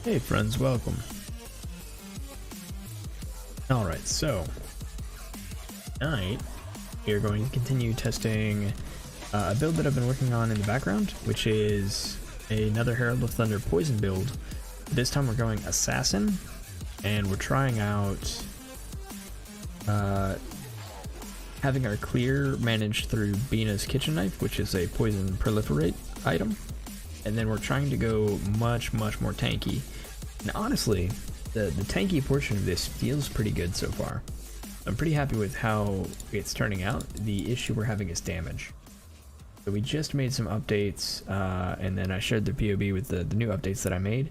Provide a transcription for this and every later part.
Hey friends, welcome. Alright, so tonight we are going to continue testing a build that I've been working on in the background, which is another Herald of Thunder poison build. This time we're going Assassin, and we're trying out having our clear managed through Binos kitchen knife, which is a poison proliferate item, and then we're trying to go much more tanky. And honestly, the tanky portion of this feels pretty good so far. I'm pretty happy with how it's turning out. The issue we're having is damage. So we just made some updates, and then I shared the POB with the new updates that I made,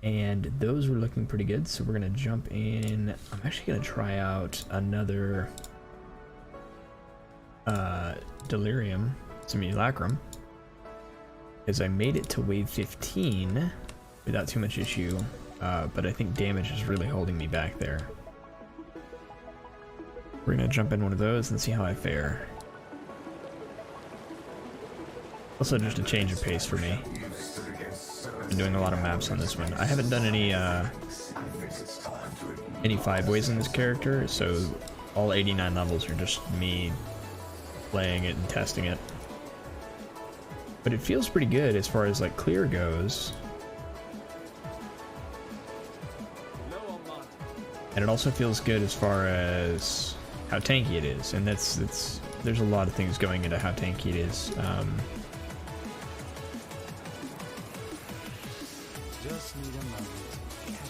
and those were looking pretty good. So we're gonna jump in. I'm actually gonna try out another Delirium Simulacrum, because I made it to wave 15 without too much issue, but I think damage is really holding me back there. We're gonna jump in one of those and see how I fare. Also, just a change of pace for me. Been doing a lot of maps on this one. I haven't done any 5 ways in this character, so all 89 levels are just me playing it and testing it. But it feels pretty good as far as like clear goes. And it also feels good as far as how tanky it is, and there's a lot of things going into how tanky it is.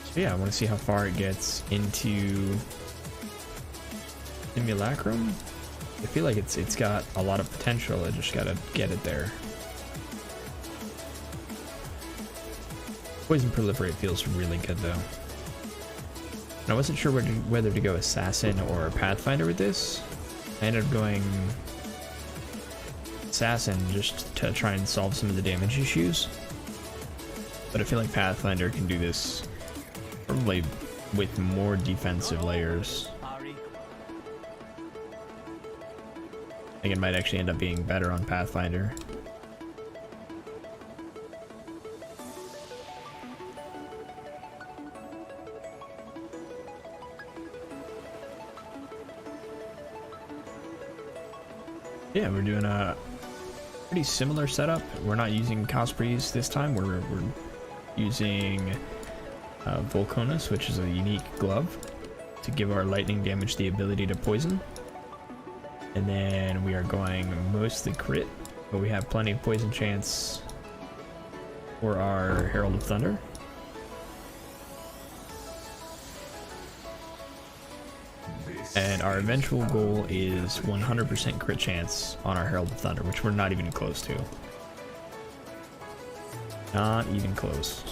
So yeah, I want to see how far it gets into Simulacrum. I feel like it's got a lot of potential. I just gotta get it there. Poison Proliferate feels really good though. And I wasn't sure whether to go Assassin or Pathfinder with this. I ended up going Assassin just to try and solve some of the damage issues. But I feel like Pathfinder can do this probably with more defensive layers. I think it might actually end up being better on Pathfinder. Yeah, we're doing a pretty similar setup. We're not using Cosprees this time. We're using Volconus, which is a unique glove to give our lightning damage the ability to poison. And then we are going mostly crit, but we have plenty of poison chance for our Herald of Thunder. And our eventual goal is 100% crit chance on our Herald of Thunder, which we're not even close to. Not even close.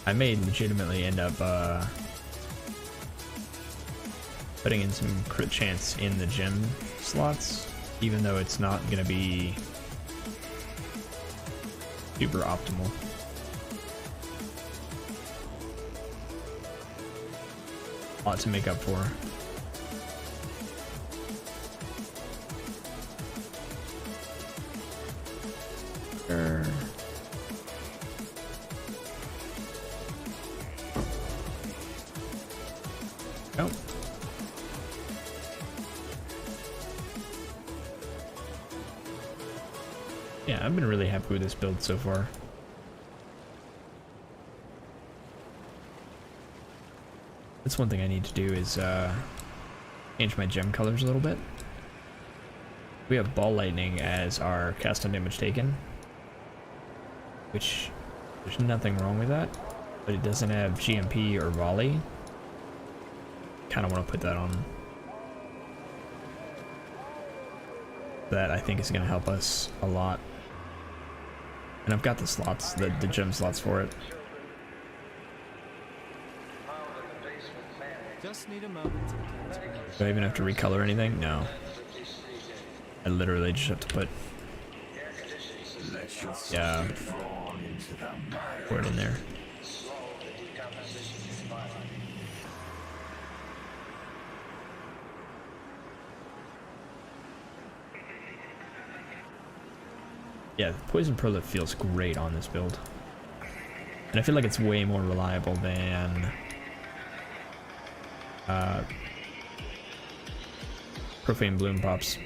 I may legitimately end up putting in some crit chance in the gem slots, even though it's not going to be super optimal. A lot to make up for. Sure. Oh. Yeah, I've been really happy with this build so far. That's one thing I need to do is change my gem colors a little bit. We have Ball Lightning as our cast on damage taken, which there's nothing wrong with that, but it doesn't have GMP or Volley. Kind of want to put that on. That I think is going to help us a lot. And I've got the slots, the gem slots for it. Just need a moment. Do I even have to recolor anything? No. I literally just have to put pour it in there. Yeah, Poison Prolif feels great on this build. And I feel like it's way more reliable than Profane Bloom Pops.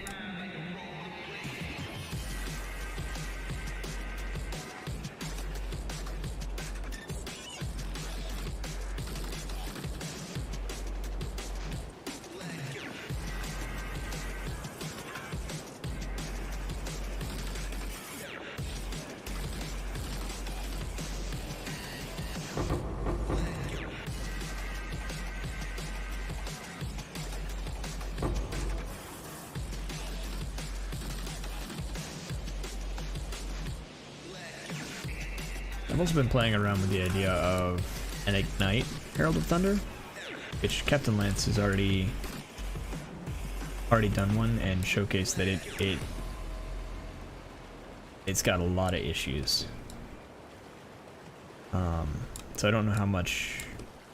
I've also been playing around with the idea of an Ignite Herald of Thunder, which Captain Lance has already done one and showcased that it's got a lot of issues. So I don't know how much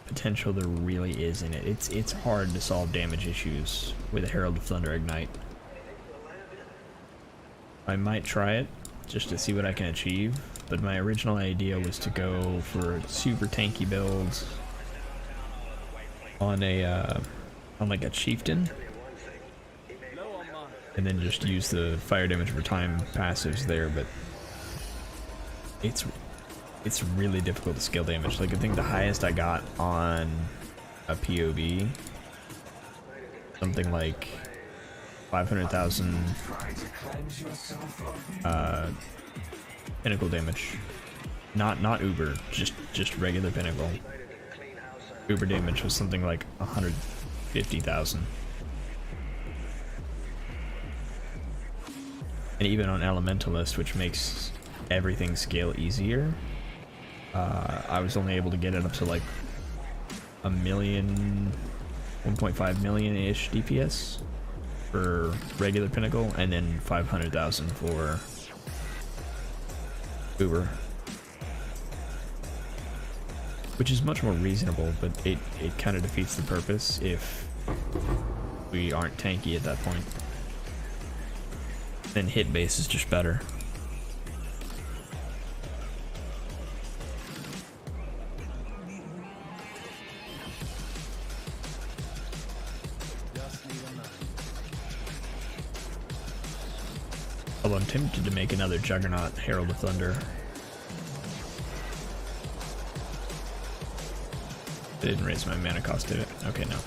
potential there really is in it. It's hard to solve damage issues with a Herald of Thunder Ignite. I might try it just to see what I can achieve. But my original idea was to go for super tanky builds on like a chieftain, and then just use the fire damage over time passives there. But it's really difficult to scale damage. Like I think the highest I got on a POV, something like 500,000 pinnacle damage. Not Uber, just regular pinnacle. Uber damage was something like 150,000. And even on Elementalist, which makes everything scale easier, I was only able to get it up to like 1.5 million-ish DPS for regular pinnacle, and then 500,000 for Uber, which is much more reasonable, but it kind of defeats the purpose if we aren't tanky at that point. Then hit base is just better. Although I'm tempted to make another Juggernaut Herald of Thunder. It didn't raise my mana cost, did it? Okay, no.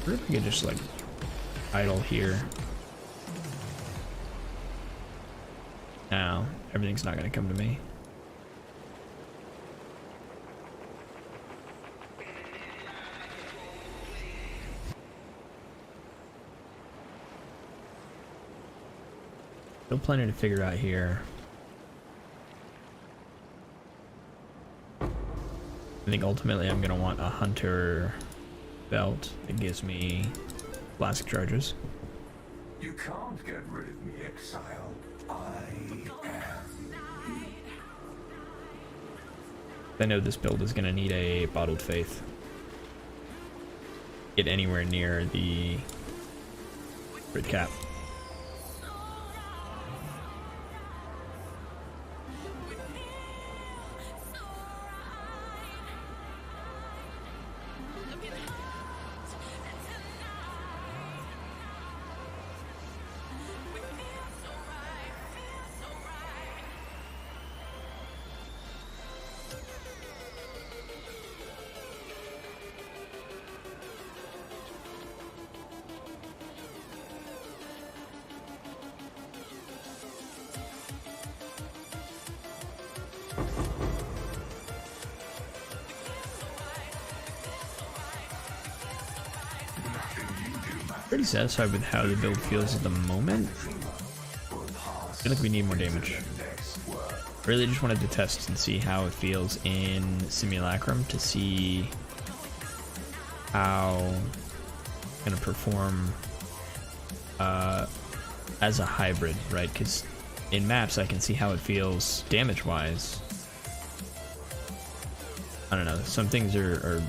What if we could just like idle here? No, everything's not gonna come to me. Still plenty to figure out here. I think ultimately I'm gonna want a Hunter belt that gives me flask charges. You can't get rid of me, Exile. I know this build is gonna need a Bottled Faith. Get anywhere near the grid cap. Pretty satisfied with how the build feels at the moment. I feel like we need more damage. Really just wanted to test and see how it feels in Simulacrum to see how it's gonna perform as a hybrid, right? Because in maps I can see how it feels damage-wise, I don't know, some things are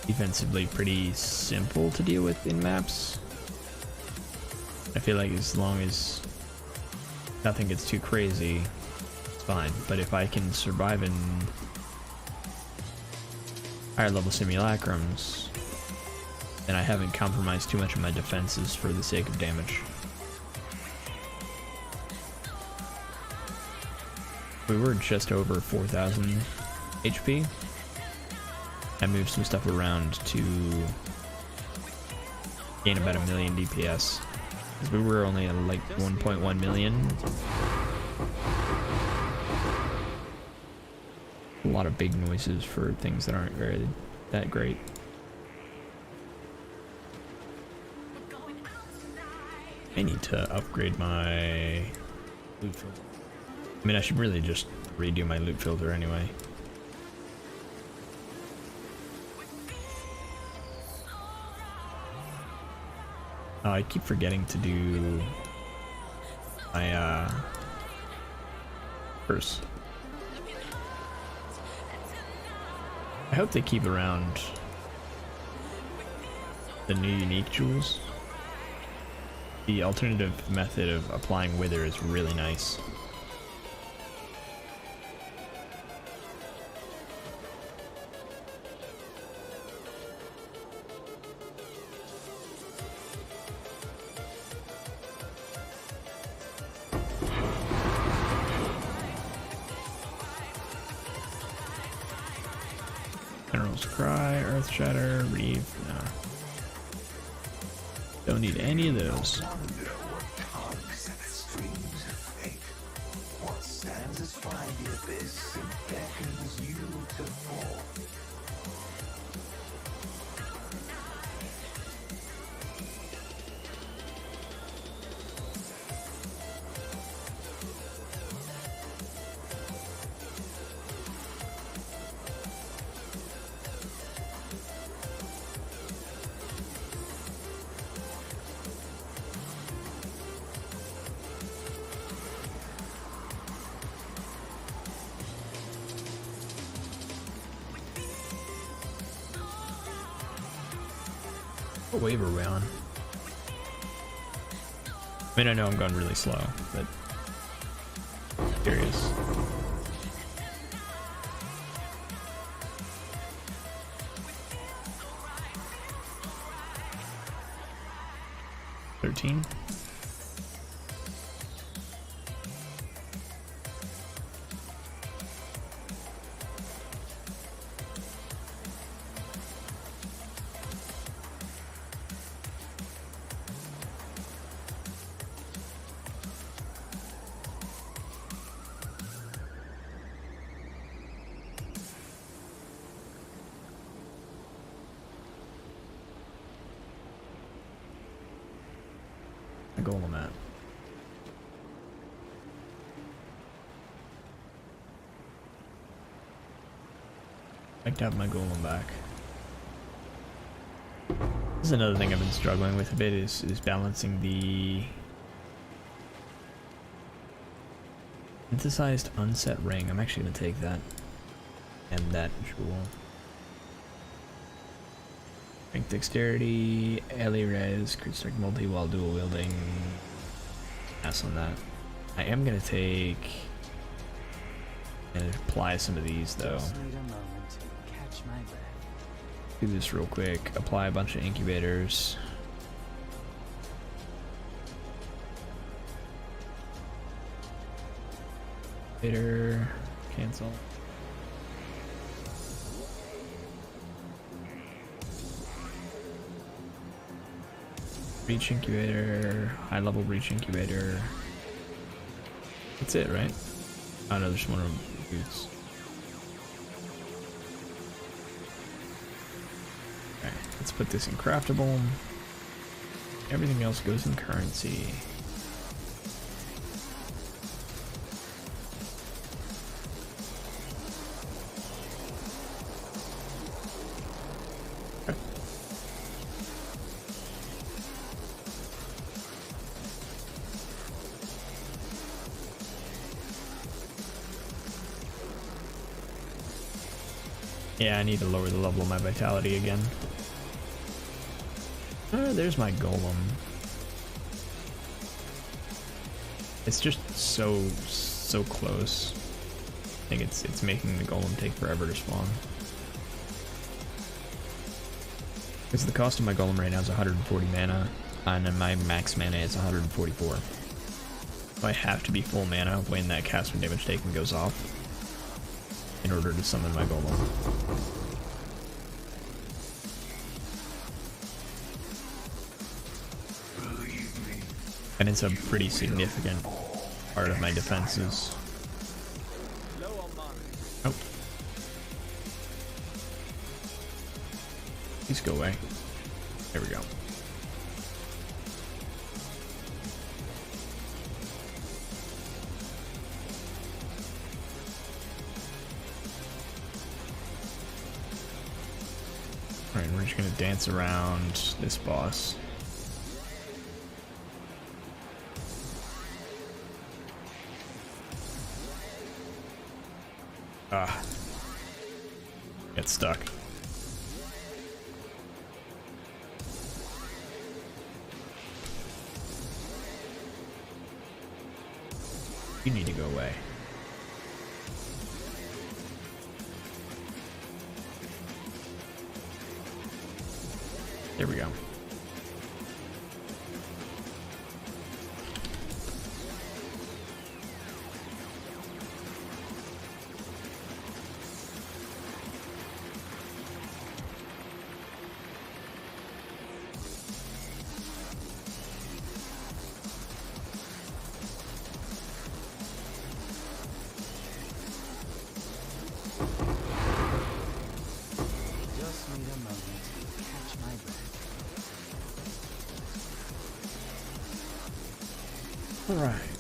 defensively pretty simple to deal with in maps. I feel like as long as nothing gets too crazy, it's fine. But if I can survive in higher level simulacrums, then I haven't compromised too much of my defenses for the sake of damage. We were just over 4,000 HP. I moved some stuff around to gain about 1 million DPS. Because we were only at like 1.1 million. A lot of big noises for things that aren't very that great. I need to upgrade my loot filter. I mean, I should really just redo my loot filter anyway. I keep forgetting to do my purse. I hope they keep around the new unique jewels. The alternative method of applying wither is really nice. General's Cry, Earth Shatter, Reeve, no. Don't need any of those. What stands astride the abyss and beckons you to fall. What wave are we on? I mean, I know I'm going really slow, but curious. $13. Golem at. I'd like to have my golem back. This is another thing I've been struggling with a bit is balancing the synthesized unset ring. I'm actually gonna take that and that jewel. Strength, dexterity, Ellie res, crit strike multi while dual wielding. Pass on that. I am gonna take and apply some of these though. Just need a moment to catch my breath. Do this real quick. Apply a bunch of incubators. Incubator, cancel. Breach incubator, high level breach incubator. That's it, right? Oh no, there's one of them boots. Okay, let's put this in craftable. Everything else goes in currency. Yeah, I need to lower the level of my vitality again. There's my golem. It's just so close. I think it's making the golem take forever to spawn. Because the cost of my golem right now is 140 mana, and then my max mana is 144. So I have to be full mana when that cast when damage taken goes off in order to summon my golem. And it's a pretty significant part of my defenses. Oh. Please go away. There we go. Alright, we're just gonna dance around this boss. Ah. Get stuck. You need to go away. There we go. Just need a moment to catch my breath. Alright.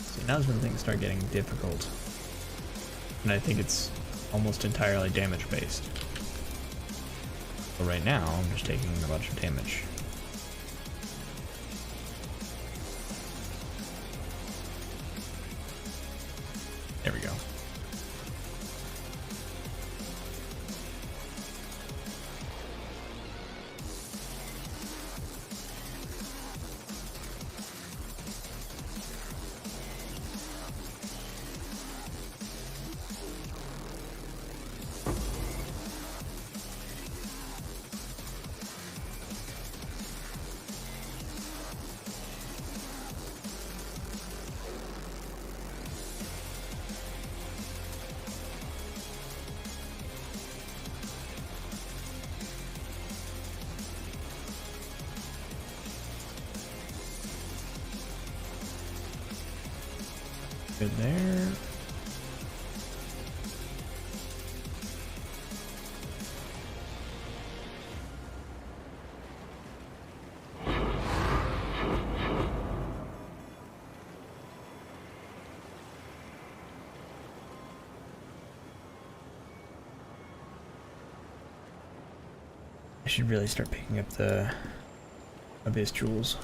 See, now's when things start getting difficult. And I think it's almost entirely damage based. But right now, I'm just taking a bunch of damage. There we go. Good there. I should really start picking up the Abyss jewels.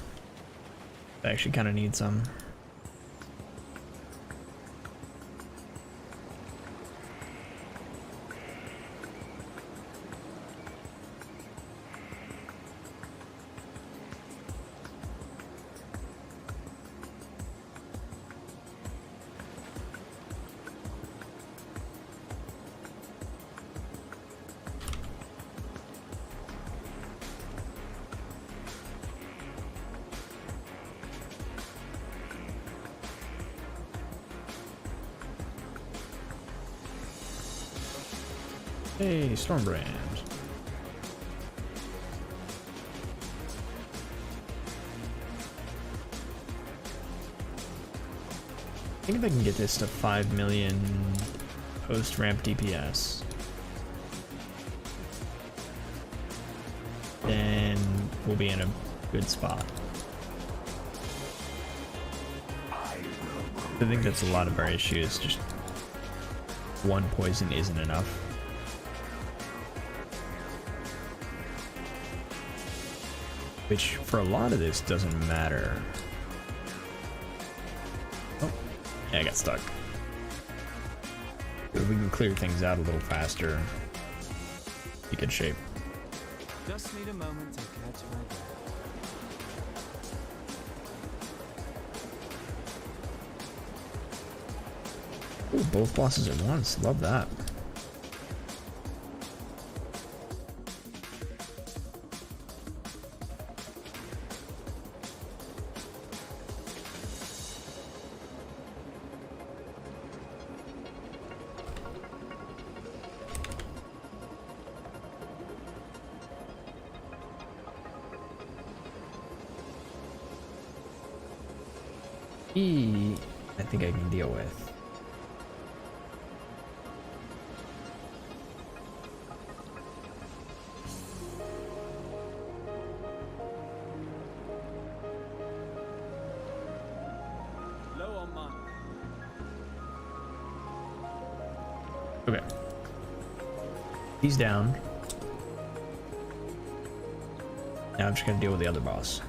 I actually kind of need some. Hey, Stormbrand. I think if I can get this to 5 million post-ramp DPS, then we'll be in a good spot. I think that's a lot of our issues, just one poison isn't enough. Which, for a lot of this, doesn't matter. Oh, yeah, I got stuck. But if we can clear things out a little faster, be good shape. Just need a moment to catch my breath. Ooh, both bosses at once. Love that. I think I can deal with. Low on mine. Okay. He's down. Now I'm just gonna deal with the other boss.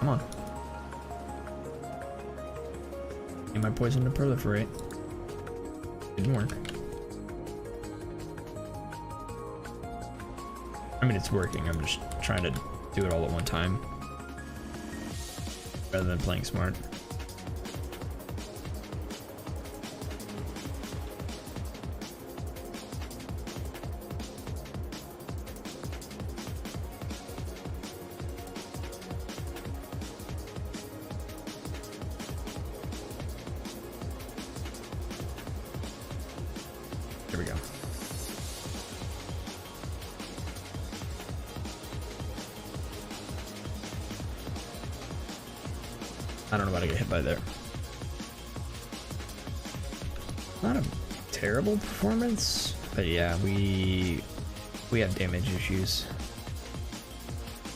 Come on. Get my poison to proliferate. Didn't work. I mean, it's working. I'm just trying to do it all at one time. Rather than playing smart. There we go. I don't know about to get hit by there. Not a terrible performance, but yeah, we have damage issues.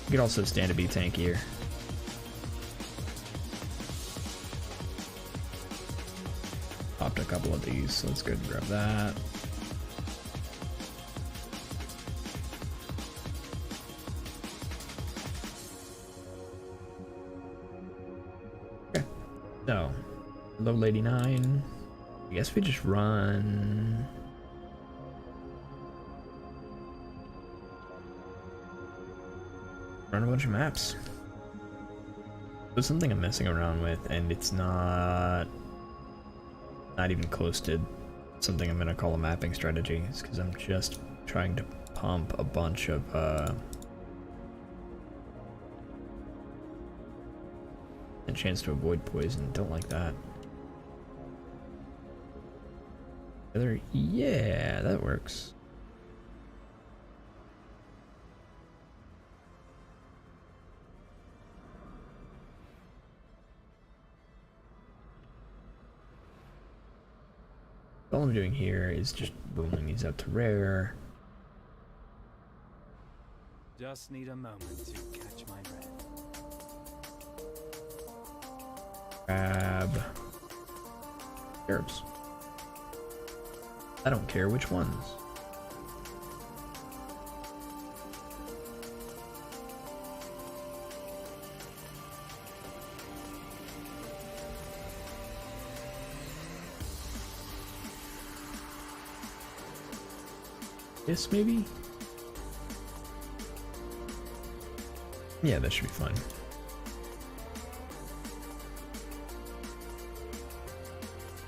We could also stand to be tankier. Popped a couple of these, so let's go and grab that. So, level 89. I guess we just run. Run a bunch of maps. There's something I'm messing around with, and it's not even close to something I'm gonna call a mapping strategy. It's because I'm just trying to pump a bunch of a chance to avoid poison. Don't like that. Yeah, that works. All I'm doing here is just booming these up to rare. Just need a moment to catch my breath. Grab herbs. I don't care which ones. This maybe? Yeah, that should be fine.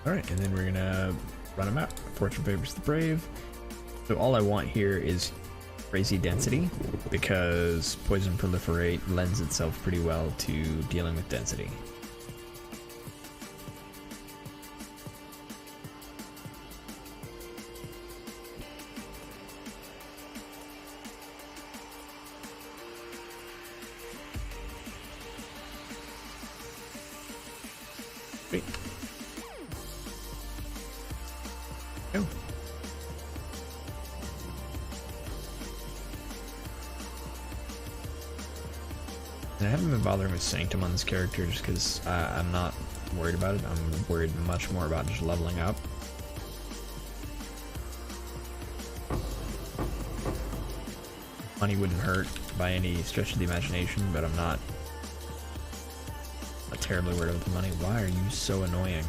Alright, and then we're gonna run them out. Fortune favors the brave. So all I want here is crazy density, because poison proliferate lends itself pretty well to dealing with density. Sweet. Go. And I haven't been bothering with Sanctum on this character just because I'm not worried about it. I'm worried much more about just leveling up. Money wouldn't hurt by any stretch of the imagination, but I'm not terribly worried about the money. Why are you so annoying?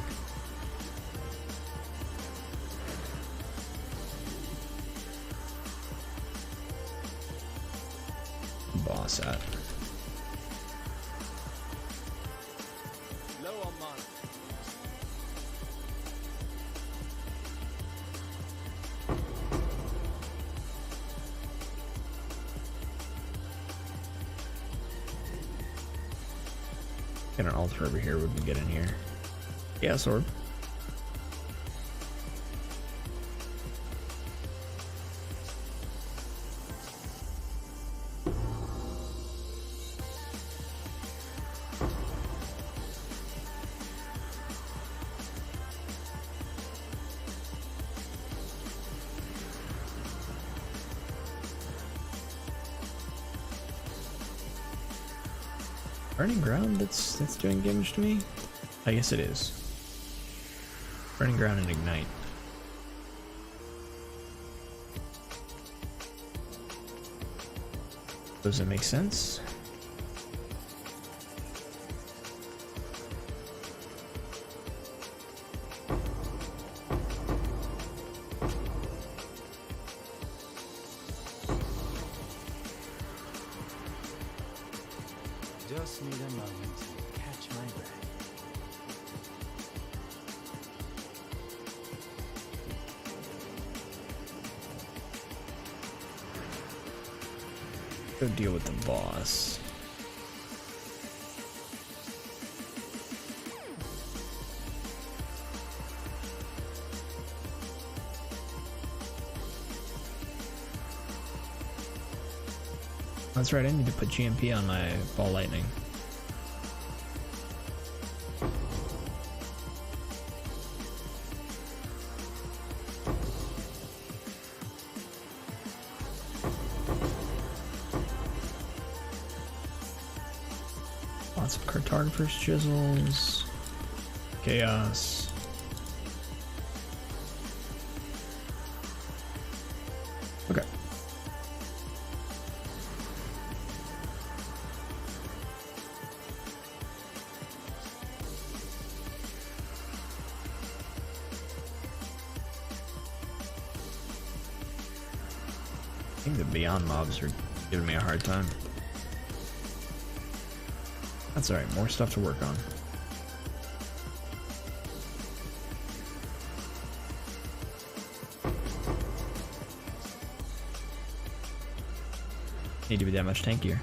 Boss at. Low on mana. Get an altar over here. Would we get in here? Yeah, sword. Burning ground that's doing damage to me? I guess it is. Burning ground and ignite. Does it make sense? Just need a moment to catch my breath. Go deal with the boss. That's right, I need to put GMP on my ball lightning. Lots of cartographer's chisels. Chaos. Okay. I think the Beyond mobs are giving me a hard time. That's alright, more stuff to work on. Need to be that much tankier.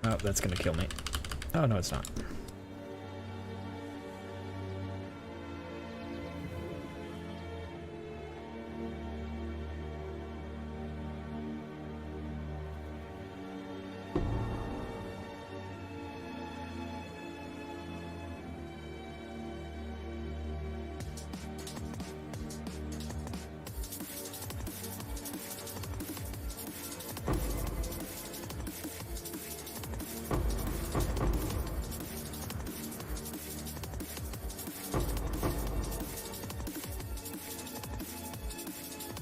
Oh, that's gonna kill me. Oh, no, it's not.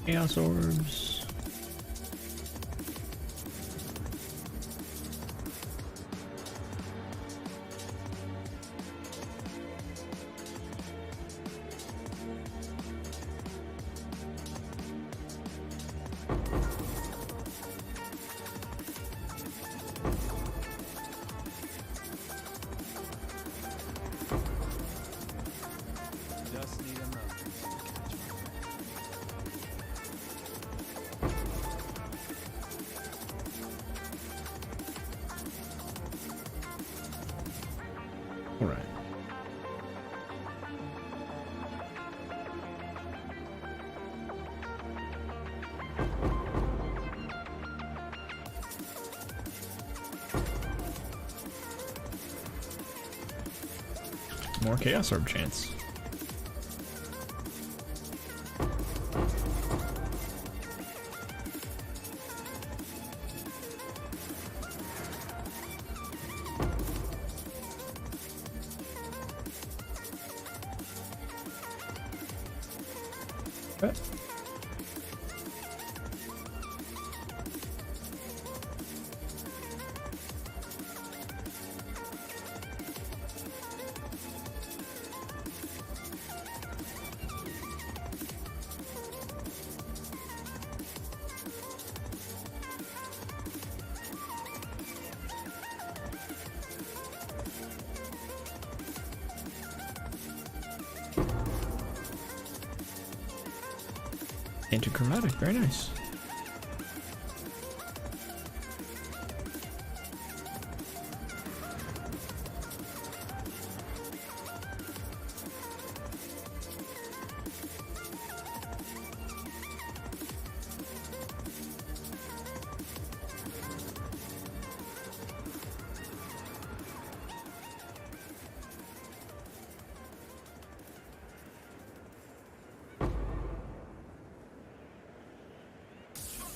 Chaos orbs. Just need a moment to catch my breath. All right. More Chaos Orb chance. Okay. Antichromatic, very nice.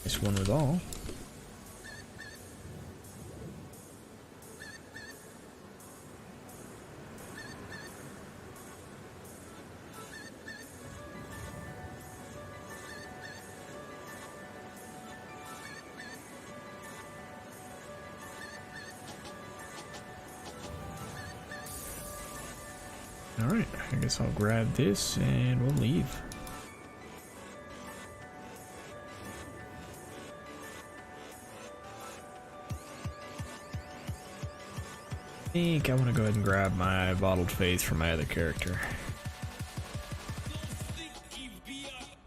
Nice one with all. Alright, I guess I'll grab this and we'll leave. I think I want to go ahead and grab my Bottled Faith from my other character. I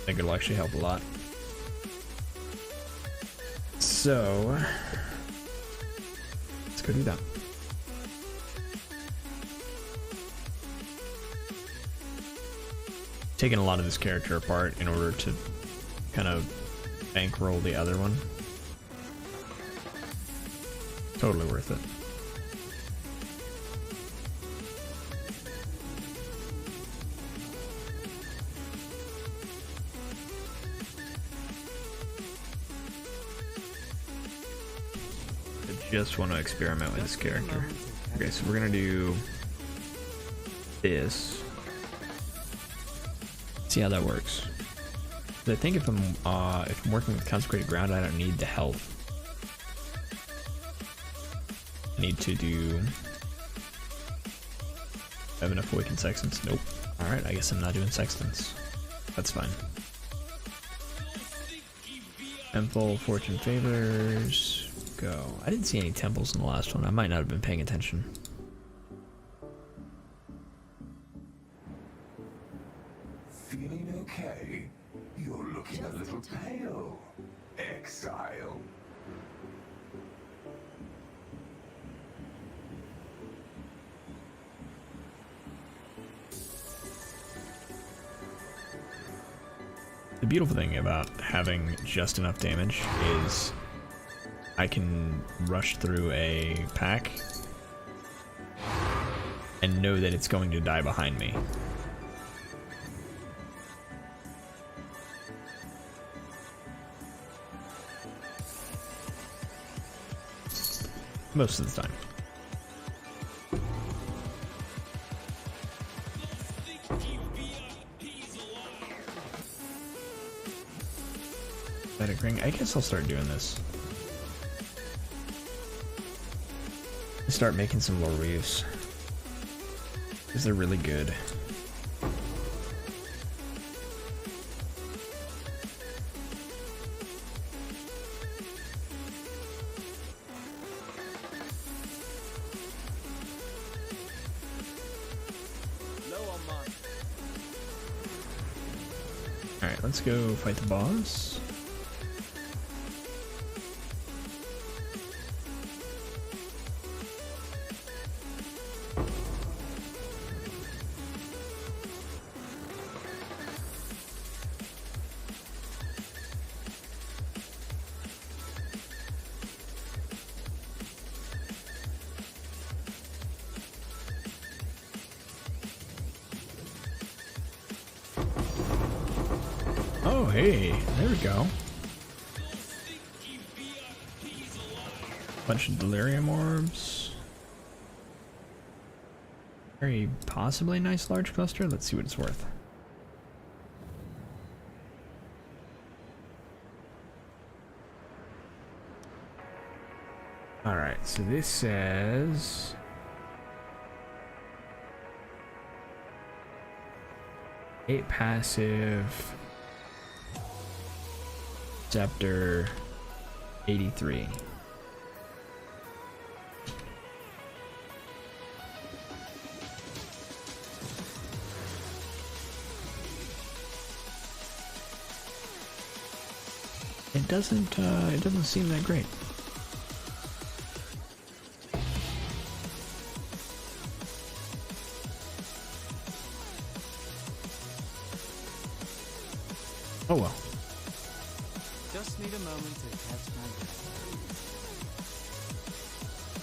think it'll actually help a lot. So, let's go do that. Taking a lot of this character apart in order to kind of bankroll the other one. Totally worth it. I just want to experiment with this character. Okay, so we're gonna do this. See how that works. I think if I'm working with Consecrated Ground, I don't need the health. Need to do. Have enough Awakened Sextants? Nope. Alright, I guess I'm not doing Sextants. That's fine. Temple, Fortune Favors. Go. I didn't see any temples in the last one. I might not have been paying attention. Feeling okay? You're looking a little pale. Exile. The beautiful thing about having just enough damage is I can rush through a pack and know that it's going to die behind me. Most of the time. Ring. I guess I'll start doing this. Start making some low reefs. Because they're really good. Alright, let's go fight the boss. hey, there we go. Bunch of delirium orbs. Very possibly nice large cluster. Let's see what it's worth. Alright, so this says... eight passive... Scepter... 83. It doesn't seem that great. Oh well. Just need a moment to catch my breath.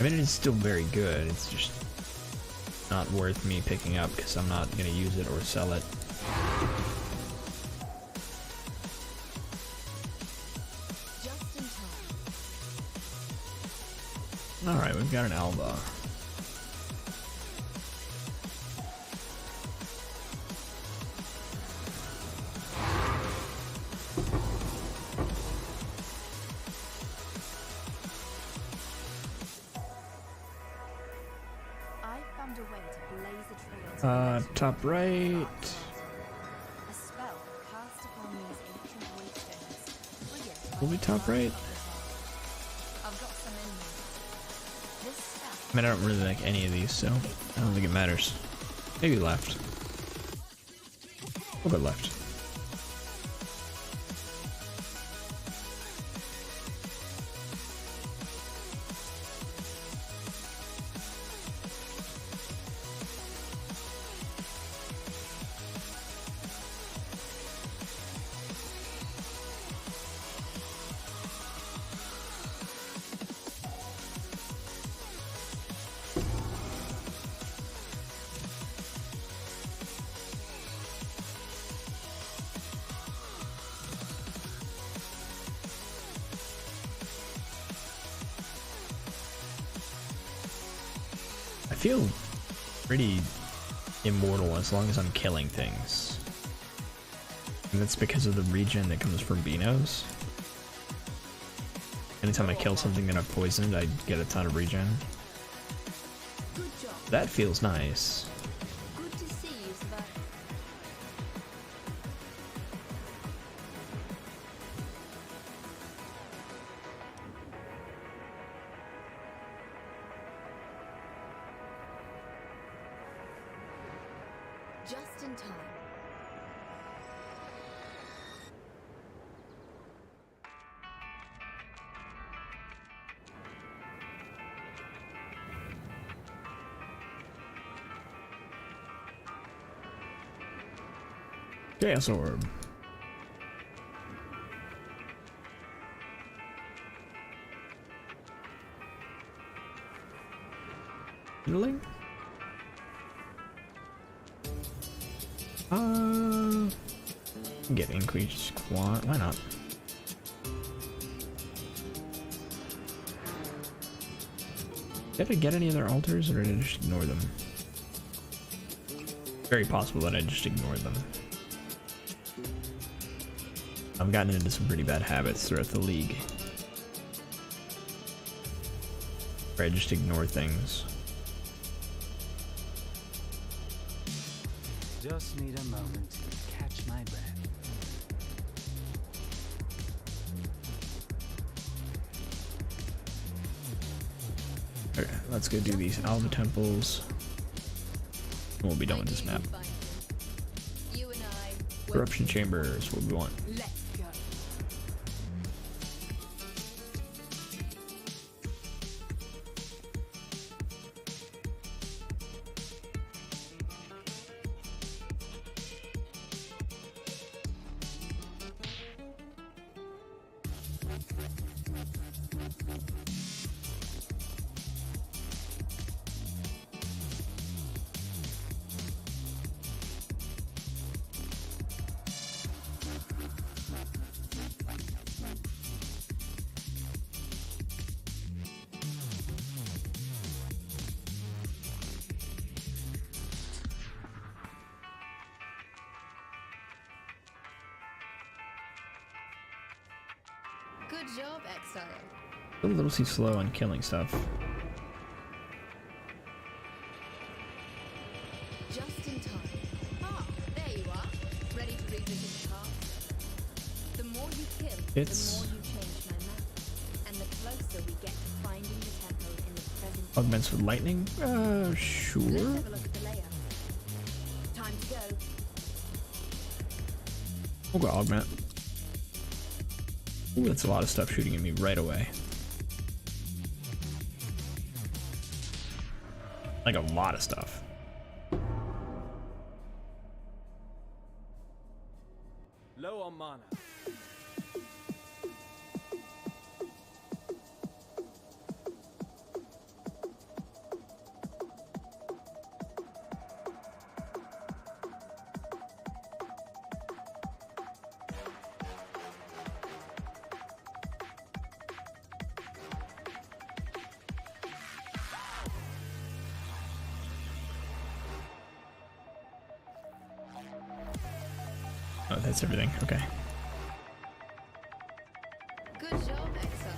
I mean, it's still very good. It's just not worth me picking up because I'm not gonna use it or sell it. Alright, we've got an Alba. I found a way to blaze a trail to Top right. a spell cast upon these ancient wastelands. Brilliant. Will be top right? I've got some in me. This spell I mean, I don't really like any of these, so I don't think it matters. Maybe left. We'll go left. I feel pretty immortal as long as I'm killing things. And that's because of the regen that comes from Binos. Anytime I kill something that I've poisoned, I get a ton of regen. good job. That feels nice. Good to see you, Survivor. Just in time. Chaos Orb. Healing? Get increased quant. Why not? Did I get any other altars, or did I just ignore them? Very possible that I just ignored them. I've gotten into some pretty bad habits throughout the league, where I just ignore things. Just need a moment to catch my breath. Okay, let's go do these Alva temples. And we'll be done with this map. You and I. Corruption chambers, what we want. Let's go. Good job, Exile. A little too slow on killing stuff. Just in time. Ah, there you are. Ready to revisit the past. The more you kill, It's- the more you change my map. And the closer we get to finding the temple in the present. Augments with lightning? Sure. Let's have a look at the layout. Time to go. We'll go augment. Ooh, that's a lot of stuff shooting at me right away. Like a lot of stuff. Low on mana. Oh, that's everything. Okay. Good job, Exile.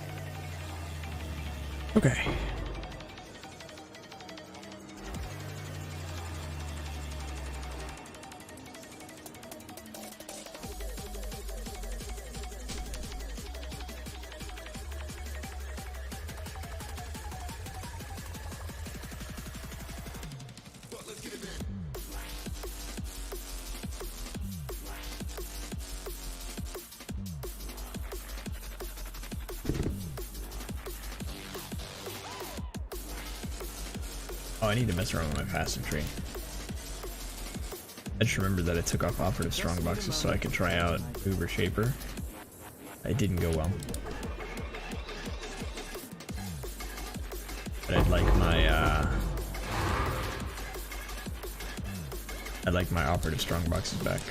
Okay. Oh, I need to mess around with my passive tree. I just remembered that I took off operative strong boxes so I could try out Uber Shaper. It didn't go well. But I'd like my operative strong boxes back.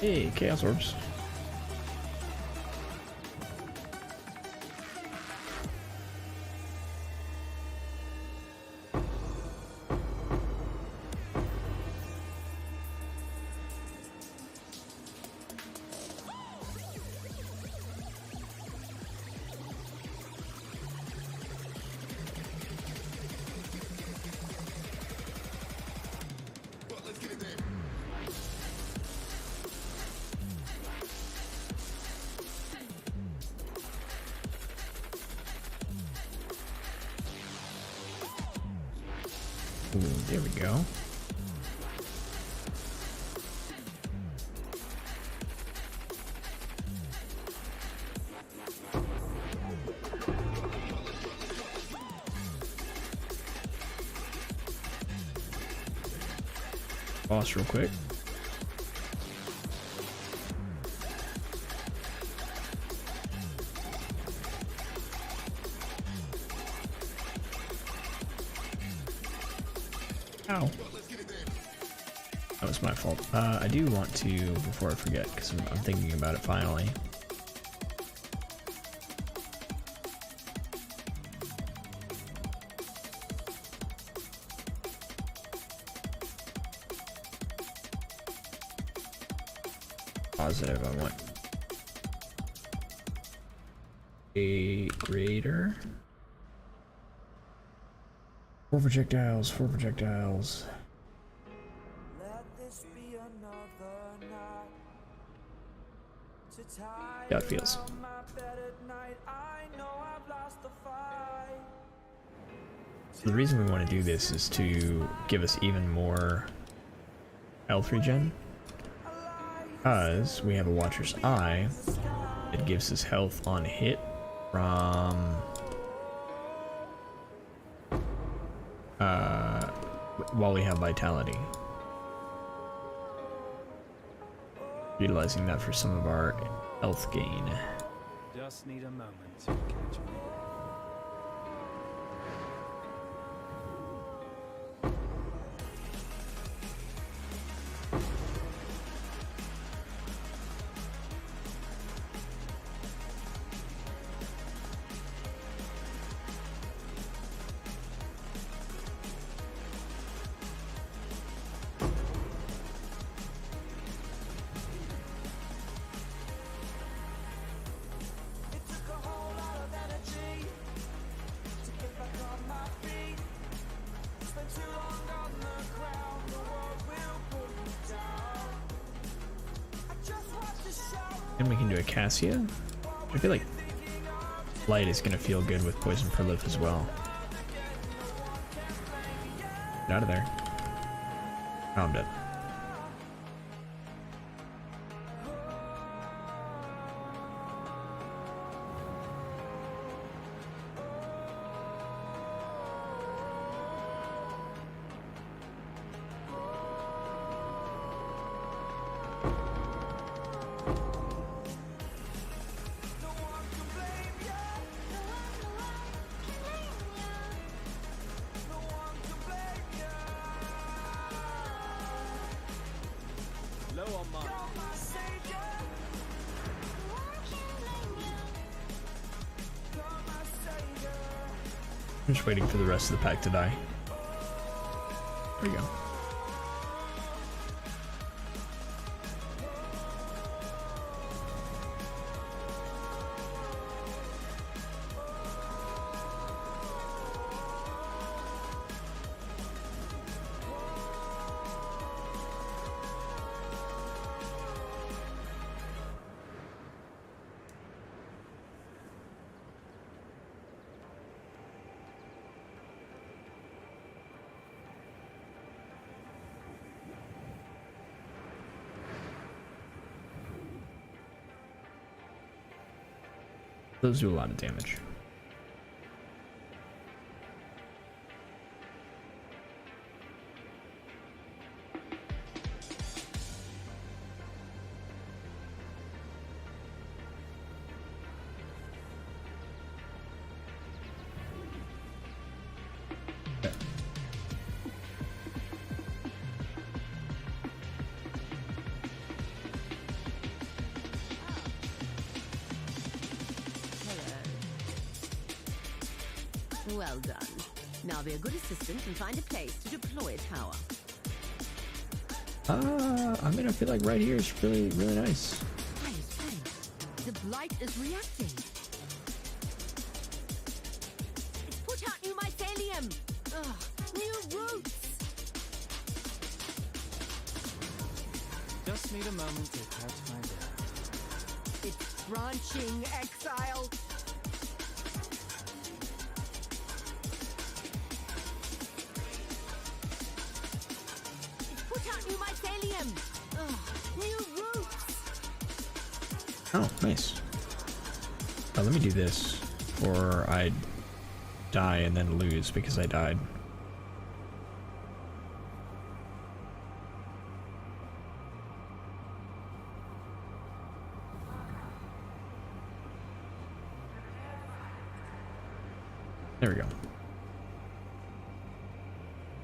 Hey, Chaos Orbs. Ooh, there we go. Boss real quick. Ow. That was my fault. I do want to, before I forget, because I'm thinking about it finally. Positive, I want a greater. 4 projectiles, 4 projectiles. Yeah, it feels. So the reason we want to do this is to give us even more health regen. Because we have a Watcher's Eye that gives us health on hit from while we have vitality. Utilizing that for some of our health gain. Just need a moment to catch me. And we can do a Cassia. I feel like light is gonna feel good with poison prolif as well. Get out of there. Oh, I'm dead. Low on mine. I'm just waiting for the rest of the pack to die. There we go. Those do a lot of damage. Well done. Now be a good assistant and find a place to deploy a tower. I mean, I feel like right here is really, really nice. The blight is reacting. It's put out new mycelium. Ugh, new roots. Just need a moment to catch my breath. It's branching, Exile. New mycelium. Ugh, new roots. Oh, nice. Let me do this, or I die and then lose because I died. There we go.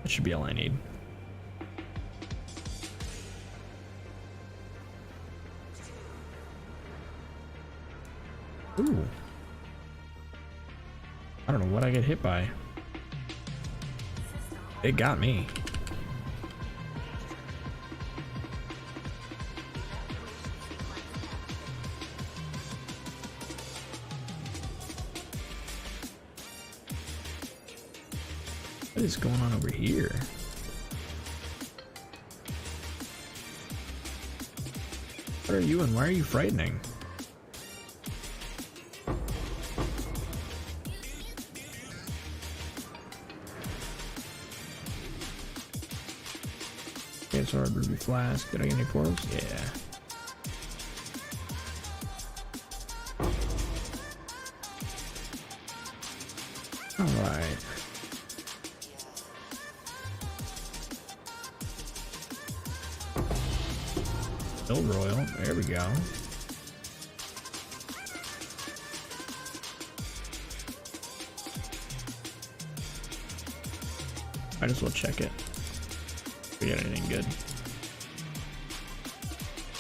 That should be all I need. Ooh. I don't know what I get hit by. It got me. What is going on over here? What are you and why are you frightening? Sword, ruby flask. Did I get any portals? Yeah. Alright. Build royal. There we go. Might as well check it. We get anything good.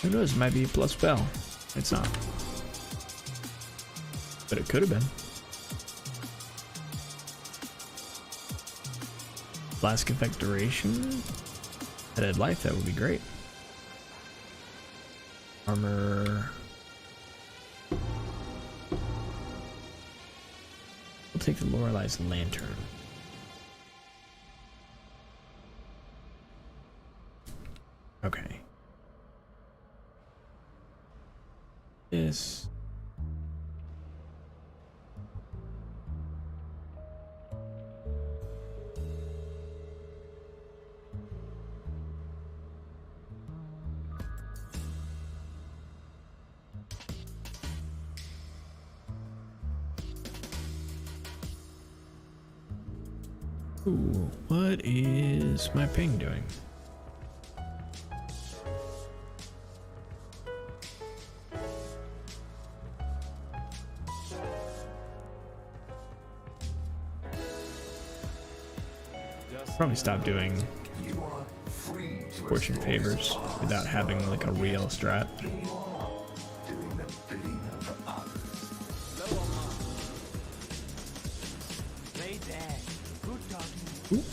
Who knows? It might be plus spell. It's not. But it could have been. Flask effect duration. Added life, that would be great. Armor. We'll take the Lorelei's lantern. Okay. this. Ooh, what is my ping doing? Probably stop doing You are free to fortune explore favors this vast without having like a real strat. doing the bidding of others. Lay there. Good doggy. Ooh.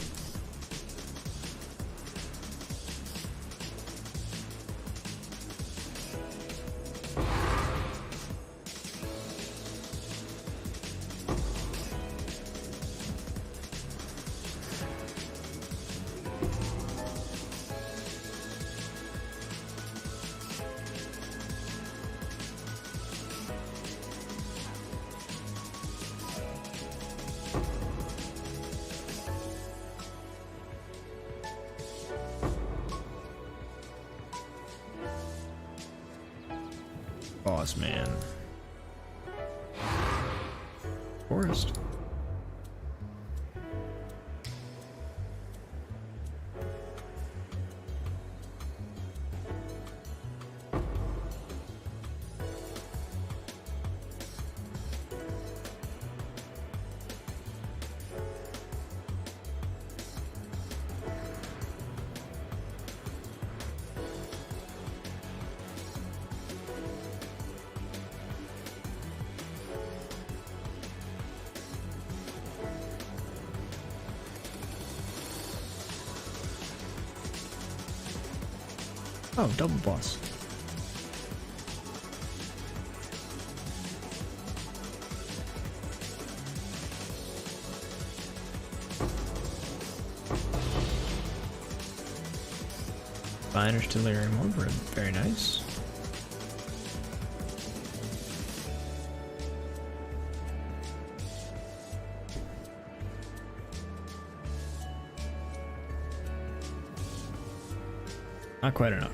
Boss man. Forest. Oh, double boss. Biners to layer him over him. Very nice. Not quite enough.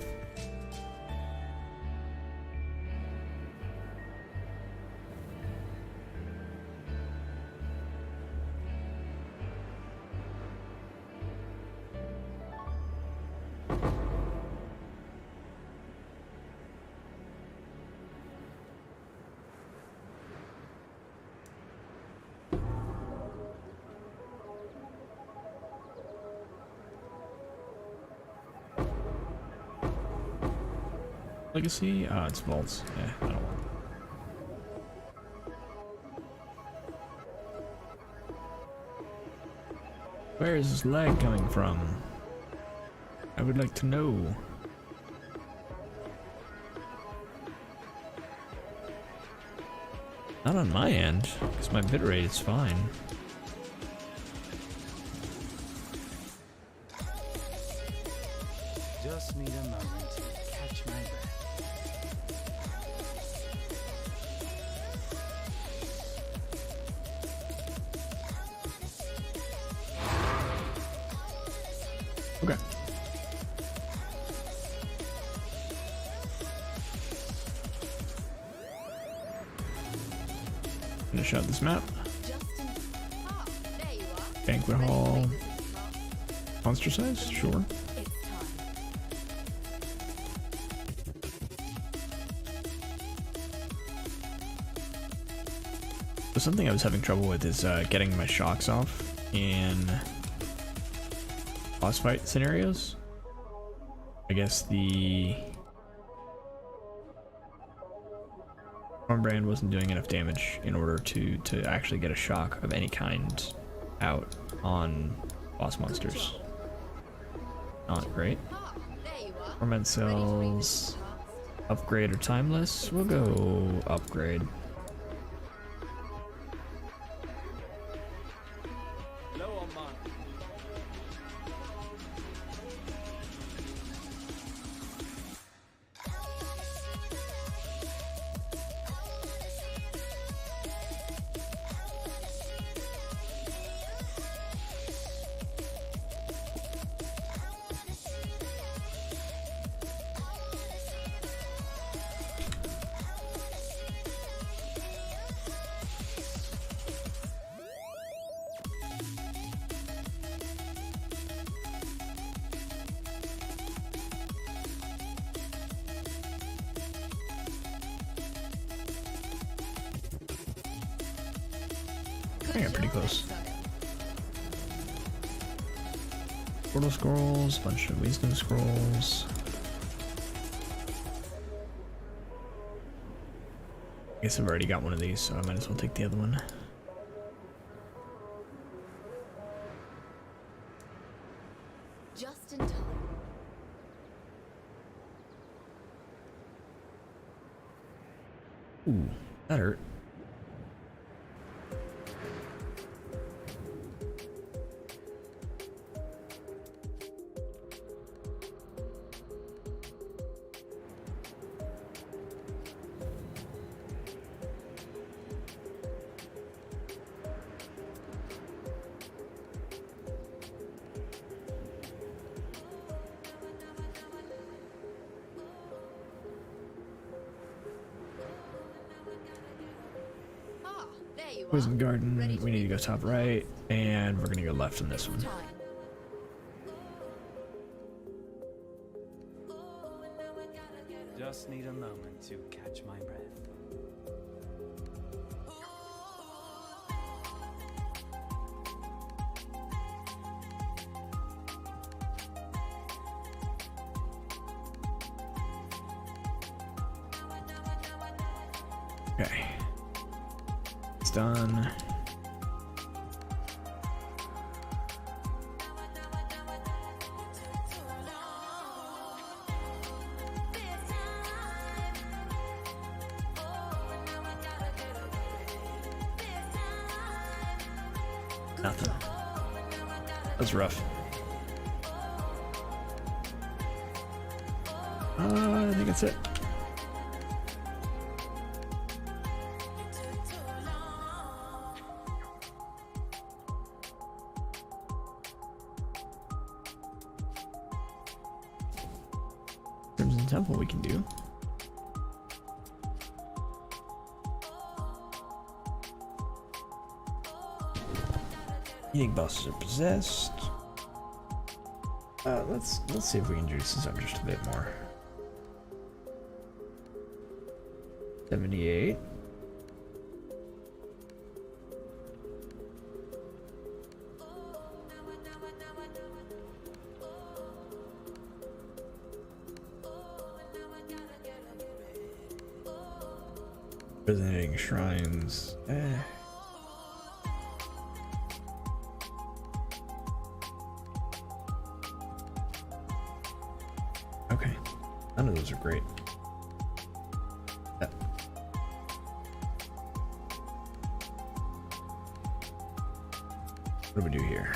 Legacy? Oh, it's vaults. Yeah, I don't want it. Where is this lag coming from? I would like to know. Not on my end, because my bitrate is fine. Just need a moment to catch my breath. Okay. Finish out this map. Ah, there you are. Banquet Ready to hall. revisit the past? Monster size? Sure. It's time. So something I was having trouble with is getting my shocks off in boss fight scenarios. I guess the Brand wasn't doing enough damage in order to actually get a shock of any kind out on boss monsters. Not great. Ah, there you are. Torment Ready to revisit cells, the past? upgrade or timeless. We'll go upgrade. Low on mana. I got pretty close. Portal scrolls, bunch of wisdom scrolls. I guess I've already got one of these, so I might as well take the other one. Just in time. Ooh, that hurt. Ah, there you are. Poison Garden, Ready we need to go top right, and we're gonna go left on this one. Time. Just need a moment to catch my breath. Okay. It's done. Nothing. That was rough. I think that's it. Crimson Temple we can do. Eating bosses are possessed. Let's see if we can juice this up just a bit more. 78. Resonating shrines. Okay. None of those are great. What do we do here?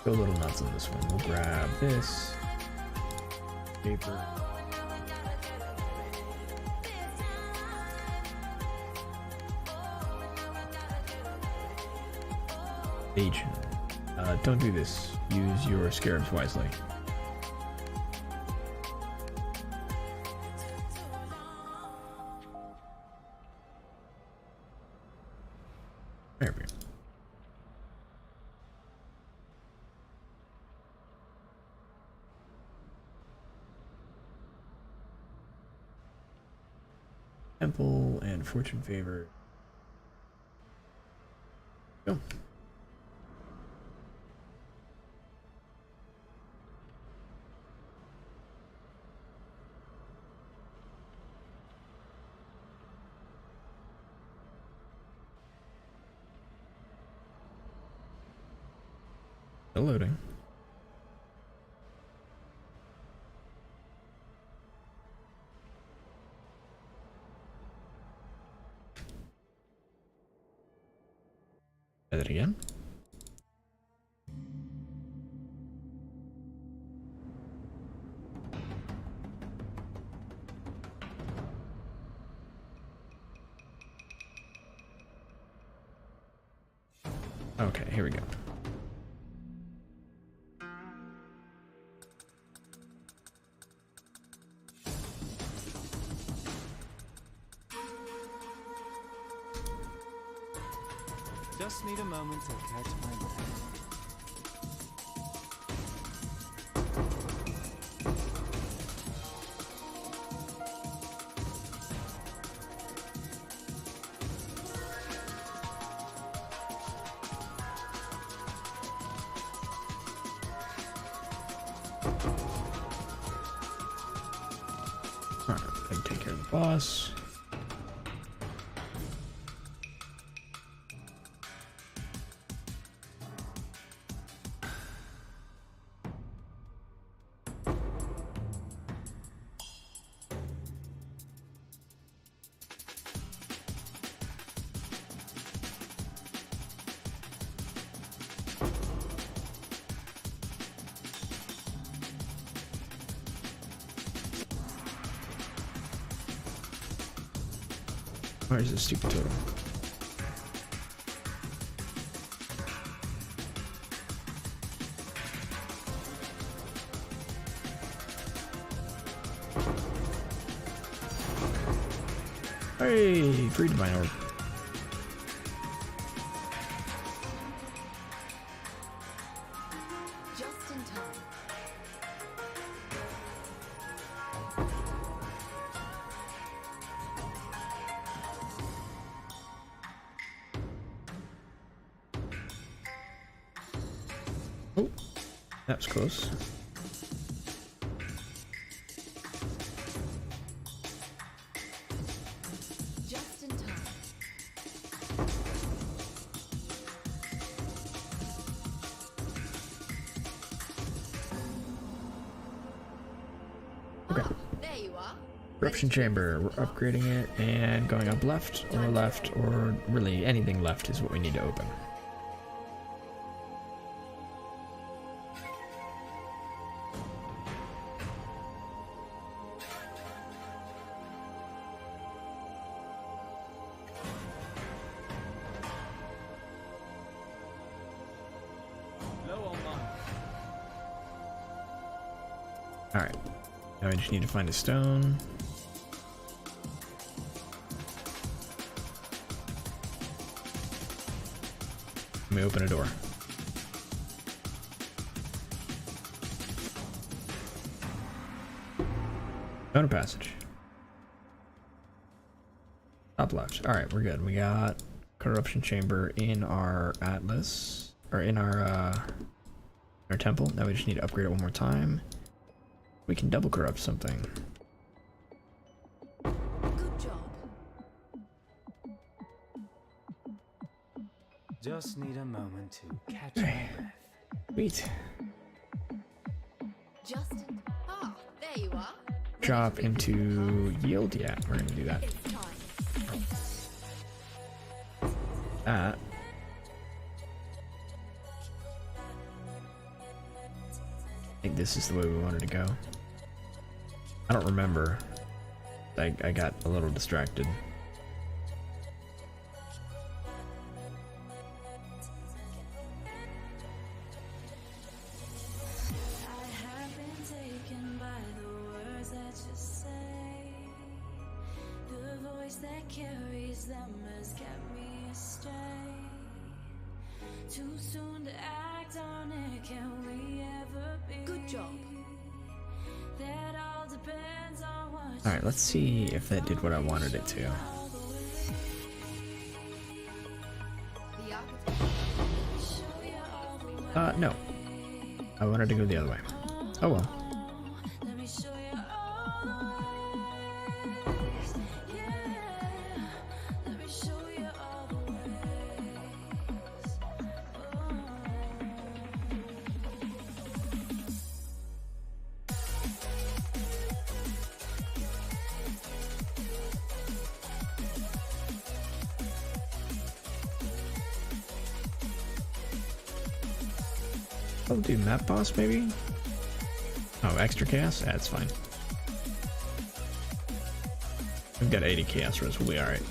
Go a little nuts on this one. We'll grab this. Paper. Age. Don't do this. Use your scarabs wisely. There we go. Temple and fortune favor. Go. Still loading. Try that again. Okay, here we go. Just need a moment to catch my breath. Alright, I can take care of the boss. Where's this stupid totem? Hey, free divine orb. Just in time. Oh, that was close. Just in time. Okay. Ah, there you are. Corruption chamber. We're upgrading it and going up left, or really anything left is what we need to open. Low on mine. Alright. Now I just need to find a stone. Let me open a door. Found a passage. Top left. Alright, we're good. We got corruption chamber in our atlas. Or in our temple. Now we just need to upgrade it one more time. We can double corrupt something. Good job. Just need a moment to catch my breath. Sweet. Just in Ah, there you are. Drop into yield. Yeah, we're gonna do that. It's time. That. I think this is the way we wanted to go. I don't remember. I got a little distracted. I have been taken by the words that you say. The voice that carries them has kept me astray. Too soon to act on it, can we ever be? Good job. That all depends on what Alright, let's see if that did what I wanted it to. The architect. No. I wanted to go the other way. Oh well. let me show you all the ways. Yeah, let me show you all the ways. I'll do map boss maybe? Oh, extra chaos? That's fine. We've got 80 chaos res, we'll be alright.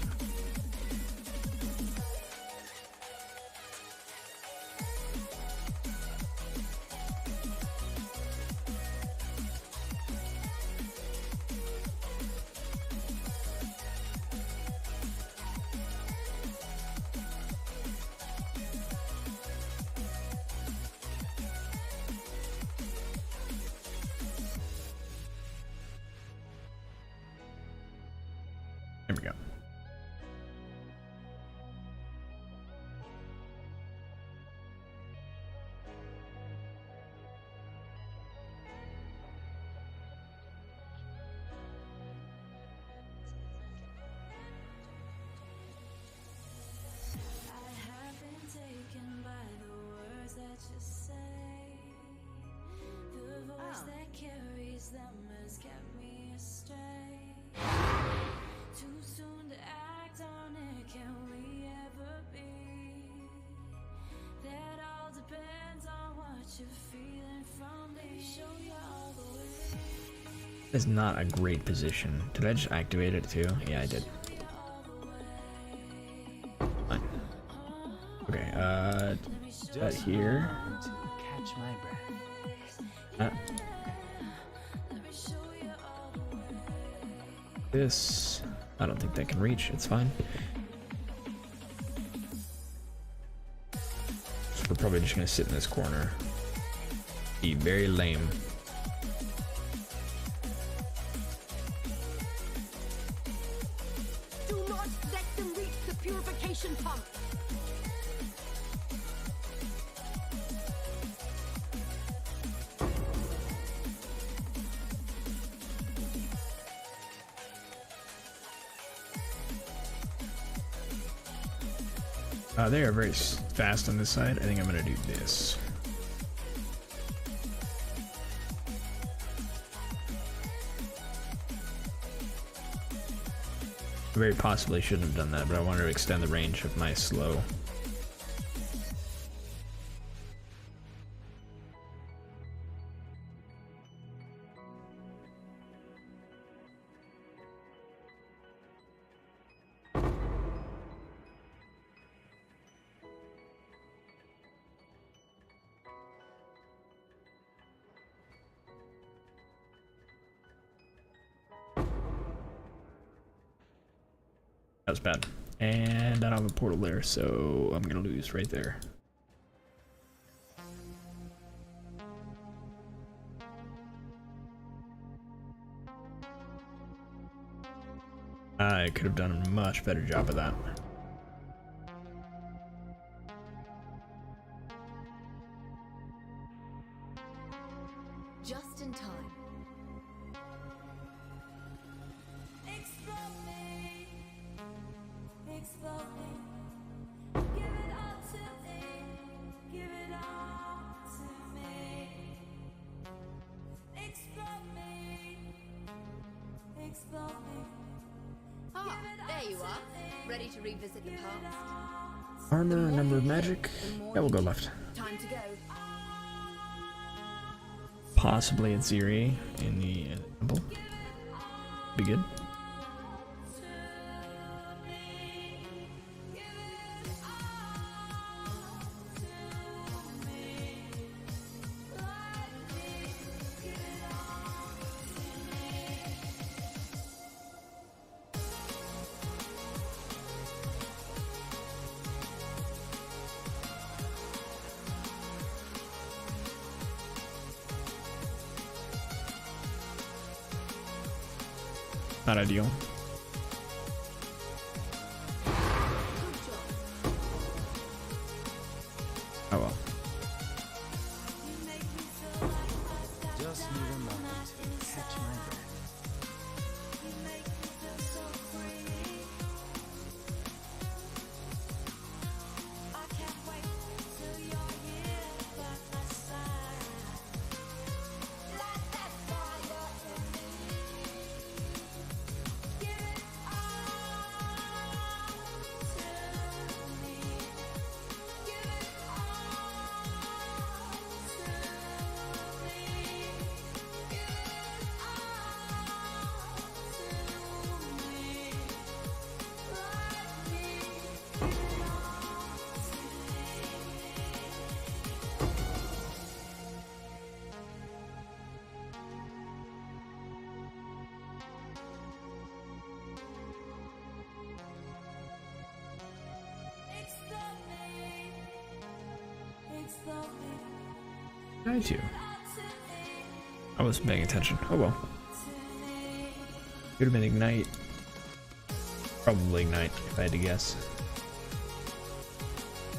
There we go. Is not a great position. Did I just activate it too? Yeah, I did. Fine. Okay, that here. To catch my breath. This, I don't think that can reach. It's fine. So we're probably just gonna sit in this corner. Be very lame. Do not let them reach the purification pump. They are very fast on this side. I think I'm gonna do this. I very possibly shouldn't have done that, but I wanted to extend the range of my slow. That was bad. And I don't have a portal there, so I'm gonna lose right there. I could have done a much better job of that. Just in time. Ah, there you are. Ready to revisit the past. Armor, number of magic. Yeah, we'll go left. Time to go. Possibly it's Ziri in the temple. Be good. Not ideal. Oh well. Just need a moment to catch my breath. I too. I wasn't paying attention. Oh well. Could have been Ignite. Probably Ignite, if I had to guess.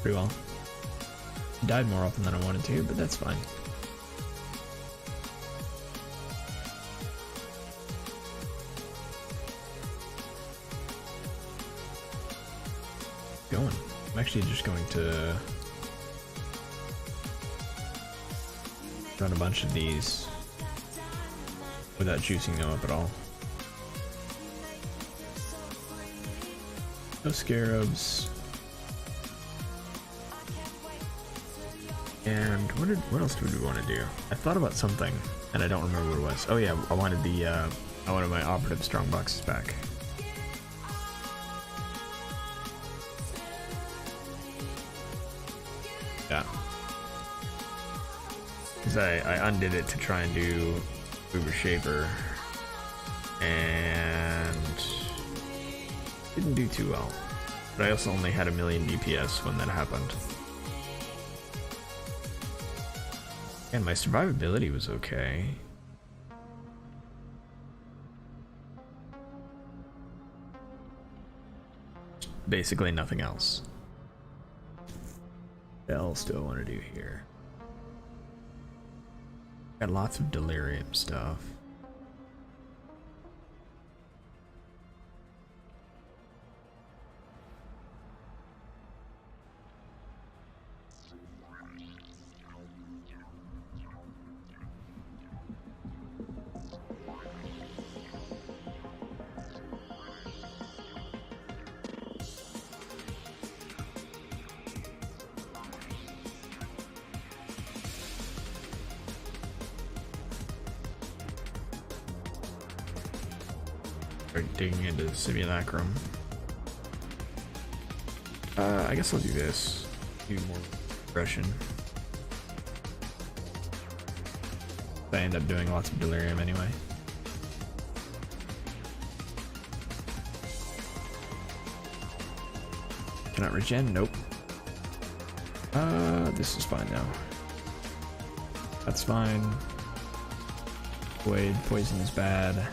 Pretty well. Died more often than I wanted to, but that's fine. Going. I'm actually just going to run a bunch of these without juicing them up at all. No scarabs. And what else did we want to do? I thought about something and I don't remember what it was. Oh yeah, I wanted my operative strongboxes back. Yeah. Because I undid it to try and do Uber Shaper and didn't do too well. But I also only had 1,000,000 DPS when that happened. And my survivability was okay. Basically nothing else. What else do I want to do here? Got lots of delirium stuff. Start digging into the Simulacrum. I guess I'll do this. Do more progression. I end up doing lots of delirium anyway. Cannot regen? Nope. This is fine now. That's fine. Void poison is bad.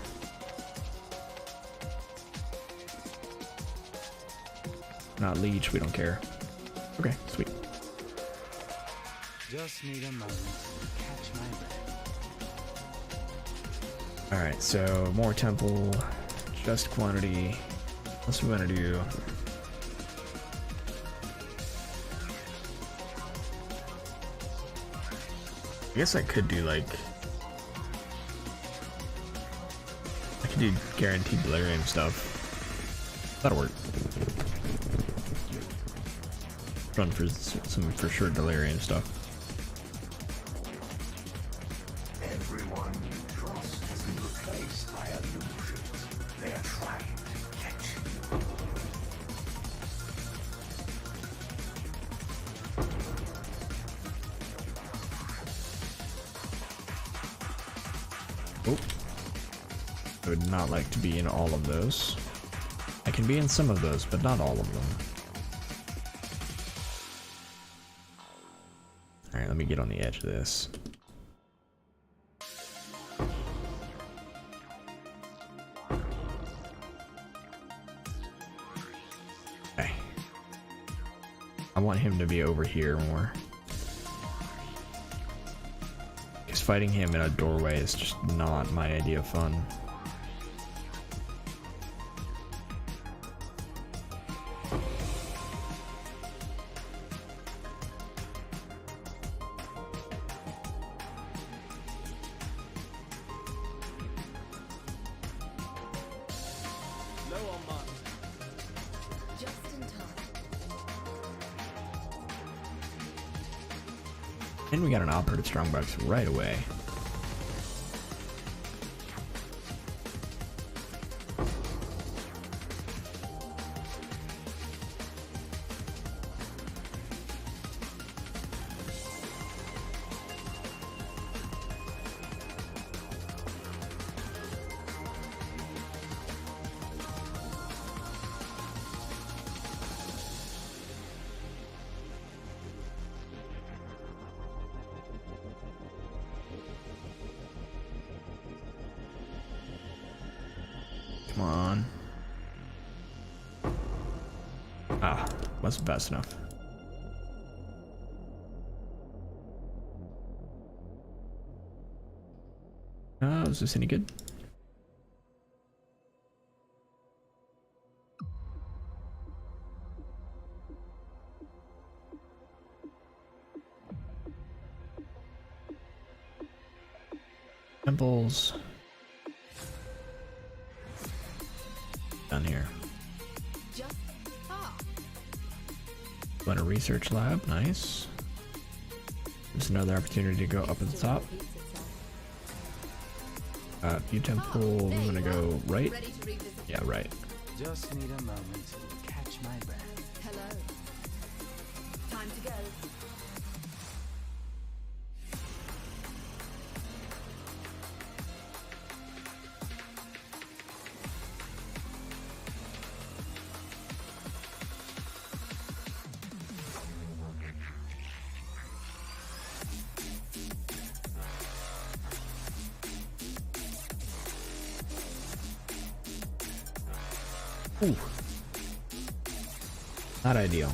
Not leech, we don't care. Okay, sweet. Just need a moment to catch my breath. Alright, so more temple, just quantity. What else we want to do? I guess I could do like... I could do guaranteed delirium stuff. That'll work. Run for some for sure delirium stuff. Everyone you trust has been replaced by illusions. They are trying to catch you. Oh. I would not like to be in all of those. I can be in some of those, but not all of them. Alright, let me get on the edge of this. Okay. I want him to be over here more. Because fighting him in a doorway is just not my idea of fun. Low on mana. Just in time. And we got an operative strongbox right away. Come on. Ah, wasn't fast enough. Is this any good? Temples. Down here. Just Want a research lab? Nice. There's another opportunity to go up at the top. View temple, I'm gonna go right. Ready to revisit? Yeah, right. Just need a moment to catch my breath. Hello. Time to go. Ooh. Not ideal.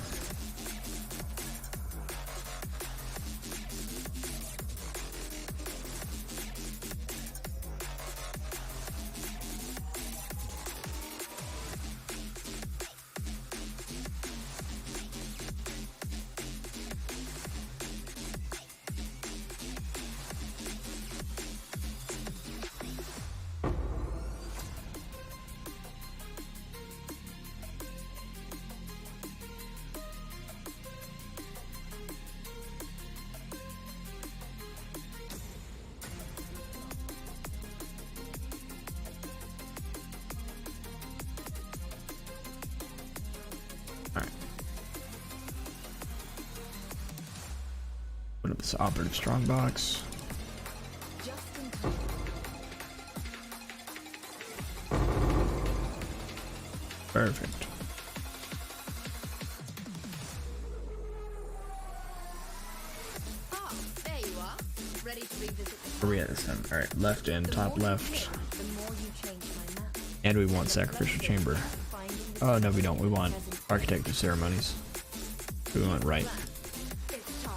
Put up this operative strongbox. Just in time. Perfect. Ah, there you are. Ready to revisit the Where are we at this time? Alright, left and top left. The more you change my map, And we want sacrificial chamber. finding the Oh no, we don't. We want architect of ceremonies. We want right. it's time.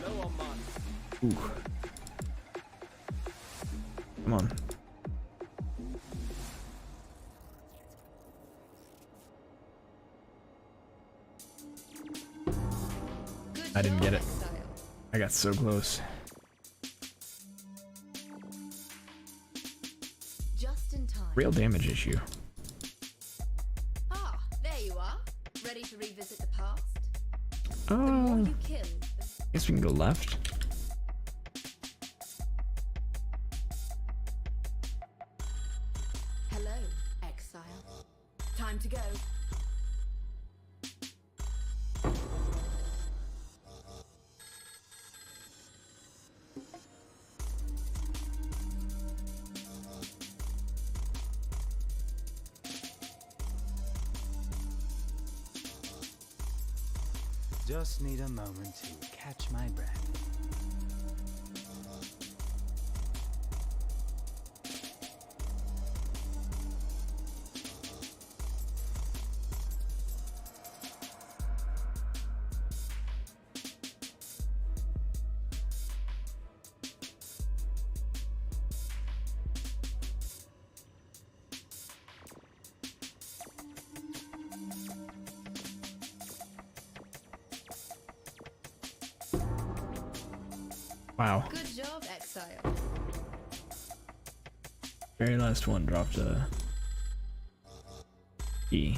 No on mine. Ooh. Come on. Good I didn't job, get it. Exile. I got so close. Just in time. Real damage issue. Ah, there you are. Ready to revisit the past? The more Oh, you kill, guess we can go left. hello, Exile. Time to go. Just need a moment to catch my breath. Wow. Good job, Exile. Very last one dropped a E.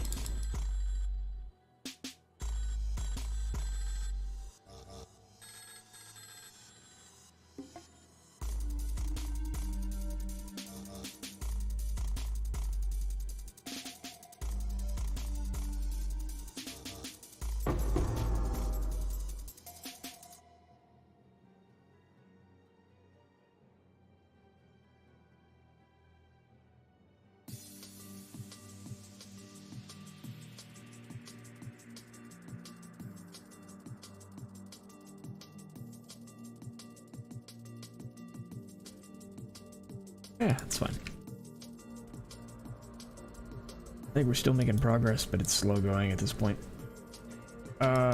Yeah, that's fine. I think we're still making progress, but it's slow going at this point.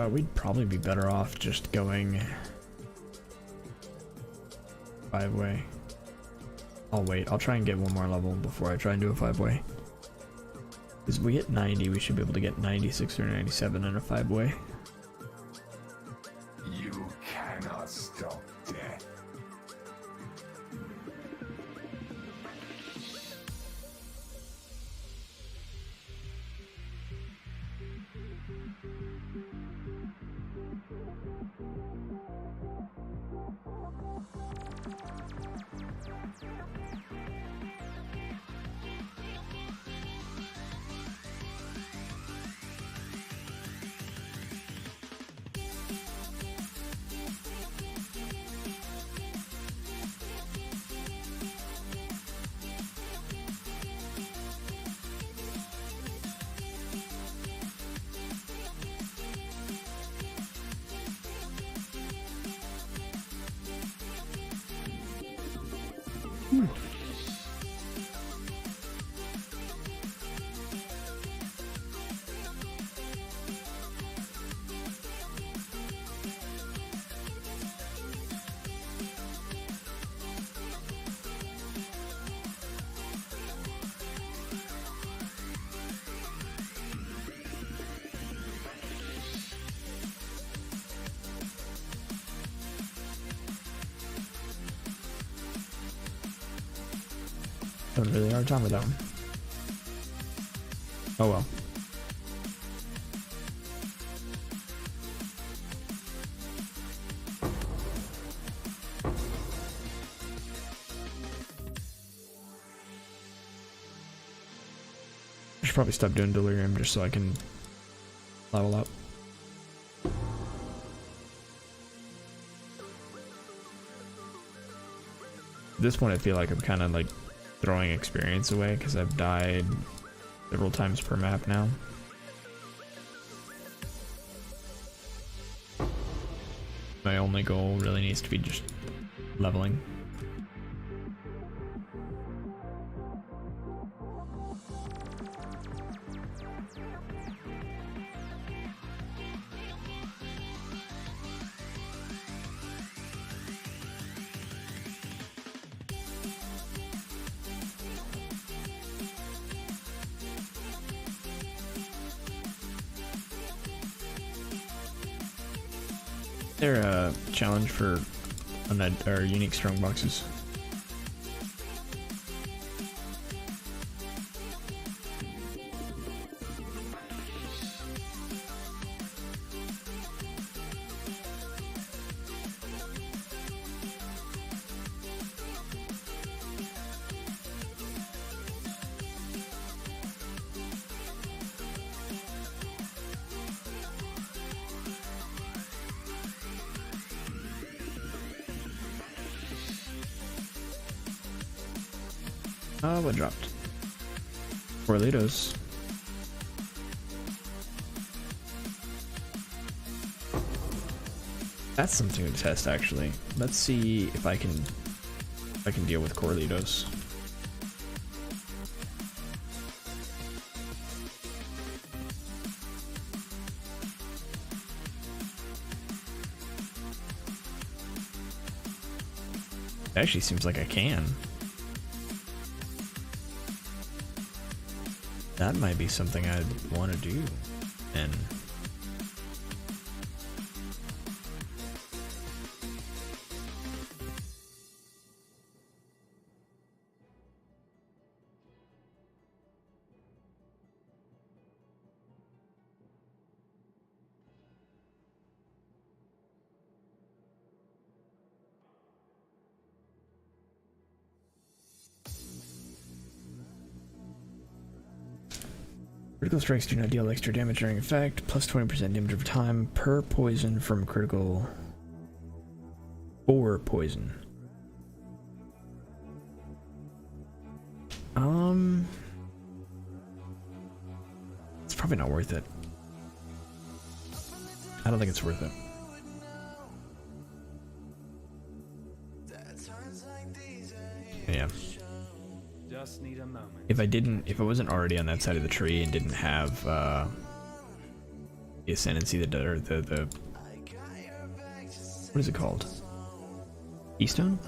We'd probably be better off just going 5-way. I'll wait. I'll try and get one more level before I try and do a 5-way. Because we hit 90, we should be able to get 96 or 97 in a 5-way. You cannot stop death. Having a really hard time with that one. Oh well. I should probably stop doing delirium just so I can level up. At this point I feel like I'm kind of like throwing experience away because I've died several times per map now. My only goal really needs to be just leveling. There a challenge for or unique strong boxes? What dropped? Corlitos. That's something to test actually. Let's see if I can deal with Corlitos. It actually seems like I can. That might be something I'd want to do, and critical strikes do not deal extra damage during effect, plus 20% damage over time per poison from critical or poison. It's probably not worth it. I don't think it's worth it. Yeah. Just need a moment. If I wasn't already on that side of the tree and didn't have the ascendancy, the what is it called? Keystone?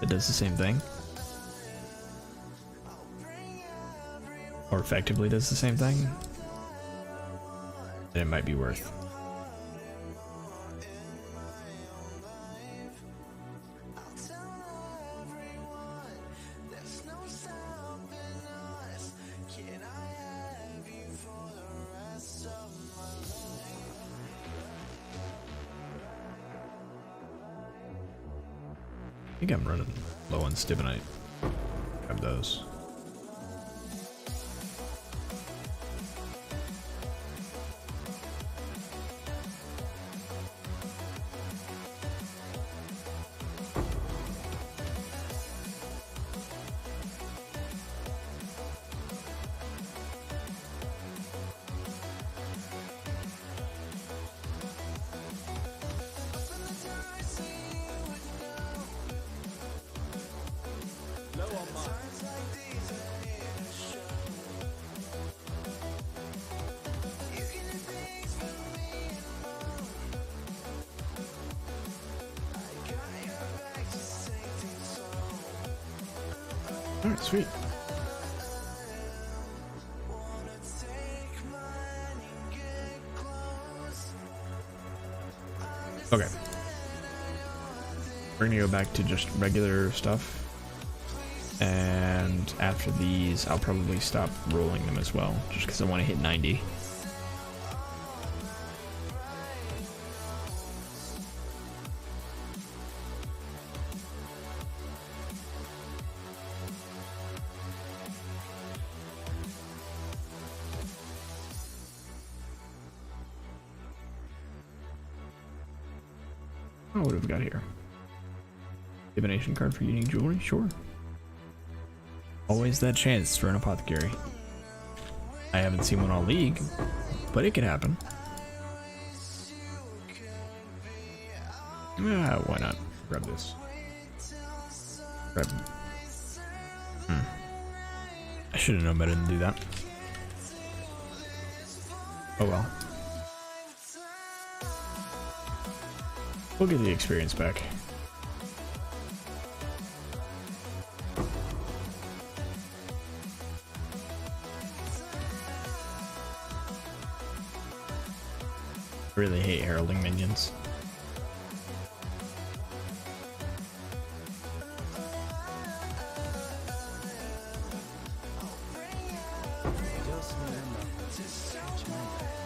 That does the same thing? Or effectively does the same thing? Then it might be worth. I think I'm running low on stibonite. Grab those. Alright, sweet. Okay. We're gonna go back to just regular stuff. And after these, I'll probably stop rolling them as well, just because I want to hit 90. Oh, what have we got here? Divination card for unique jewelry? Sure. Always that chance for an apothecary. I haven't seen one all league, but it could happen. Ah, why not? Grab this. Grab. I should have known better than to do that. Oh well. We'll get the experience back. Really hate heralding minions. Just need a moment to catch my breath.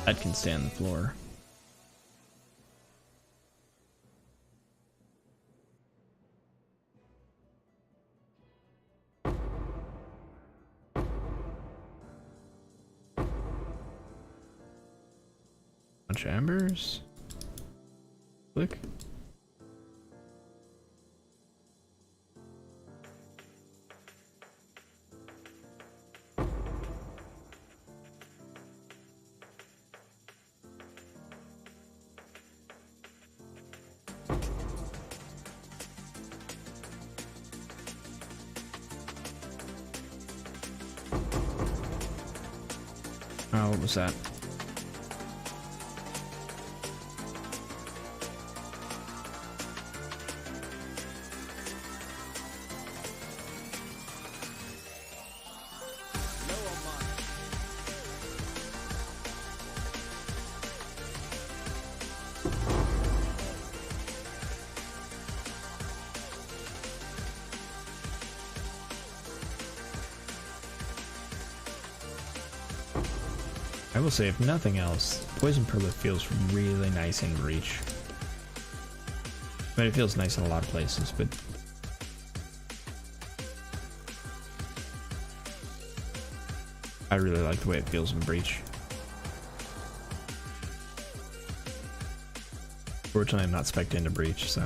That can stay on the floor. Bunch of embers. Click. Oh, what was that? I will say, if nothing else, Poison Perlet feels really nice in Reach. But it feels nice in a lot of places, but I really like the way it feels in Breach. Fortunately, I'm not spec'd into Breach, so.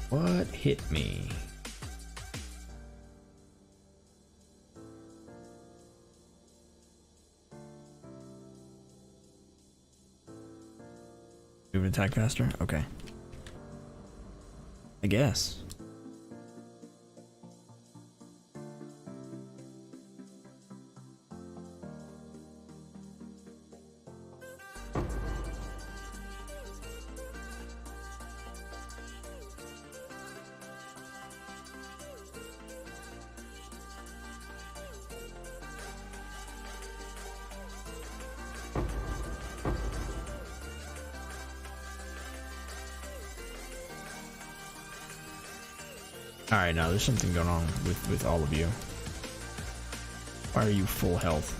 What hit me? Move and attack faster? Okay. I guess. Alright, now there's something going on with all of you. Why are you full health?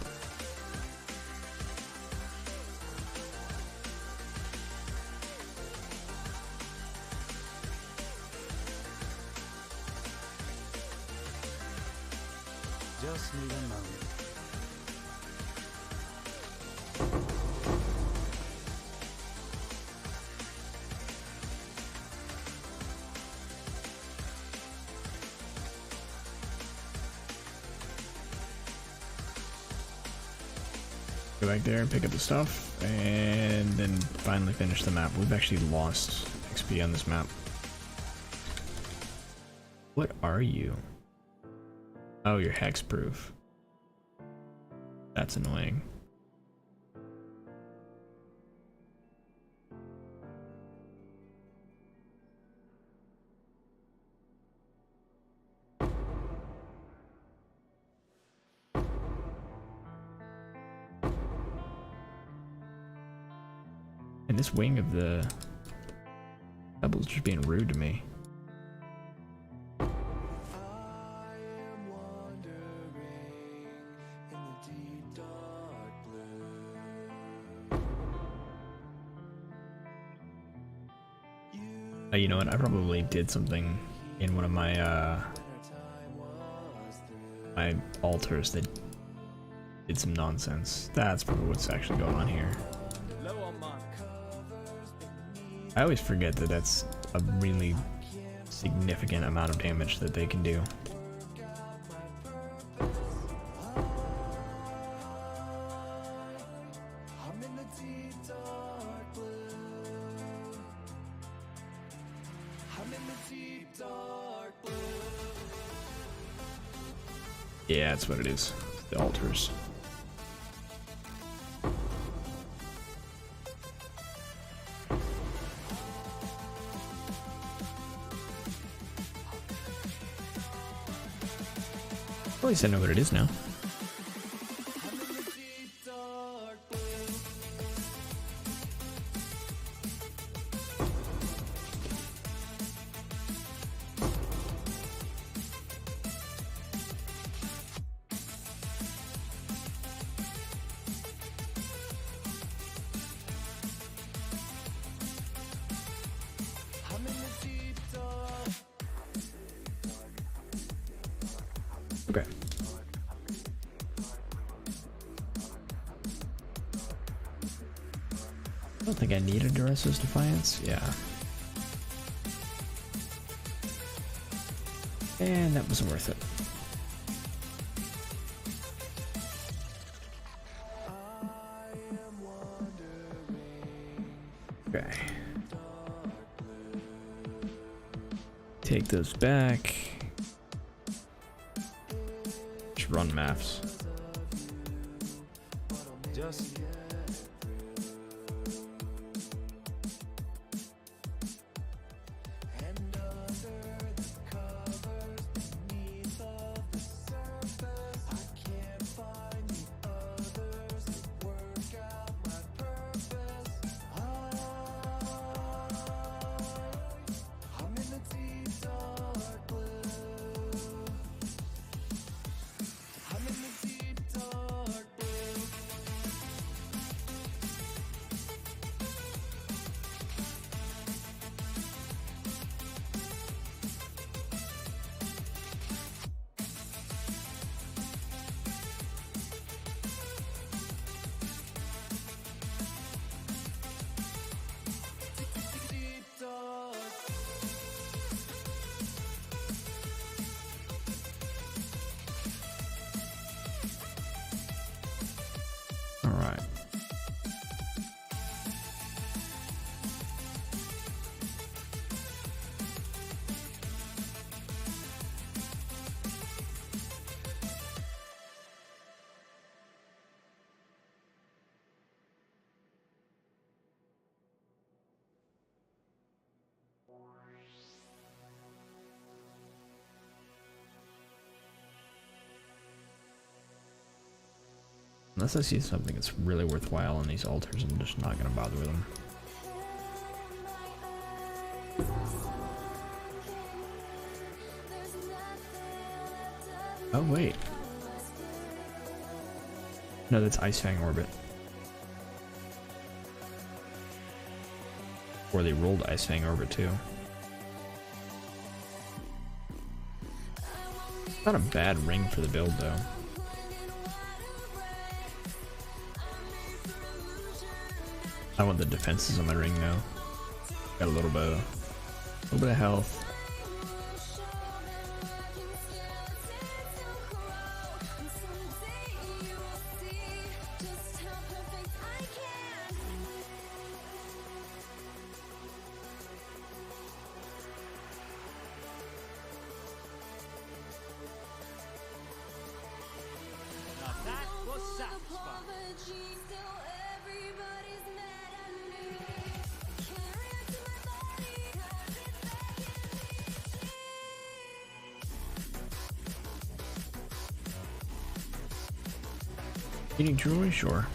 Just need a moment. Go back there and pick up the stuff, and then finally finish the map. We've actually lost XP on this map. What are you? Oh, you're hexproof. That's annoying. And this wing of the Pebble's just being rude to me. You know what? I probably did something in one of my my altars that did some nonsense. That's probably what's actually going on here. Low on mana. I always forget that that's a really significant amount of damage that they can do. Yeah, that's what it is. The altars. At least I know what it is now. Okay. I don't think I need a Duresso's Defiance. Yeah. And that wasn't worth it. Okay. Take those back. Just run maps. Just All right. Unless I see something that's really worthwhile on these altars, I'm just not going to bother with them. Oh, wait. No, that's Icefang Orbit. Or they rolled Icefang Orbit too. Not a bad ring for the build though. I want the defenses on my ring now. Got a little bit of health. Eating jewelry, sure.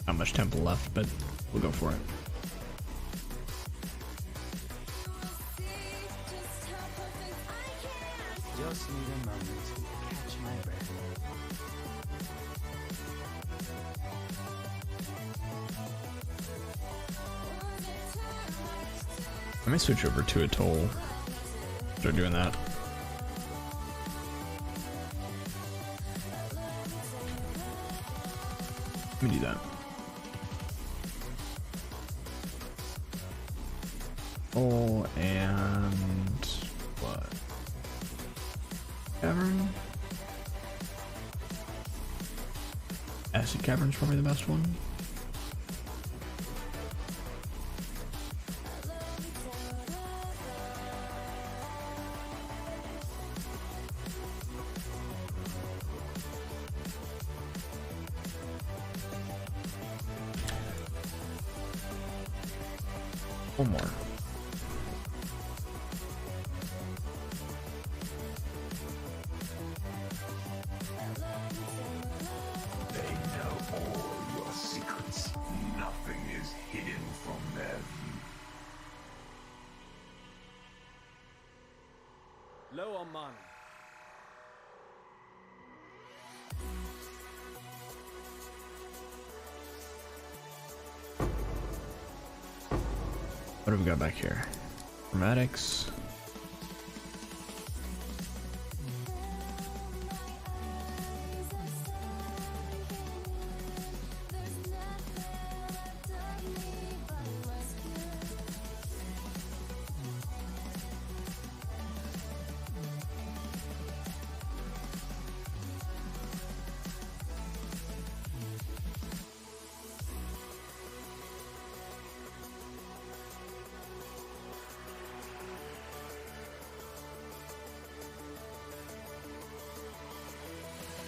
Not much temple left, but we'll go for it. Just need a moment to catch my breath. I may switch over to a toll. Start doing that. Let me do that. Oh, and what? Cavern? Acid Cavern's probably the best one. One more. They know all your secrets. Nothing is hidden from their view. Low on mana. What have we got back here? Chromatics.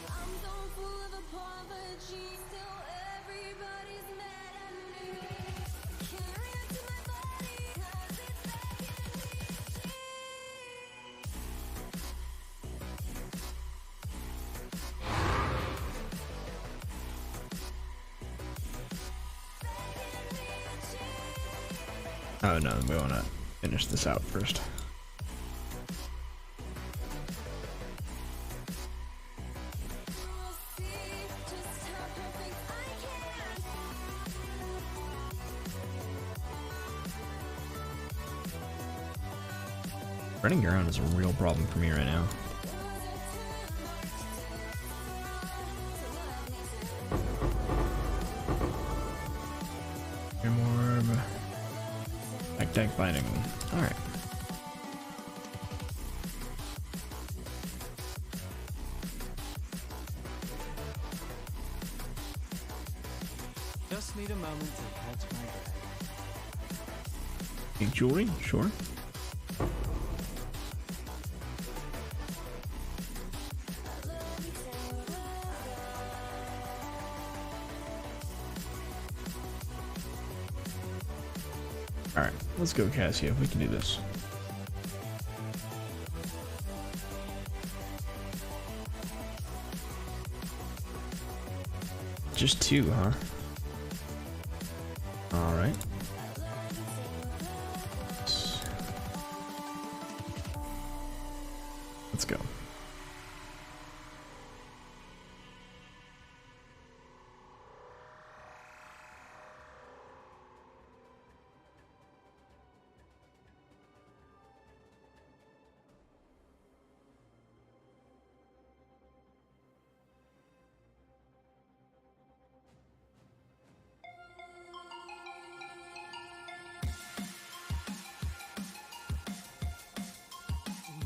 I'm so full of apology, still everybody's mad at me. Can't react to my body, 'cause it's begging me to Oh no, we want to finish this out first. see just how perfect I can. Running around is a real problem for me right now. Orb. Back binding. Alright. Just need a moment to catch my breath. Pink jewelry? Sure. Alright, let's go, Cassia. We can do this. Just two, huh? Alright. Let's go.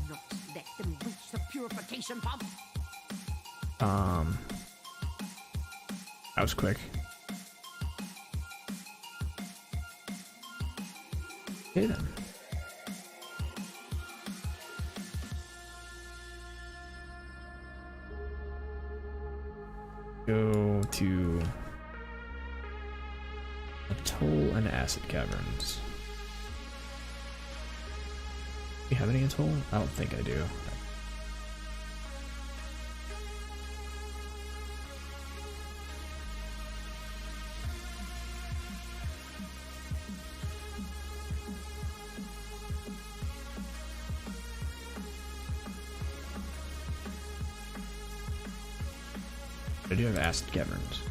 Not let them reach the purification pump. That was quick. Okay then. Go to Atoll and Acid Caverns. you have any atoll? I don't think I do. I do have acid caverns.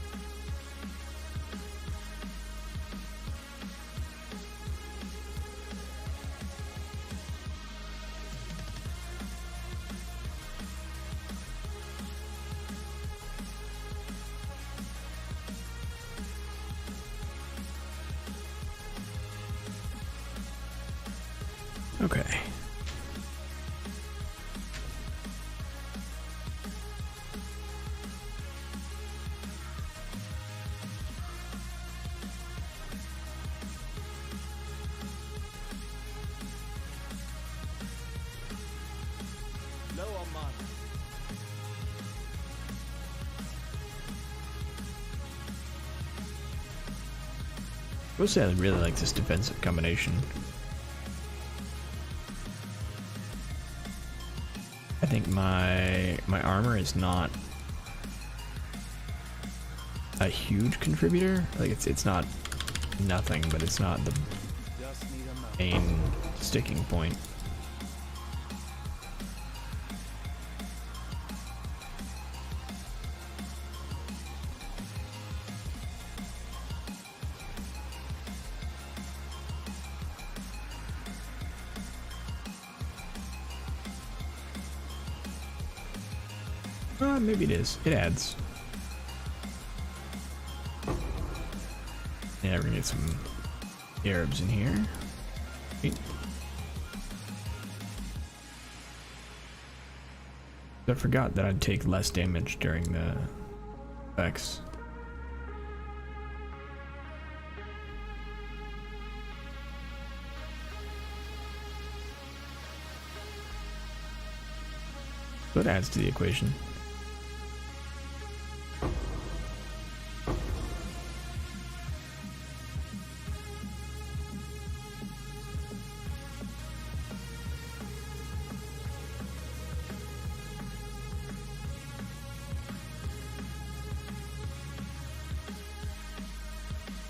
Okay. Low on mana. I will say I really like this defensive combination. I think my armor is not a huge contributor. Like it's not nothing, but it's not the Just need a moment. main sticking point. Maybe it is. It adds. Yeah, we're gonna get some Arabs in here. Sweet. I forgot that I'd take less damage during the effects. So it adds to the equation.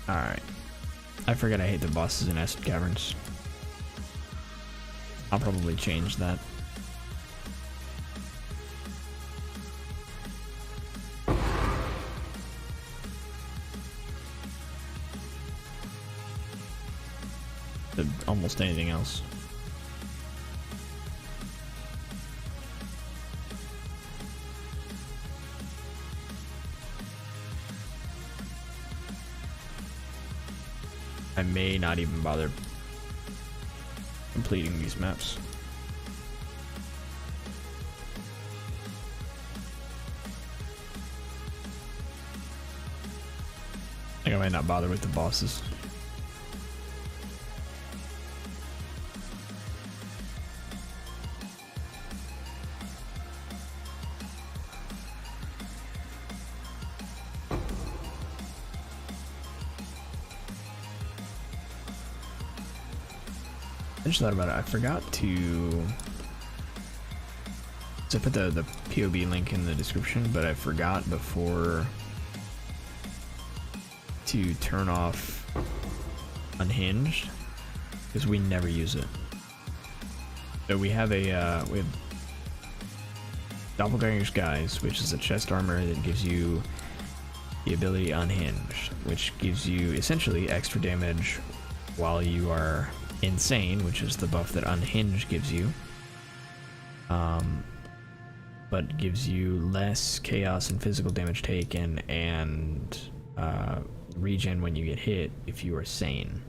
Alright. I forget I hate the bosses in acid caverns. I'll probably change that. To almost anything else. I may not even bother completing these maps. I think I might not bother with the bosses. I just thought about it. I forgot to. So I put the POB link in the description, but I forgot before to turn off Unhinged because we never use it. So we have Doppelganger's Guise, which is a chest armor that gives you the ability Unhinged, which gives you essentially extra damage while you are insane, which is the buff that Unhinged gives you, but gives you less chaos and physical damage taken and regen when you get hit if you are sane.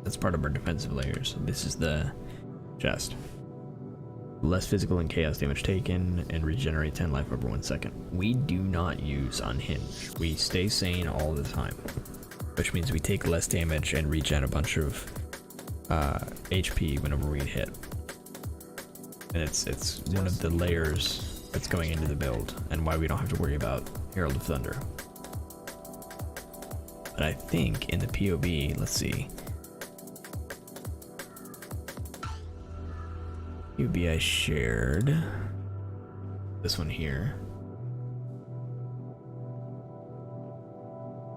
That's part of our defensive layers. This is the chest. Less physical and chaos damage taken and regenerate 10 life over 1 second. We do not use Unhinged. We stay sane all the time, which means we take less damage and regen a bunch of HP whenever we get hit. And it's one of the layers that's going into the build and why we don't have to worry about Herald of Thunder. But I think in the POB, let's see. UB I shared. This one here.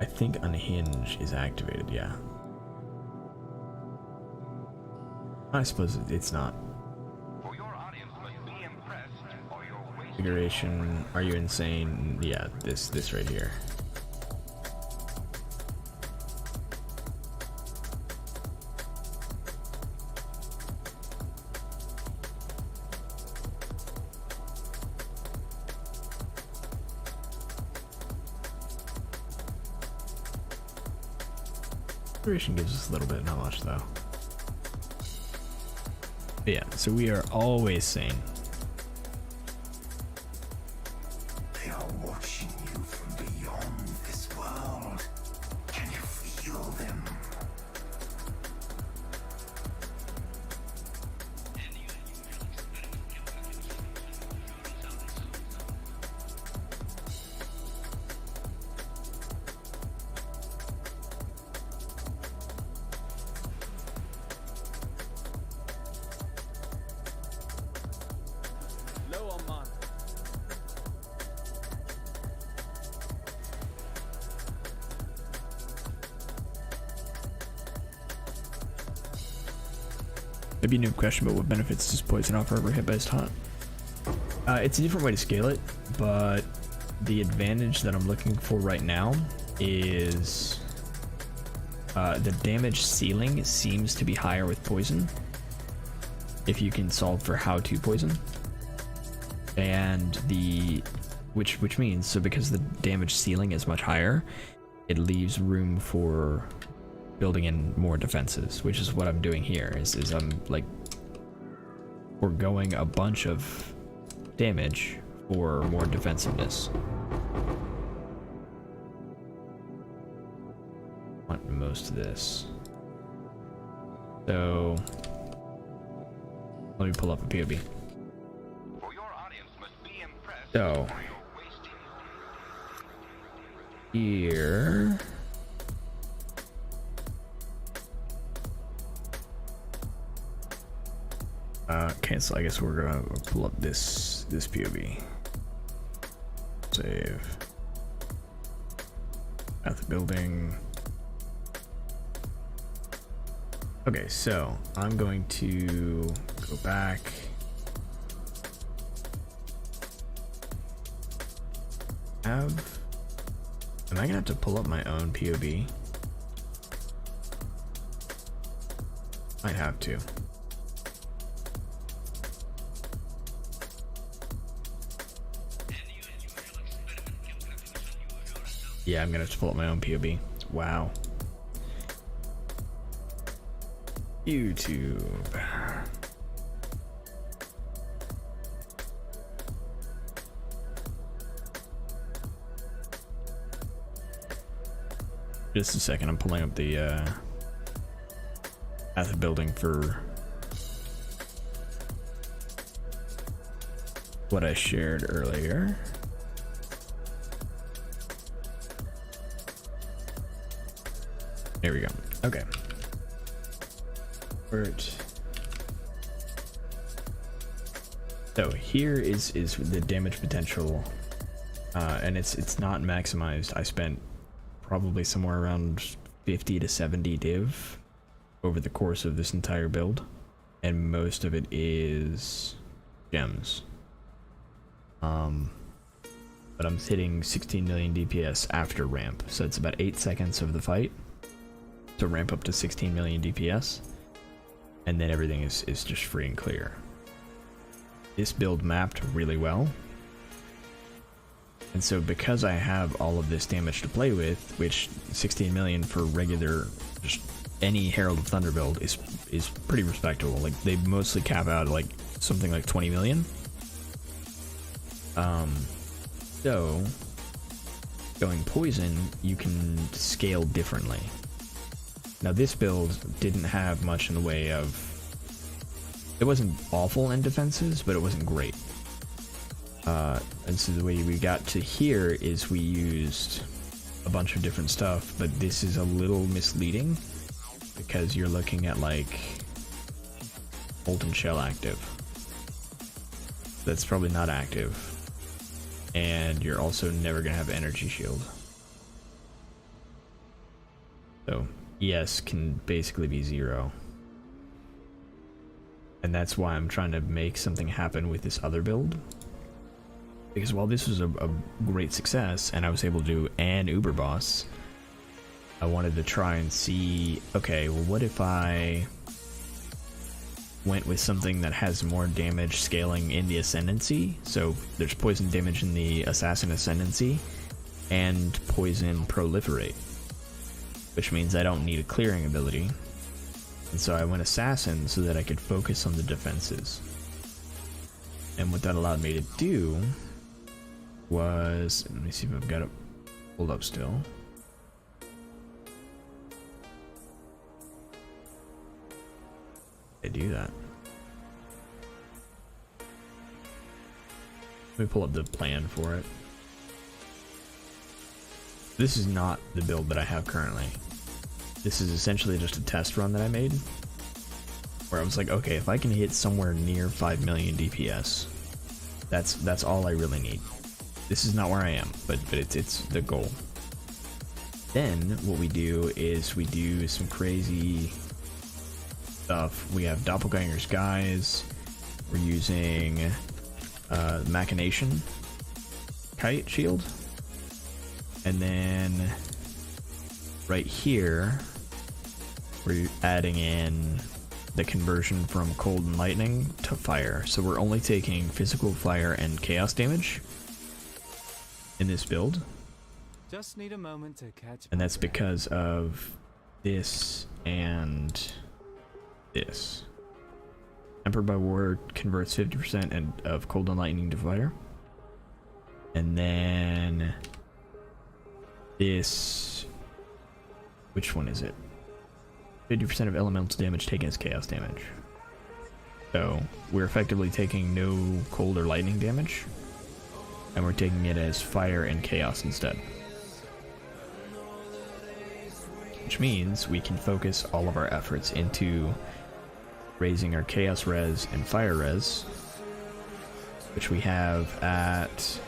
I think Unhinge is activated, yeah. I suppose it's not. For your audience must be impressed, or you're wasting. Configuration, are you insane? Yeah, this right here. Configuration gives us a little bit, not much though. But yeah, so we are always sane. They are watching you from beyond this world. Can you feel them? Low on mana. Maybe a new question, but what benefits does poison offer over hit by his taunt? It's a different way to scale it, but the advantage that I'm looking for right now is the damage ceiling seems to be higher with poison if you can solve for how to poison, and which means, so because the damage ceiling is much higher, it leaves room for building in more defenses, which is what I'm doing here. Is I'm like foregoing a bunch of damage for more defensiveness. Want most of this. So let me pull up a POV. For your audience must be impressed, So or you're wasting. here. Okay, so I guess we're gonna pull up this POV. Save. At the building. Okay, so I'm going to go back. Am I gonna have to pull up my own POV? Might have to. Yeah, I'm gonna have to pull up my own POV. Wow. YouTube. Just a second, I'm pulling up the at the building for what I shared earlier. There we go. Okay. So here is the damage potential, and it's not maximized. I spent probably somewhere around 50 to 70 div over the course of this entire build, and most of it is gems. But I'm hitting 16 million DPS after ramp, so it's about 8 seconds of the fight to ramp up to 16 million DPS, and then everything is just free and clear. This build mapped really well, and so because I have all of this damage to play with, which 16 million for regular, just any Herald of Thunder build is pretty respectable. Like, they mostly cap out like something like 20 million. So going poison, you can scale differently. Now this build didn't have much in the way of, it wasn't awful in defenses, but it wasn't great. And so the way we got to here is we used a bunch of different stuff, but this is a little misleading because you're looking at like Molten Shell active. that's probably not active. And you're also never gonna have energy shield. So ES can basically be 0. And that's why I'm trying to make something happen with this other build. Because while this was a great success and I was able to do an Uber boss, I wanted to try and see, okay, well what if I went with something that has more damage scaling in the Ascendancy? So there's poison damage in the Assassin Ascendancy and poison proliferate, which means I don't need a clearing ability. And so I went Assassin so that I could focus on the defenses. And what that allowed me to do was, let me see if I've got it pulled up still. I do that. Let me pull up the plan for it. This is not the build that I have currently. This is essentially just a test run that I made, where I was like, okay, if I can hit somewhere near 5 million DPS, that's all I really need. This is not where I am, but it's the goal. Then what we do is we do some crazy stuff. We have Doppelganger's Guise. We're using Machination Kite Shield. And then right here, we're adding in the conversion from cold and lightning to fire. So we're only taking physical, fire, and chaos damage in this build. Just need a moment to catch. And that's because of this and this. Tempered by War converts 50% of cold and lightning to fire. And then this, which one is it? 50% of elemental damage taken as chaos damage. So we're effectively taking no cold or lightning damage, and we're taking it as fire and chaos instead. Which means we can focus all of our efforts into raising our chaos res and fire res, which we have at,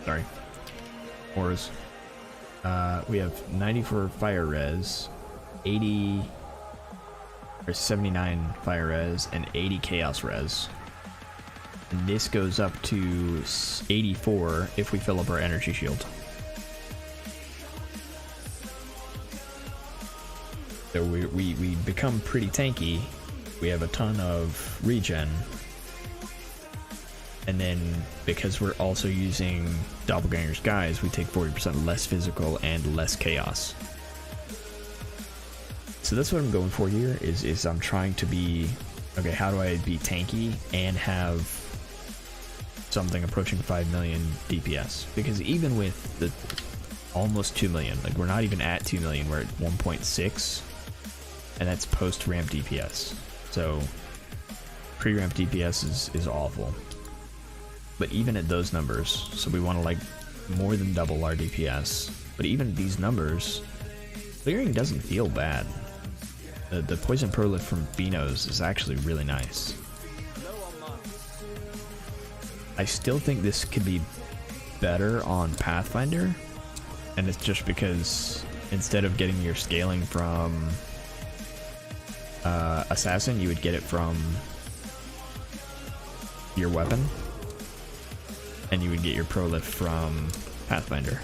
sorry, ores. We have 90 for fire res, 80 or 79 fire res, and 80 chaos res. And this goes up to 84 if we fill up our energy shield. So we become pretty tanky. We have a ton of regen. And then because we're also using Doppelganger's Guise, we take 40% less physical and less chaos. So that's what I'm going for here, is I'm trying to be, okay, how do I be tanky and have something approaching 5 million DPS? Because even with the almost 2 million, like we're not even at 2 million, we're at 1.6, and that's post-ramp DPS. So pre-ramp DPS is awful. But even at those numbers, so we want to like more than double our DPS. But even at these numbers, clearing doesn't feel bad. The poison prolif from Binos is actually really nice. I still think this could be better on Pathfinder, and it's just because instead of getting your scaling from Assassin, you would get it from your weapon. And you would get your prolif from Pathfinder.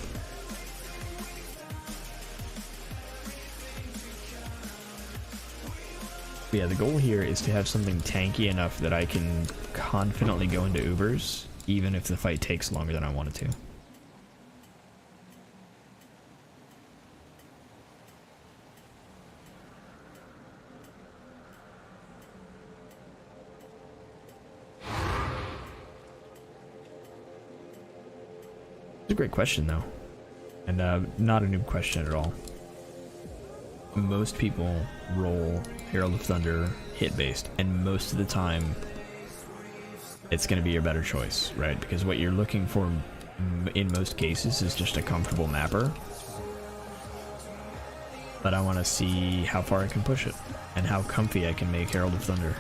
But yeah, the goal here is to have something tanky enough that I can confidently go into Ubers, even if the fight takes longer than I want it to. It's a great question though, and not a noob question at all. Most people roll Herald of Thunder hit based, and most of the time it's going to be your better choice, right? Because what you're looking for in most cases is just a comfortable mapper, but I want to see how far I can push it and how comfy I can make Herald of Thunder.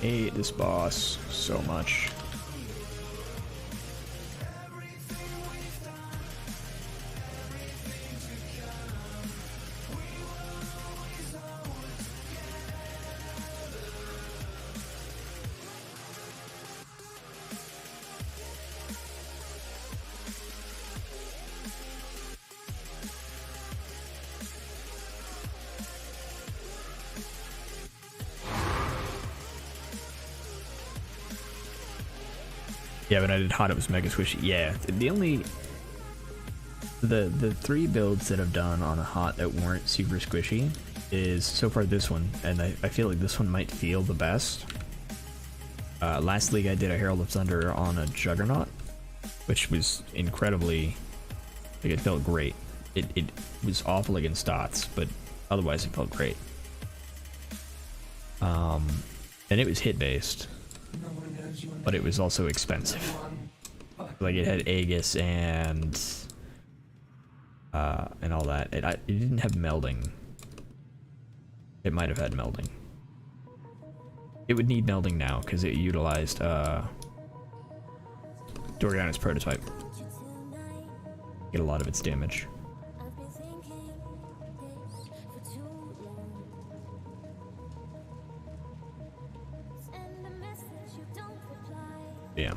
hate this boss so much. Yeah, when I did hot, it was mega squishy. Yeah, the 3 builds that I've done on a hot that weren't super squishy is so far this one, and I feel like this one might feel the best. Last league I did a Herald of Thunder on a Juggernaut, which was incredibly, like, it felt great. It was awful against dots, but otherwise it felt great. And it was hit based, but it was also expensive. Like, it had Aegis and all that. It didn't have melding. It might have had melding. It would need melding now because it utilized Doriana's prototype. Get a lot of its damage. I've been thinking this for too long. Send a message, you don't reply. Yeah.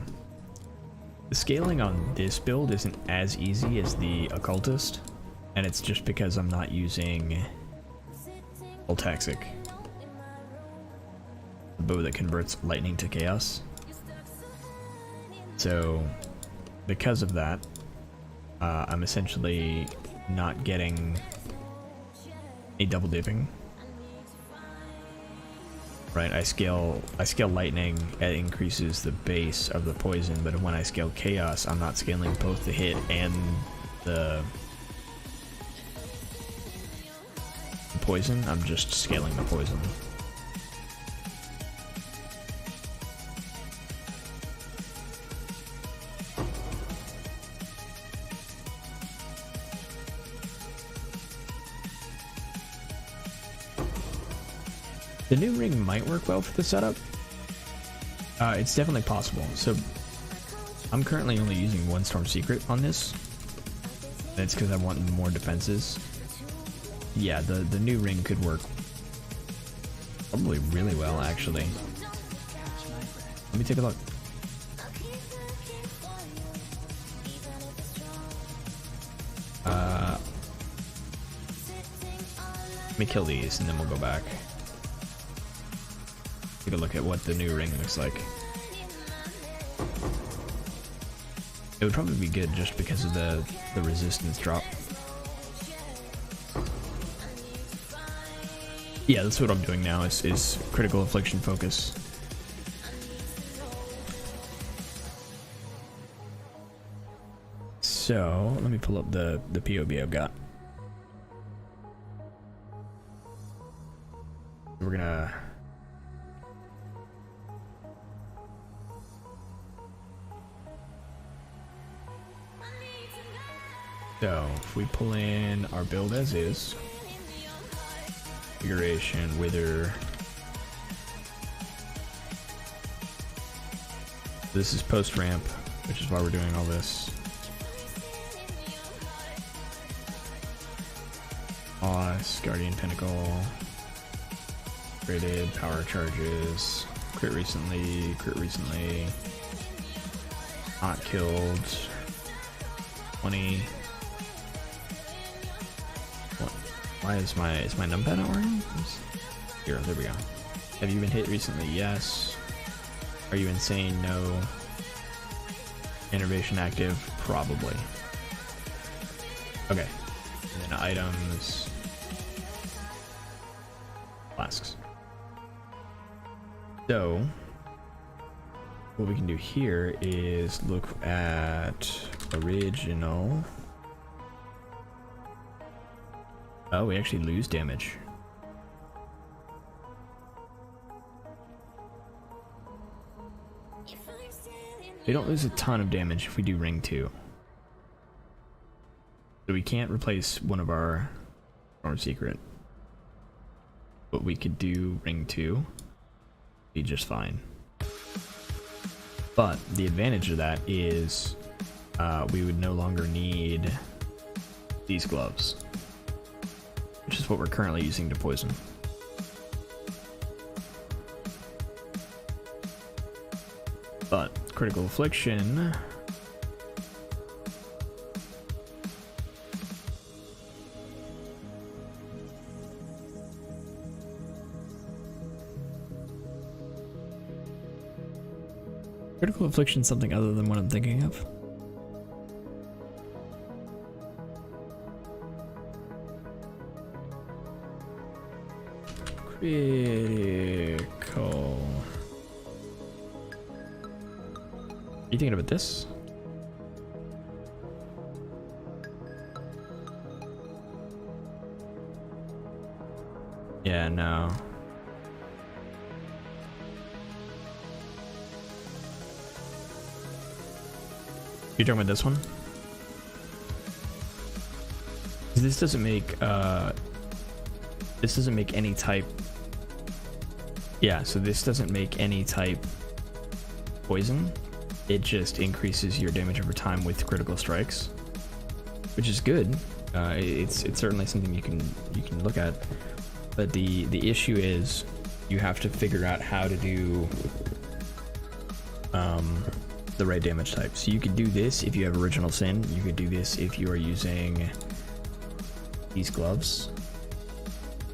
The scaling on this build isn't as easy as the Occultist, and it's just because I'm not using Voltaxic, the bow that converts lightning to chaos. So, because of that, I'm essentially not getting a double dipping. Right, I scale lightning, it increases the base of the poison, but when I scale chaos, I'm not scaling both the hit and the poison, I'm just scaling the poison. The new ring might work well for the setup. It's definitely possible. So I'm currently only using 1 Storm Secret on this. And it's because I want more defenses. Yeah, the new ring could work probably really well, actually. Let me take a look. Let me kill these and then we'll go back. Take a look at what the new ring looks like. It would probably be good just because of the resistance drop. Yeah, that's what I'm doing now, is critical affliction focus. So, let me pull up the POB I've got. We're gonna... So, if we pull in our build as is, configuration, wither. This is post ramp, which is why we're doing all this. Boss, Guardian Pinnacle, graded, power charges, crit recently, not killed, 20. Why is my numpad not working? Here, there we go. Have you been hit recently? Yes. Are you insane? No. Innervation active? Probably. Okay. And then items. Flasks. So, what we can do here is look at original. Oh, we actually lose damage. We don't lose a ton of damage if we do ring 2. So we can't replace one of our Storm Secret. But we could do ring 2. be just fine. But the advantage of that is we would no longer need these gloves, which is what we're currently using to poison. But critical affliction, critical affliction, something other than what I'm thinking of. Critical. Are you thinking about this? Yeah, no. You're talking about this one? 'Cause this doesn't make any type. Yeah, so this doesn't make any type poison. It just increases your damage over time with critical strikes, which is good. It's certainly something you can look at. But the issue is you have to figure out how to do the right damage type. So you could do this if you have Original Sin. You could do this if you are using these gloves,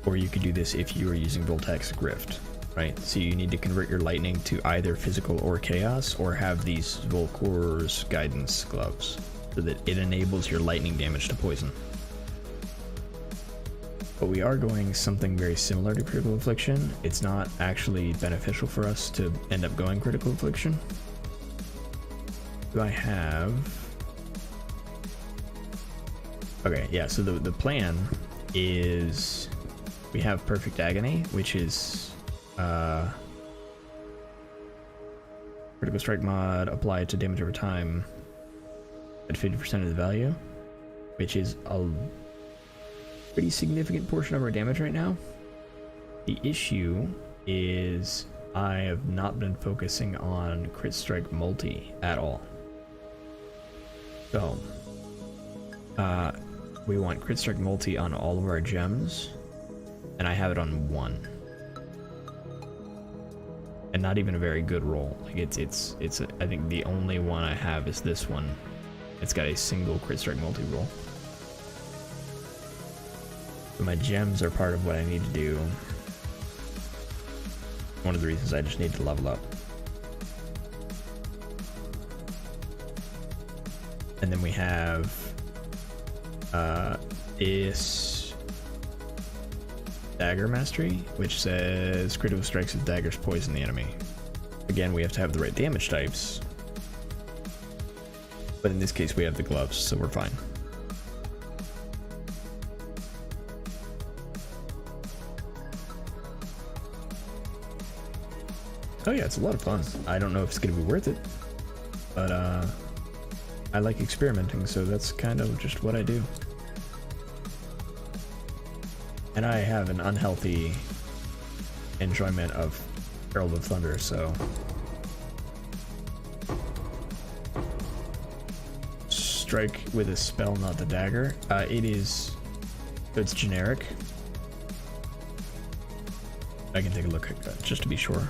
or you could do this if you are using Voltax Grift, right? So you need to convert your lightning to either physical or chaos, or have these Volcor's guidance gloves so that it enables your lightning damage to poison. But we are going something very similar to critical affliction. It's not actually beneficial for us to end up going critical affliction. Do I have... Okay, yeah, so the plan is we have Perfect Agony, which is critical strike mod applied to damage over time at 50% of the value, which is a pretty significant portion of our damage right now. The issue is I have not been focusing on crit strike multi at all. So we want crit strike multi on all of our gems, and I have it on 1, and not even a very good roll. Like it's I think the only one I have is this one. It's got a single crit strike multi roll. So my gems are part of what I need to do. One of the reasons I just need to level up. And then we have is Dagger Mastery, which says critical strikes with daggers poison the enemy. Again, we have to have the right damage types, but in this case we have the gloves, so we're fine. Oh yeah, it's a lot of fun. I don't know if it's gonna be worth it, but I like experimenting, so that's kind of just what I do. And I have an unhealthy enjoyment of Herald of Thunder, so... Strike with a spell, not the dagger. It is... It's generic. I can take a look at that, just to be sure.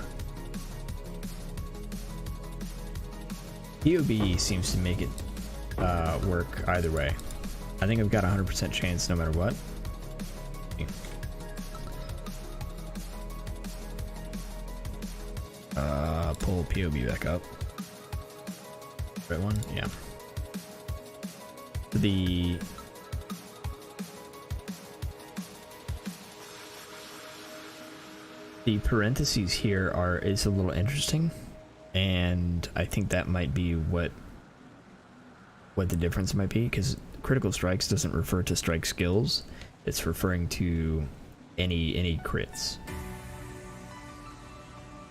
POB seems to make it work either way. I think I've got a 100% chance no matter what. Pull POB back up. Right one? Yeah. The parentheses here is a little interesting, and I think that might be what the difference might be, because critical strikes doesn't refer to strike skills, it's referring to any crits.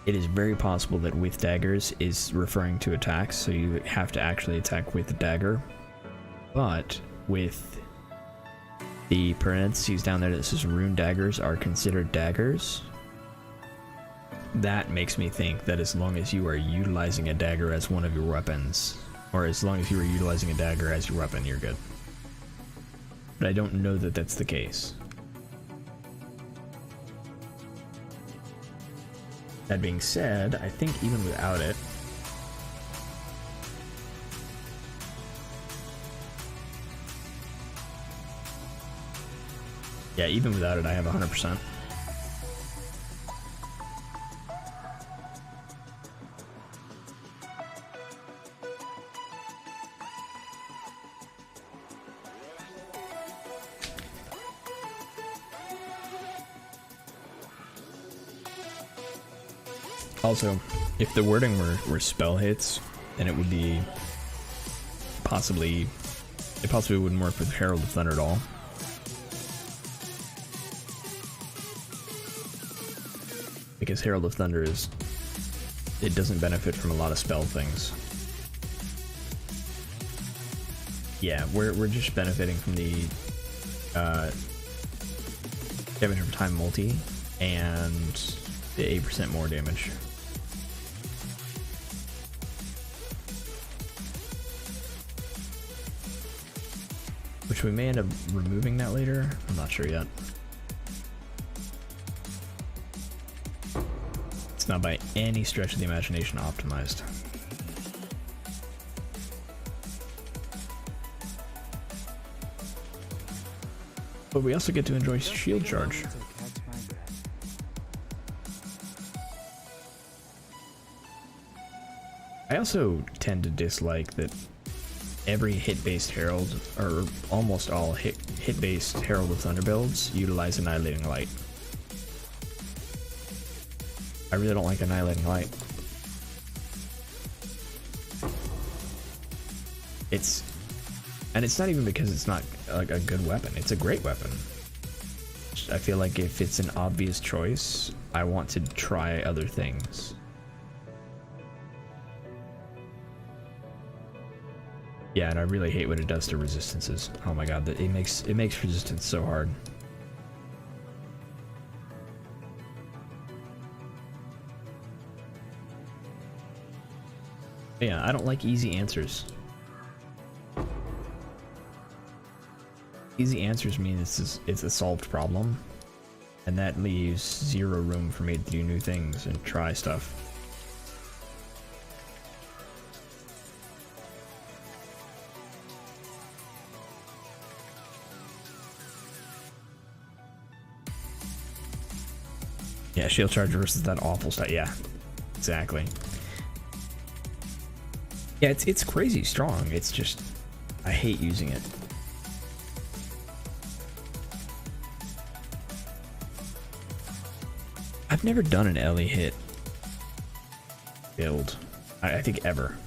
It is very possible that with daggers is referring to attacks, so you have to actually attack with the dagger. But with the parentheses down there that says rune daggers are considered daggers, that makes me think that as long as you are utilizing a dagger as one of your weapons, or as long as you are utilizing a dagger as your weapon, you're good. But I don't know that that's the case. That being said, I think even without it, yeah, even without it, I have 100%. Also, if the wording were spell hits, then it would be possibly, it possibly wouldn't work with Herald of Thunder at all. Because Herald of Thunder is, it doesn't benefit from a lot of spell things. Yeah, we're just benefiting from the damage over time multi and the 8% more damage. Which we may end up removing that later. I'm not sure yet. It's not by any stretch of the imagination optimized. But we also get to enjoy shield charge. I also tend to dislike that every hit-based Herald, or almost all hit-based Herald of Thunder builds, utilize Annihilating Light. I really don't like Annihilating Light. And it's not even because it's not like a good weapon. It's a great weapon. I feel like if it's an obvious choice, I want to try other things. Yeah, and I really hate what it does to resistances. Oh my god, it makes resistance so hard. Yeah, I don't like easy answers. Easy answers mean it's a solved problem, and that leaves zero room for me to do new things and try stuff. Yeah, shield charge versus that awful stuff. Yeah, exactly. Yeah, it's crazy strong. It's just, I hate using it. I've never done an Ellie hit build. I think ever.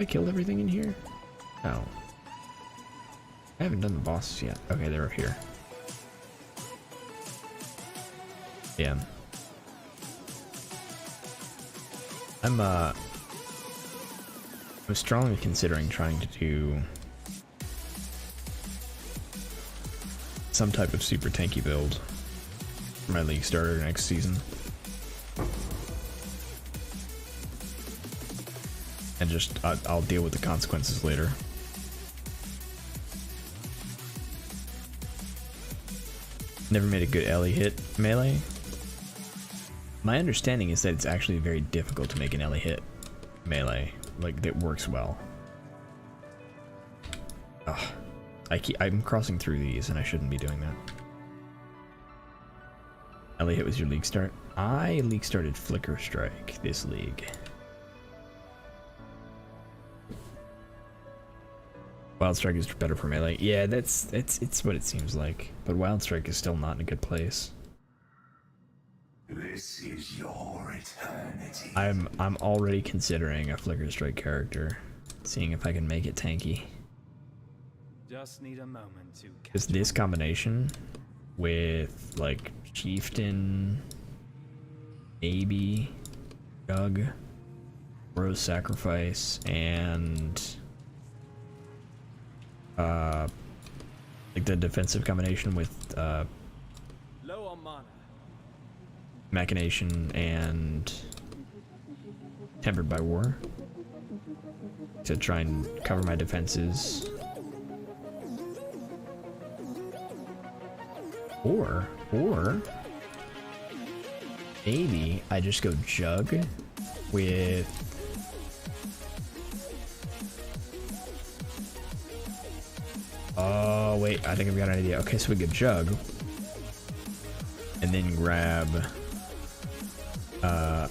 I killed everything in here? Oh. I haven't done the bosses yet. Okay, they're up here. Yeah. I'm strongly considering trying to do some type of super tanky build for my league starter next season. And just, I'll deal with the consequences later. Never made a good Ellie hit melee. My understanding is that it's actually very difficult to make an Ellie hit melee, like that works well. Ugh. I'm crossing through these and I shouldn't be doing that. Ellie hit was your league start? I league started Flicker Strike this league. Wild Strike is better for melee. Yeah, it's what it seems like. But Wild Strike is still not in a good place. This is your eternity. I'm already considering a Flicker Strike character, seeing if I can make it tanky. Just need a moment to Because this combination with like Chieftain, maybe Jug, Rose Sacrifice, and like the defensive combination with Low on mana. Machination and Tempered by War to try and cover my defenses. Or maybe I just go Jug with oh wait, I think I've got an idea. Okay, so we go Jug and then grab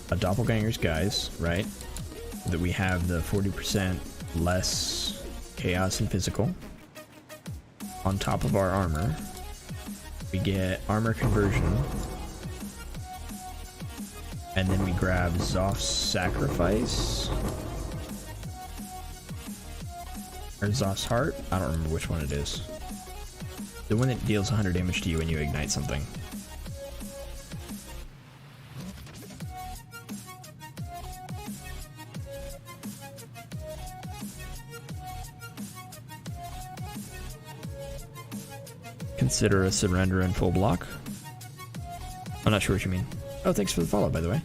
a Doppelganger's Guise, right? So that we have the 40% less chaos and physical on top of our armor. We get armor conversion, and then we grab Zoth's Sacrifice or Zoth's Heart. I don't remember which one it is. The one that deals 100 damage to you when you ignite something. Consider a surrender in full block. I'm not sure what you mean. Oh, thanks for the follow, by the way.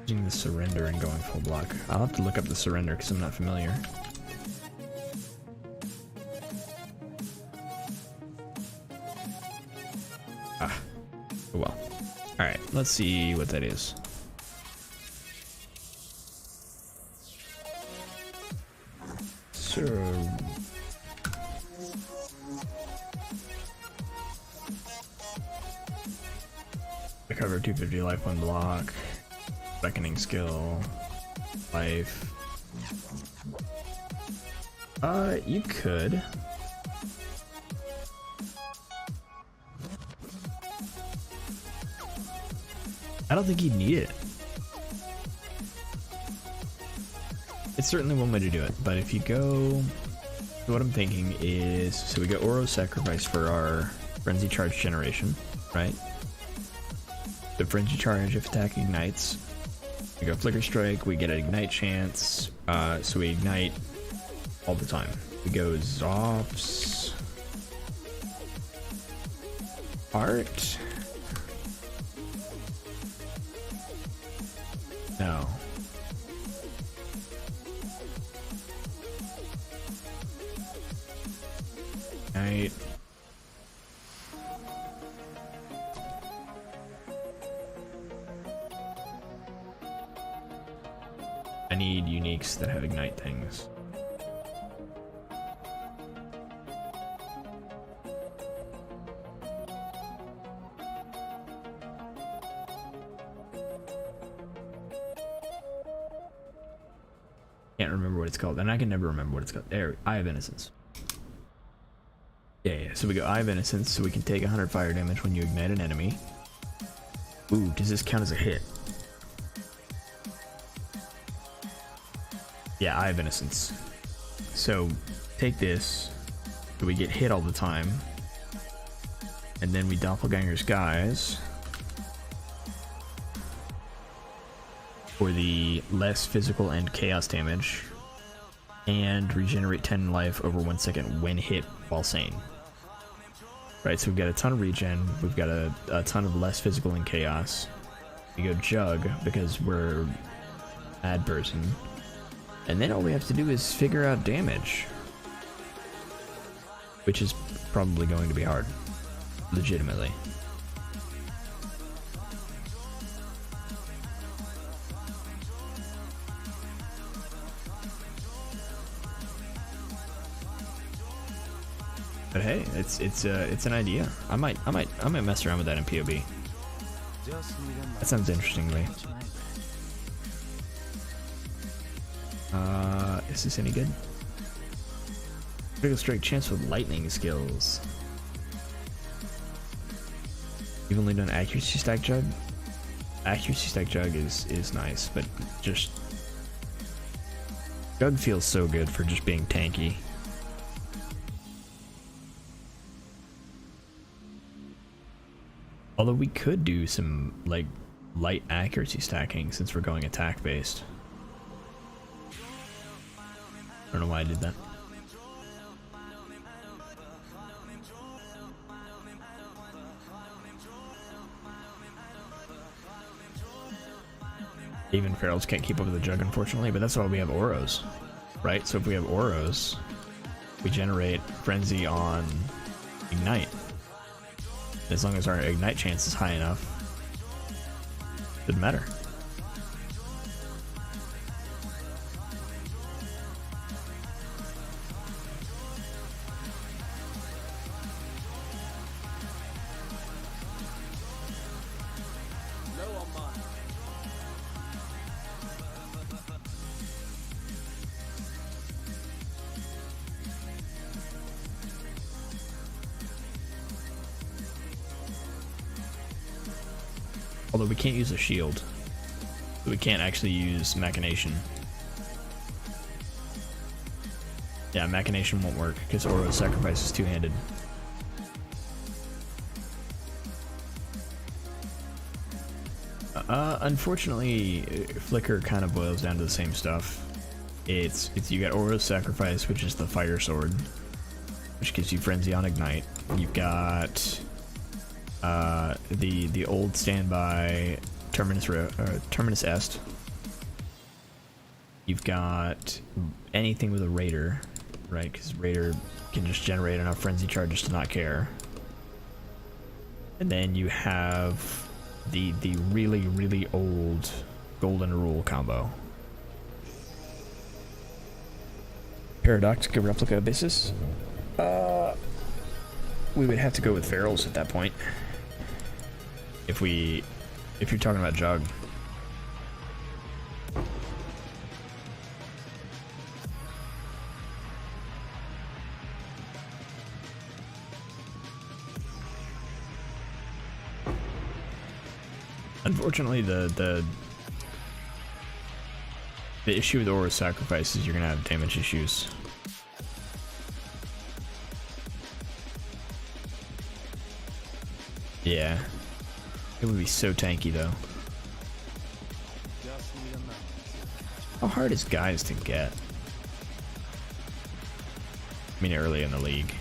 Using the surrender and going full block. I'll have to look up the surrender because I'm not familiar. Ah, oh well. Alright, let's see what that is. So... recover 250 life, 1 block. Beckoning skill, life. You could. I don't think you'd need it. It's certainly one way to do it, but if you go, what I'm thinking is, so we got Oro Sacrifice for our Frenzy Charge generation, right? The Frenzy Charge, if attack ignites, we go Flicker Strike, we get an Ignite chance, so we ignite all the time. We go Zoth's Heart. No. Ignite. I need uniques that have ignite things. Can't remember what it's called, and I can never remember what it's called. There, Eye of Innocence. Yeah, so we go Eye of Innocence, so we can take 100 fire damage when you ignite an enemy. Ooh, does this count as a hit? Yeah, Eye of Innocence. So, take this, so we get hit all the time, and then we Doppelganger's Guise for the less physical and chaos damage, and regenerate 10 life over 1 second when hit while sane. Right, so we've got a ton of regen, we've got a ton of less physical and chaos. We go Jug because we're a mad person. And then all we have to do is figure out damage. Which is probably going to be hard. Legitimately. But hey, it's an idea. I might mess around with that in POB. That sounds interesting to me. Is this any good? Critical strike chance with lightning skills. You've only done accuracy stack jug? Accuracy stack jug is nice, but just jug feels so good for just being tanky. Although we could do some like light accuracy stacking since we're going attack based. I don't know why I did that. Even Ferals can't keep up with the jug, unfortunately, but that's why we have Oros, right? So if we have Oros, we generate Frenzy on Ignite. As long as our Ignite chance is high enough, doesn't matter. No on mine. Although we can't use a shield. So we can't actually use Machination. Yeah, Machination won't work because Oro's sacrifice is two-handed. Unfortunately, Flicker kind of boils down to the same stuff. It's you got Oro's sacrifice, which is the fire sword, which gives you Frenzy on Ignite. You've got the old standby Terminus Est. You've got anything with a Raider, right? Because Raider can just generate enough Frenzy charges to not care. And then you have the really old Golden Rule combo. Paradoxic Replica Abyssus? We would have to go with Ferals at that point. If you're talking about Jug. Unfortunately, the issue with Aura Sacrifice is you're gonna have damage issues. Yeah. It would be so tanky though. Just need a moment. How hard is guys to get? I mean, early in the league.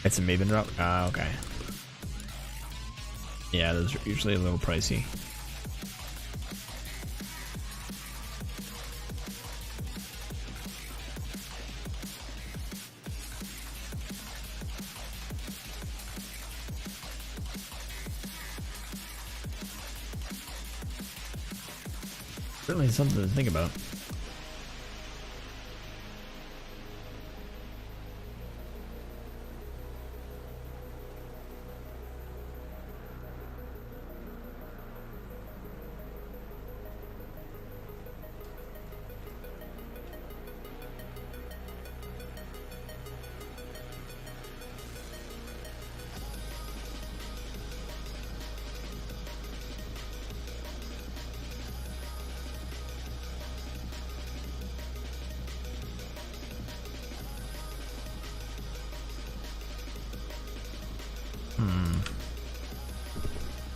It's a Maven drop? Ah, okay. Yeah, those are usually a little pricey. Certainly something to think about.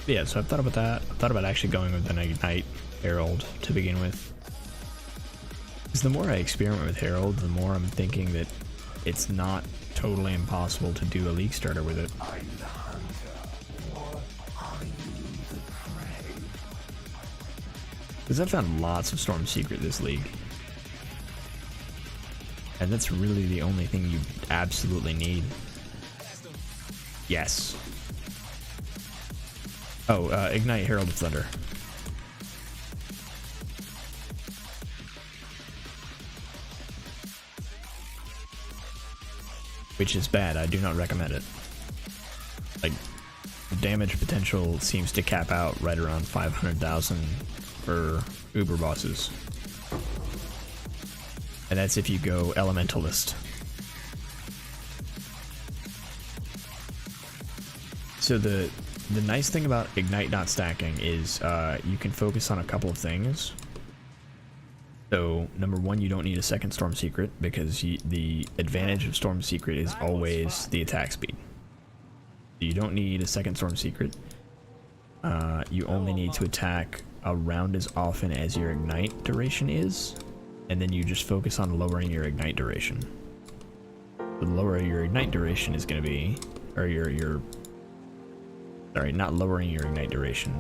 Yeah, so I've thought about that. I've thought about actually going with an Ignite Herald to begin with. Because the more I experiment with Herald, the more I'm thinking that it's not totally impossible to do a League starter with it. I'm the hunter, or are you the prey? Because I've found lots of Storm Secret this league. And that's really the only thing you absolutely need. Yes. Oh, Ignite Herald of Thunder. which is bad. I do not recommend it. Like, the damage potential seems to cap out right around 500,000 for Uber bosses. And that's if you go Elementalist. So the nice thing about Ignite not stacking is you can focus on a couple of things. So number one, you don't need a second Storm Secret because the advantage of Storm Secret is always the attack speed. You don't need a second Storm Secret. You only need to attack around as often as your Ignite duration is, and then you just focus on lowering your Ignite duration. The lower your Ignite duration is going to be, or sorry, not lowering your Ignite duration,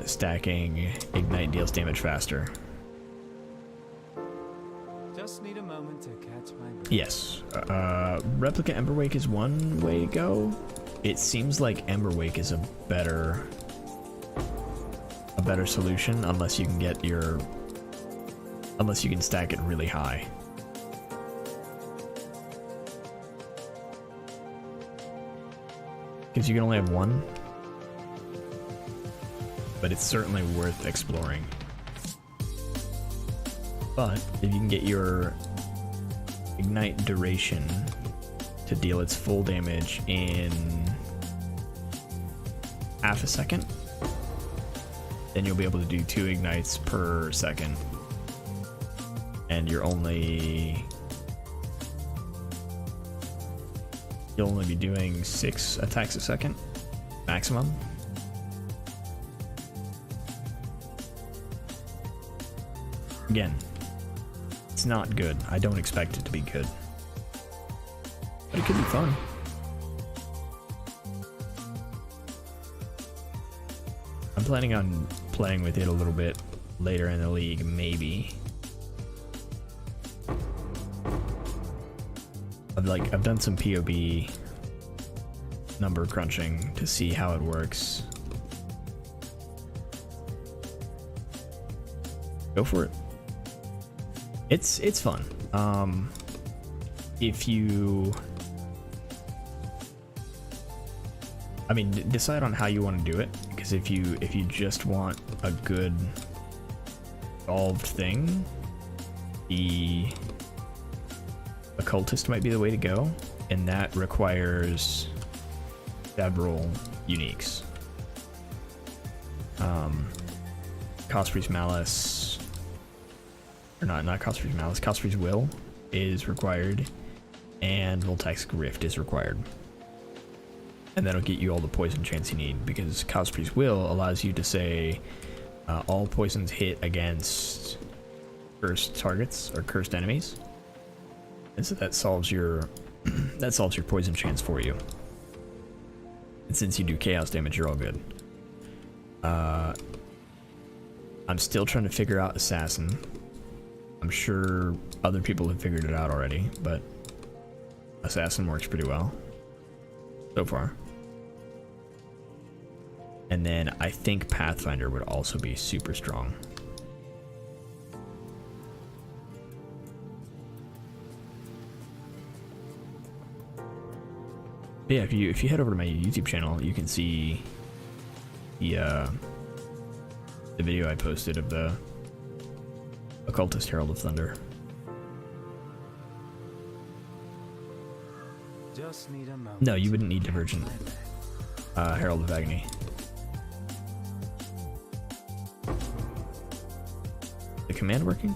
stacking Ignite deals damage faster. Just need a moment to catch my breath. Yes. Replicant Emberwake is one way to go. It seems like Emberwake is a better solution unless you can get unless you can stack it really high. Because you can only have one, but it's certainly worth exploring. But if you can get your Ignite duration to deal its full damage in half a second, then you'll be able to do 2 ignites per second, and you'll only be doing 6 attacks a second maximum. Again, it's not good. I don't expect it to be good, but it could be fun. I'm planning on playing with it a little bit later in the league, maybe. I've done some POB number crunching to see how it works. Go for it. It's fun. If you, I mean, decide on how you want to do it, because if you just want a good solved thing, the occultist might be the way to go, and that requires several uniques. Cosprey's Malice, or not Cosprey's Malice, Cosprey's Will is required, and Voltaic Rift is required. And that'll get you all the poison chance you need, because Cosprey's Will allows you to say all poisons hit against cursed targets or cursed enemies, and so that solves your poison chance for you. And since you do chaos damage, you're all good. I'm still trying to figure out Assassin. I'm sure other people have figured it out already, but Assassin works pretty well so far. And then I think Pathfinder would also be super strong. But yeah, if you head over to my YouTube channel, you can see the video I posted of the Occultist Herald of Thunder. Just need a moment. No, you wouldn't need Divergent Herald of Agony. The command working?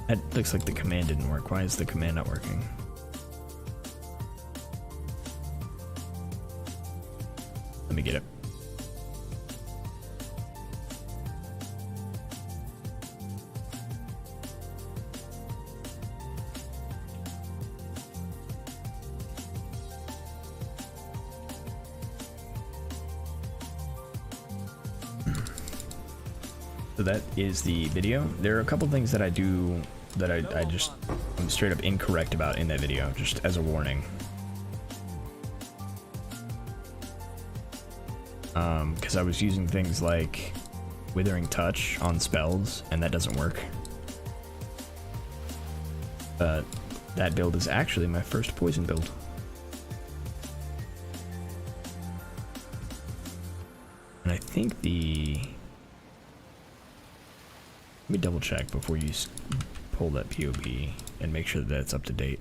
It looks like the command didn't work. Why is the command not working? Let me get it. So that is the video. There are a couple things that I do that I just am straight up incorrect about in that video, just as a warning. Because I was using things like Withering Touch on spells, and that doesn't work. But that build is actually my first poison build. And I think let me double check before you pull that POB and make sure that it's up to date.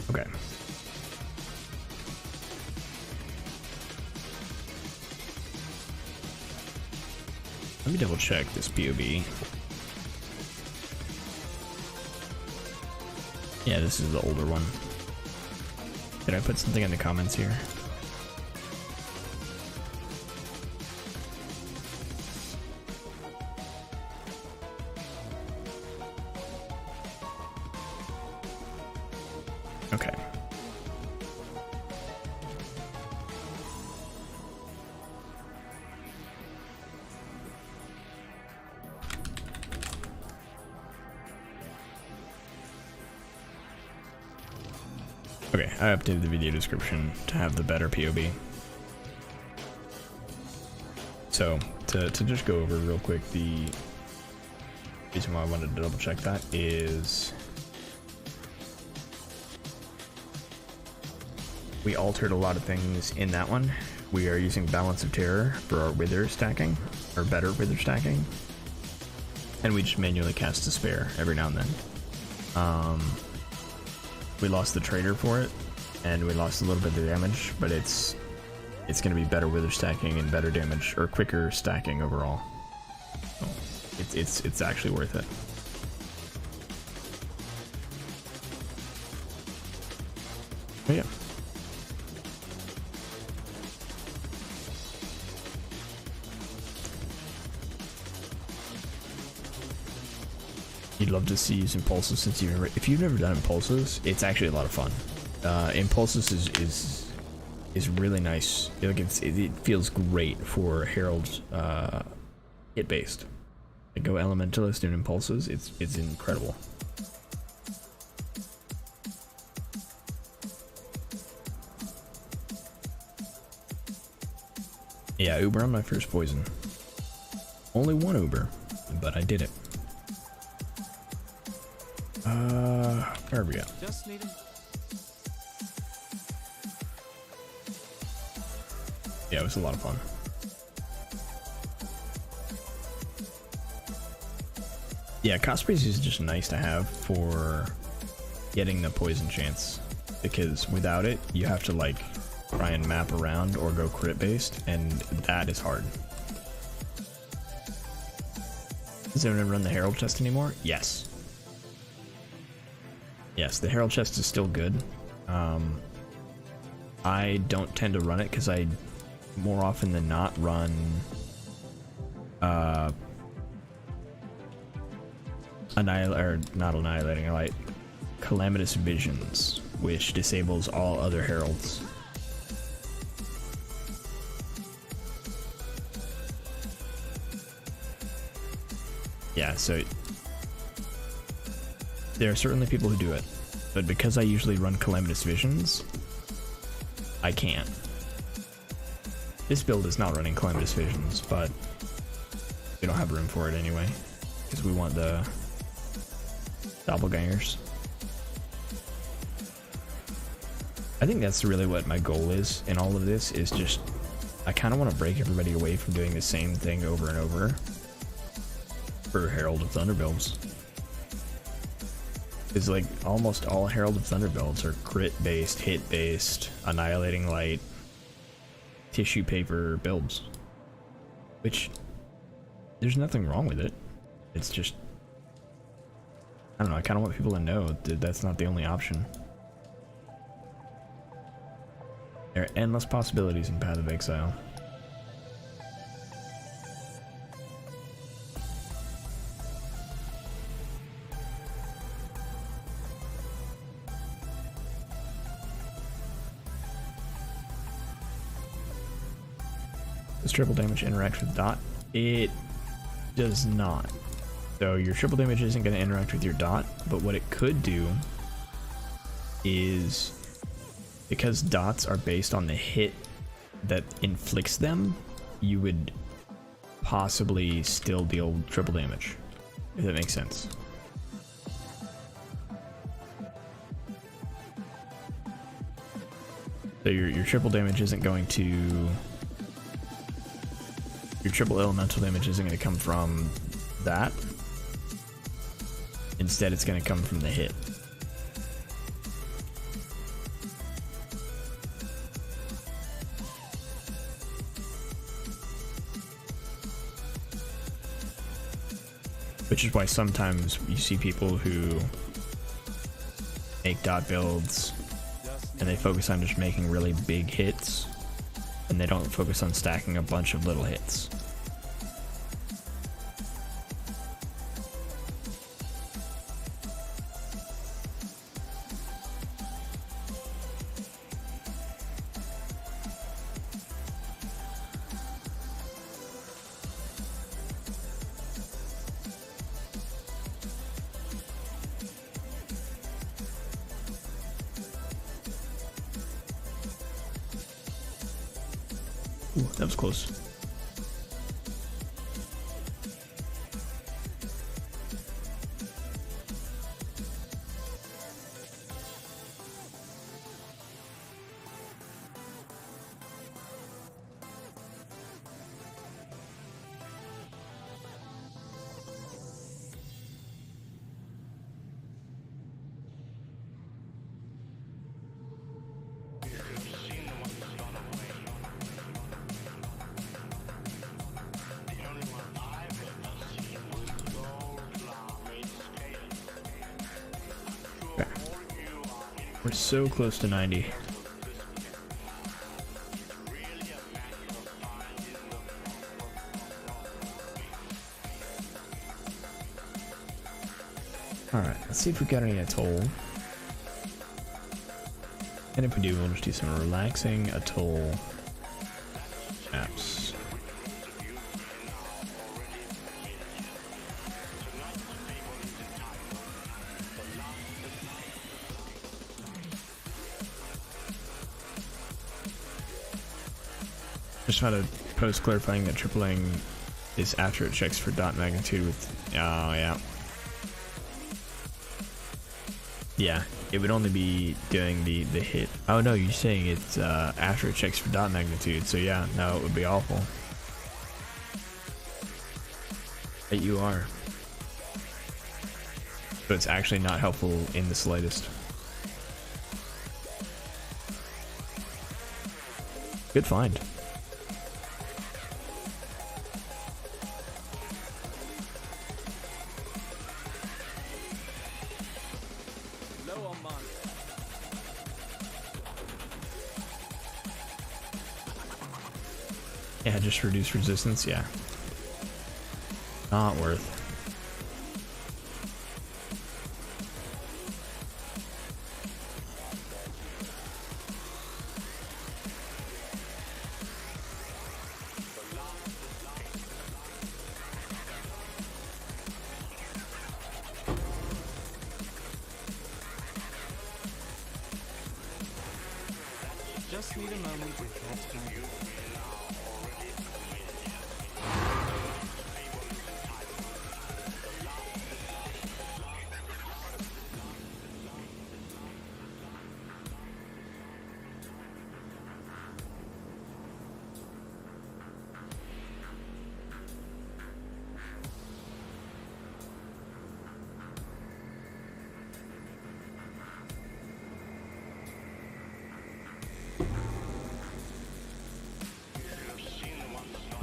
Okay. Let me double check this POB. Yeah, this is the older one. Did I put something in the comments here? Okay. Okay, I updated the video description to have the better POB. So, to just go over real quick, the reason why I wanted to double check that is we altered a lot of things in that one. We are using Balance of Terror for our wither stacking, or better wither stacking. And we just manually cast Despair every now and then. We lost the trader for it, and we lost a little bit of damage, but it's going to be better wither stacking and better damage, or quicker stacking overall. So it's actually worth it. But yeah. You'd love to see using impulses since if you've never done impulses, it's actually a lot of fun. Impulses is really nice. Like it feels great for Herald hit based. Like go elementalist and impulses. It's incredible. Yeah, Uber on my first poison. Only one Uber, but I did it. Where are we at? Just need him. Yeah, it was a lot of fun. Yeah, Cosplays is just nice to have for getting the poison chance, because without it, you have to like try and map around or go crit based, and that is hard. Does anyone run the Herald chest anymore? Yes. Yes, the Herald chest is still good. I don't tend to run it because I more often than not run not annihilating, I like Calamitous Visions, which disables all other heralds. Yeah, so there are certainly people who do it, but because I usually run Calamitous Visions, I can't. This build is not running Calamitous Visions, but we don't have room for it anyway, because we want the doppelgangers. I think that's really what my goal is in all of this, is just I kind of want to break everybody away from doing the same thing over and over for Herald of Thunder builds. It's like almost all Herald of Thunder builds are crit based, hit based, annihilating light, tissue paper builds, which there's nothing wrong with it. It's just, I don't know, I kind of want people to know that that's not the only option. There are endless possibilities in Path of Exile. Does triple damage interact with dot? It does not. So your triple damage isn't going to interact with your dot, but what it could do is, because dots are based on the hit that inflicts them, you would possibly still deal triple damage, if that makes sense. So your triple damage isn't going to, your triple elemental damage isn't going to come from that. Instead, it's going to come from the hit. Which is why sometimes you see people who make dot builds and they focus on just making really big hits, and they don't focus on stacking a bunch of little hits. Ooh, that was close. We're so close to 90. Alright, let's see if we got any atoll. And if we do, we'll just do some relaxing atoll maps. Just found a post clarifying that tripling is after it checks for dot magnitude with, oh yeah. Yeah, it would only be doing the hit. Oh no, you're saying it's after it checks for dot magnitude, so yeah, no, it would be awful. But you are. But it's actually not helpful in the slightest. Good find. Yeah, just reduce resistance, yeah. Not worth. Just need a moment to catch my breath.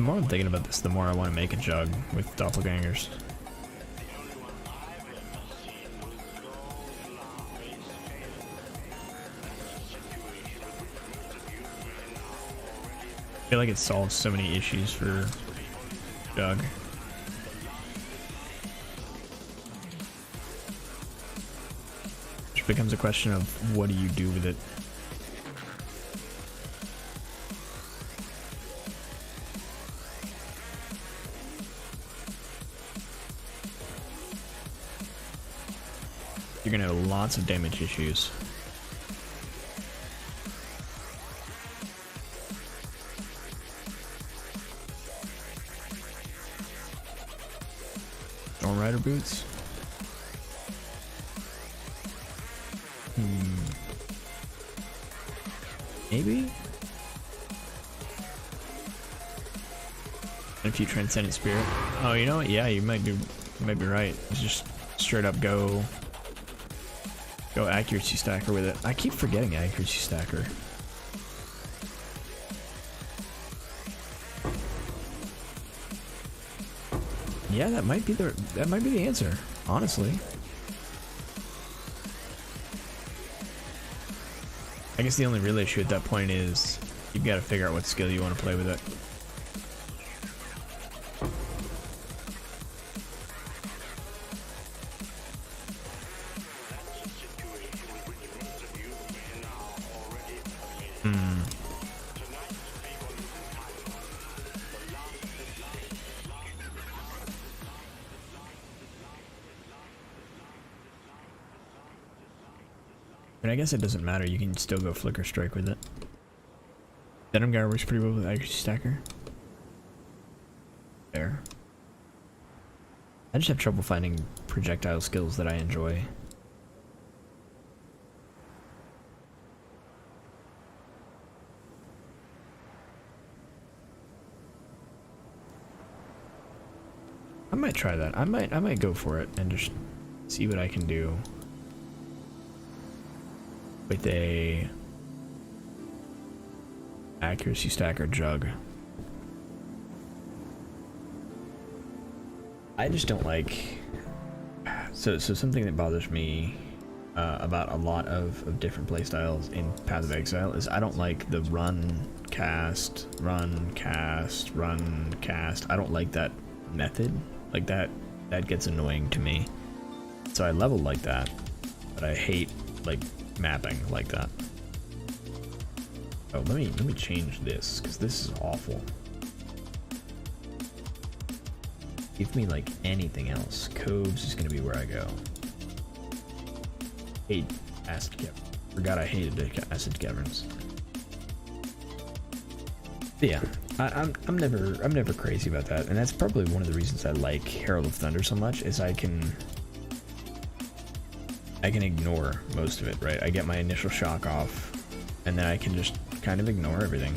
The more I'm thinking about this, the more I want to make a jug with doppelgangers. I feel like it solves so many issues for jug. Which becomes a question of what do you do with it? You're gonna have lots of damage issues. Storm Rider boots. Maybe? And if you Transcendent Spirit. Oh, you know what? Yeah, you might be right. It's just straight up go accuracy stacker with it. I keep forgetting accuracy stacker. Yeah, that might be the answer, honestly. I guess the only real issue at that point is you've got to figure out what skill you want to play with it. I guess it doesn't matter, you can still go Flicker Strike with it. Denim Guard works pretty well with Accuracy Stacker. There. I just have trouble finding projectile skills that I enjoy. I might try that. I might go for it and just see what I can do with a accuracy stacker jug. I just don't like, so something that bothers me about a lot of different playstyles in Path of Exile is I don't like the run, cast, run, cast, run, cast. I don't like that method. Like that gets annoying to me. So I level like that, but I hate like mapping like that. Oh, let me change this because this is awful. Give me like anything else. Coves is gonna be where I go. Hate acid caverns. Forgot I hated the acid caverns. But yeah, I'm never crazy about that, and that's probably one of the reasons I like Herald of Thunder so much. Is I can ignore most of it, right? I get my initial shock off, and then I can just kind of ignore everything.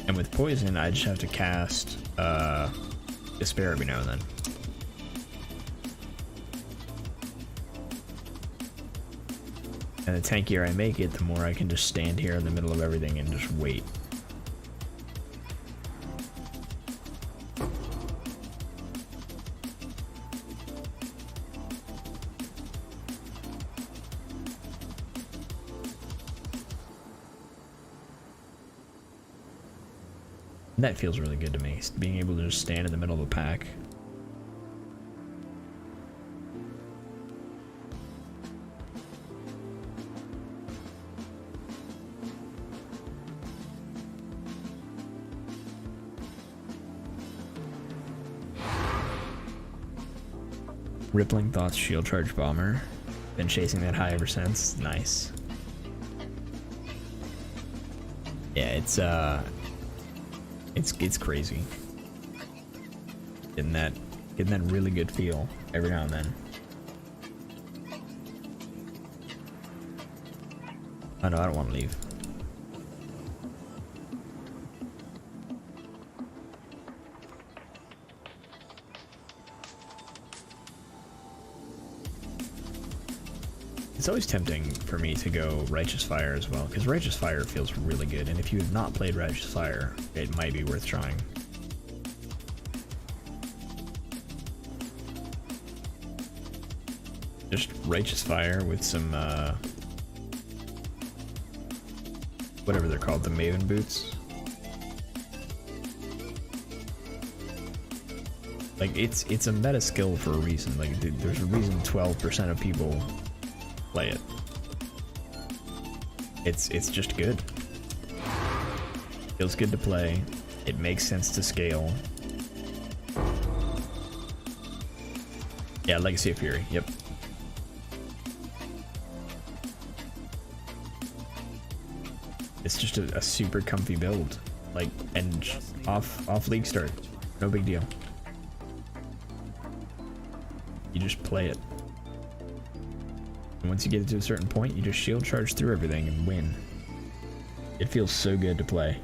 And with poison, I just have to cast Despair every now and then. And the tankier I make it, the more I can just stand here in the middle of everything and just wait. That feels really good to me, being able to just stand in the middle of a pack. Rippling Thoughts Shield Charge Bomber. Been chasing that high ever since. Nice. Yeah, it's crazy. Getting that really good feel every now and then. Oh no, I don't want to leave. it's always tempting for me to go Righteous Fire as well, because Righteous Fire feels really good, and if you have not played Righteous Fire, it might be worth trying. Just Righteous Fire with some, whatever they're called, the Maven boots. Like, it's a meta skill for a reason. Like, there's a reason 12% of people play it. It's just good. Feels good to play. It makes sense to scale. Yeah, Legacy of Fury, yep. It's just a super comfy build. Like, and off league start. No big deal. You just play it. And once you get it to a certain point, you just shield charge through everything and win. It feels so good to play.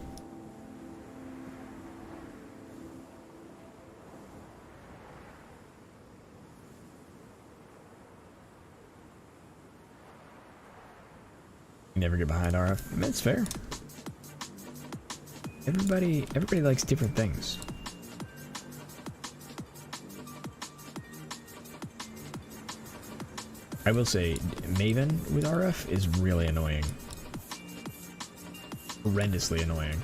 Never get behind RF. I mean, it's fair. Everybody likes different things. I will say, Maven with RF is really annoying. Horrendously annoying.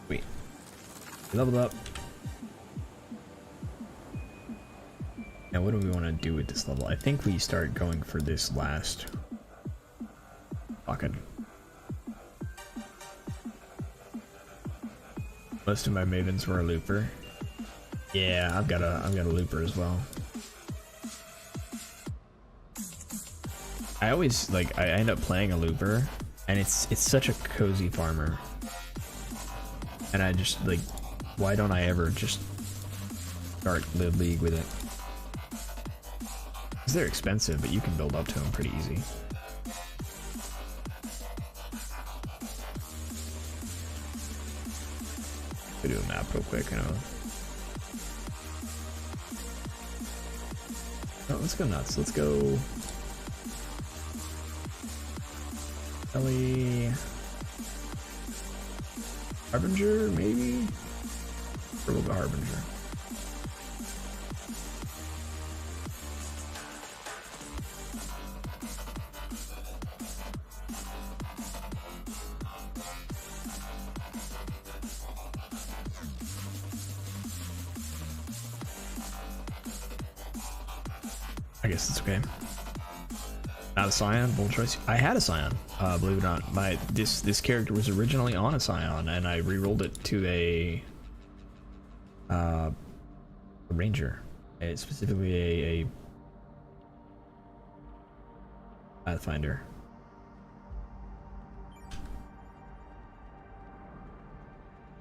Wait. Leveled up. Now what do we want to do with this level? I think we start going for this last pocket. Most of my mavens were a looper. Yeah, I've got a looper as well. I always I end up playing a looper, and it's such a cozy farmer. And I just why don't I ever just start the league with it? Because they're expensive, but you can build up to them pretty easy. Go do a map real quick, you know. Oh, let's go nuts. Let's go. Ellie. Harbinger, maybe? Or we'll go Harbinger. I guess it's okay. Not a Scion, bold choice. I had a Scion, believe it or not. This character was originally on a Scion, and I re-rolled it to a Ranger, specifically a Pathfinder.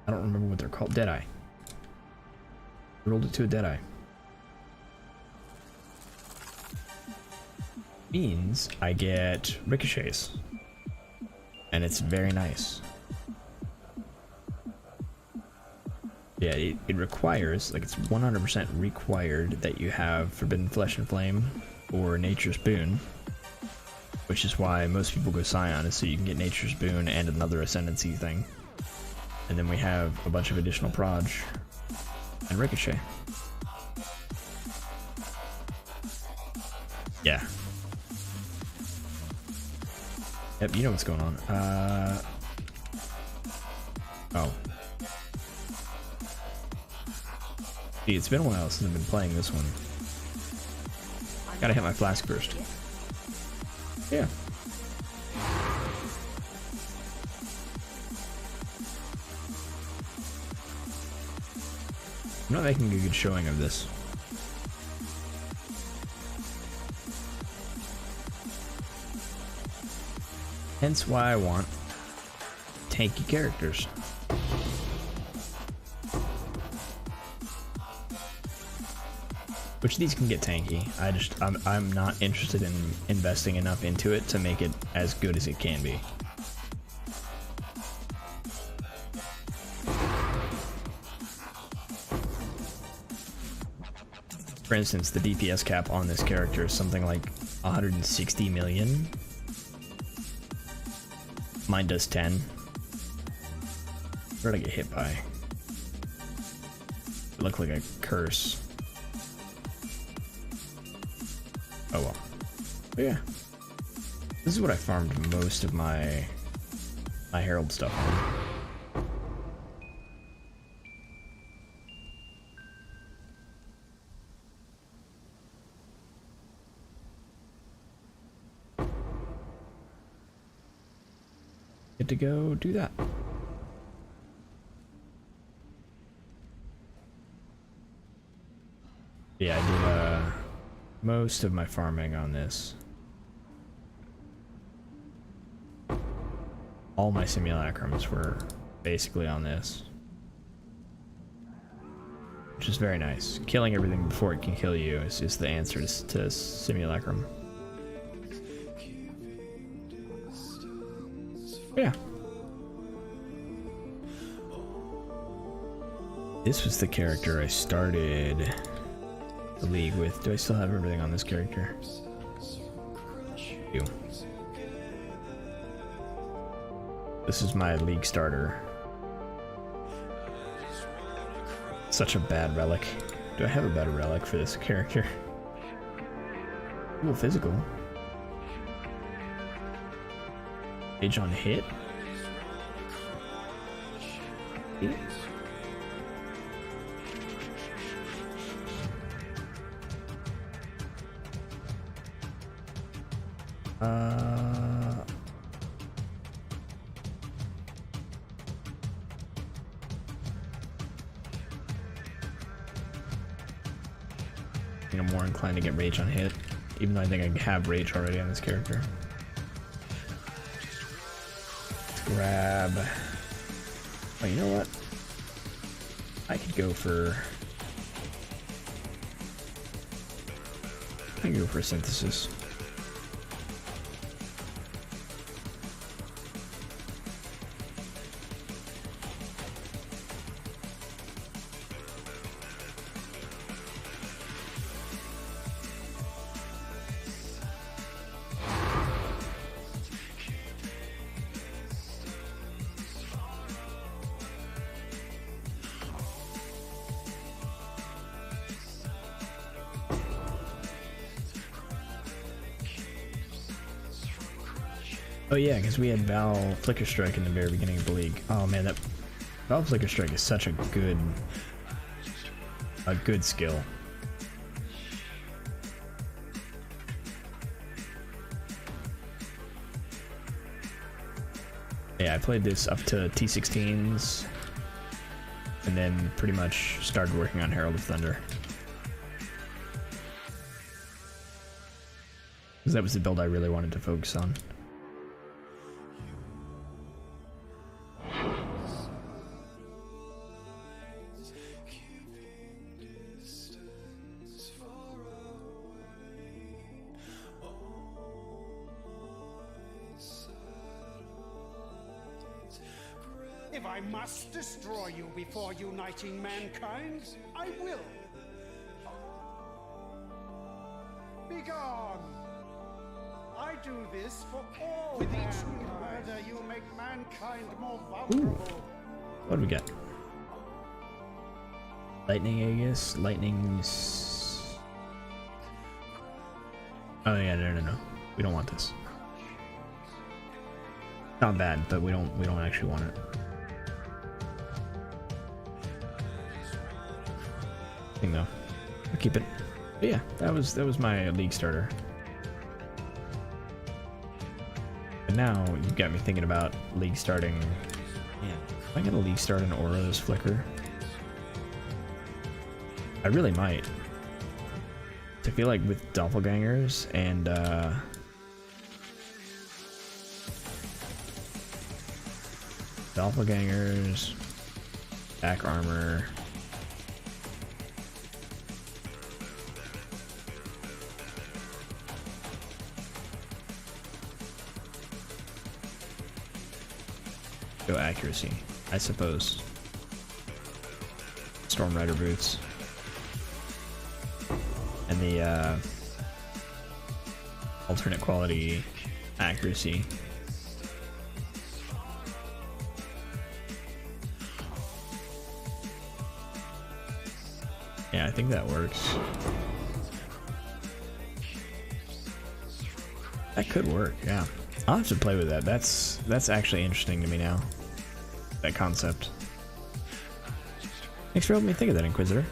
I don't remember what they're called. Deadeye. Rolled it to a Deadeye. Means I get ricochets, and it's very nice. Yeah, it requires, it's 100% required that you have Forbidden Flesh and Flame or Nature's Boon, which is why most people go Scion, is so you can get Nature's Boon and another Ascendancy thing. And then we have a bunch of additional proj and ricochet. Yeah. Yep, you know what's going on. Oh. See, it's been a while since I've been playing this one. Gotta hit my flask first. Yeah. I'm not making a good showing of this. Hence why I want tanky characters. which these can get tanky. I'm not interested in investing enough into it to make it as good as it can be. For instance, the DPS cap on this character is something like 160 million. Mine does 10. What did I get hit by? It looked like a curse. Oh well. But yeah. This is what I farmed most of my Herald stuff on. Get to go do that. Yeah, I did most of my farming on this. All my simulacrums were basically on this, which is very nice. Killing everything before it can kill you is the answer to simulacrum. Yeah. This was the character I started the league with. Do I still have everything on this character? You. This is my league starter. Such a bad relic. Do I have a better relic for this character? Ooh, physical. Age on hit? Yeah. I think I'm more inclined to get rage on hit, even though I think I have rage already on this character. Let's grab. Oh, you know what? I could go for. I can go for synthesis. Oh yeah, because we had Val Flicker Strike in the very beginning of the league. Oh man, that Val Flicker Strike is such a good skill. Yeah, I played this up to T16s, and then pretty much started working on Herald of Thunder. Because that was the build I really wanted to focus on. If I must destroy you before uniting mankind, I will. Begone! I do this for all. With each murder, you make mankind more vulnerable. What do we got? Lightning Aegis, lightning's. Oh yeah, no. We don't want this. Not bad, but we don't actually want it. Thing though. I'll keep it. But yeah, that was my league starter. But now you've got me thinking about league starting. Man, am I gonna league start an Aura's Flicker? I really might. I feel like with doppelgangers and doppelgangers, back armor. Go accuracy, I suppose. Storm Rider boots. And the alternate quality accuracy. Yeah, I think that works. That could work, yeah. I'll have to play with that. That's actually interesting to me now. That concept. Thanks for helping me think of that, Inquisitor.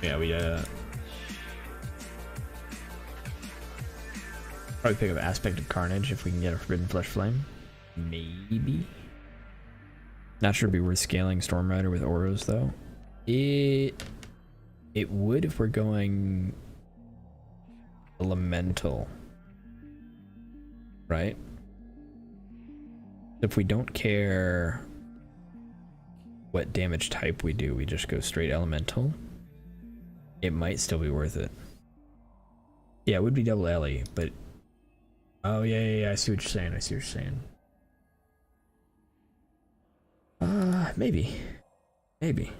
Yeah, we probably pick up Aspect of Carnage if we can get a Forbidden Flesh Flame. Maybe. Not sure it'd be worth scaling Storm Rider with Auros though. It would if we're going Elemental. Right? If we don't care what damage type we do, we just go straight Elemental. It might still be worth it. Yeah, it would be double Ellie, but oh yeah, I see what you're saying. I see what you're saying. Maybe. Maybe.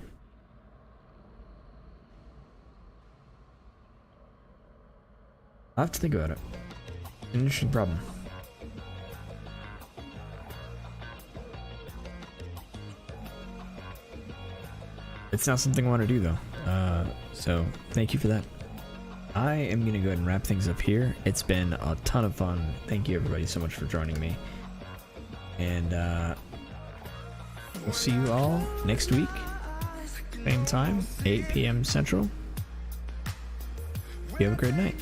I'll have to think about it. An interesting problem. It's not something I want to do though. So thank you for that. I am going to go ahead and wrap things up here. It's been a ton of fun. Thank you everybody so much for joining me. And we'll see you all next week. Same time, 8 p.m. Central. You have a great night.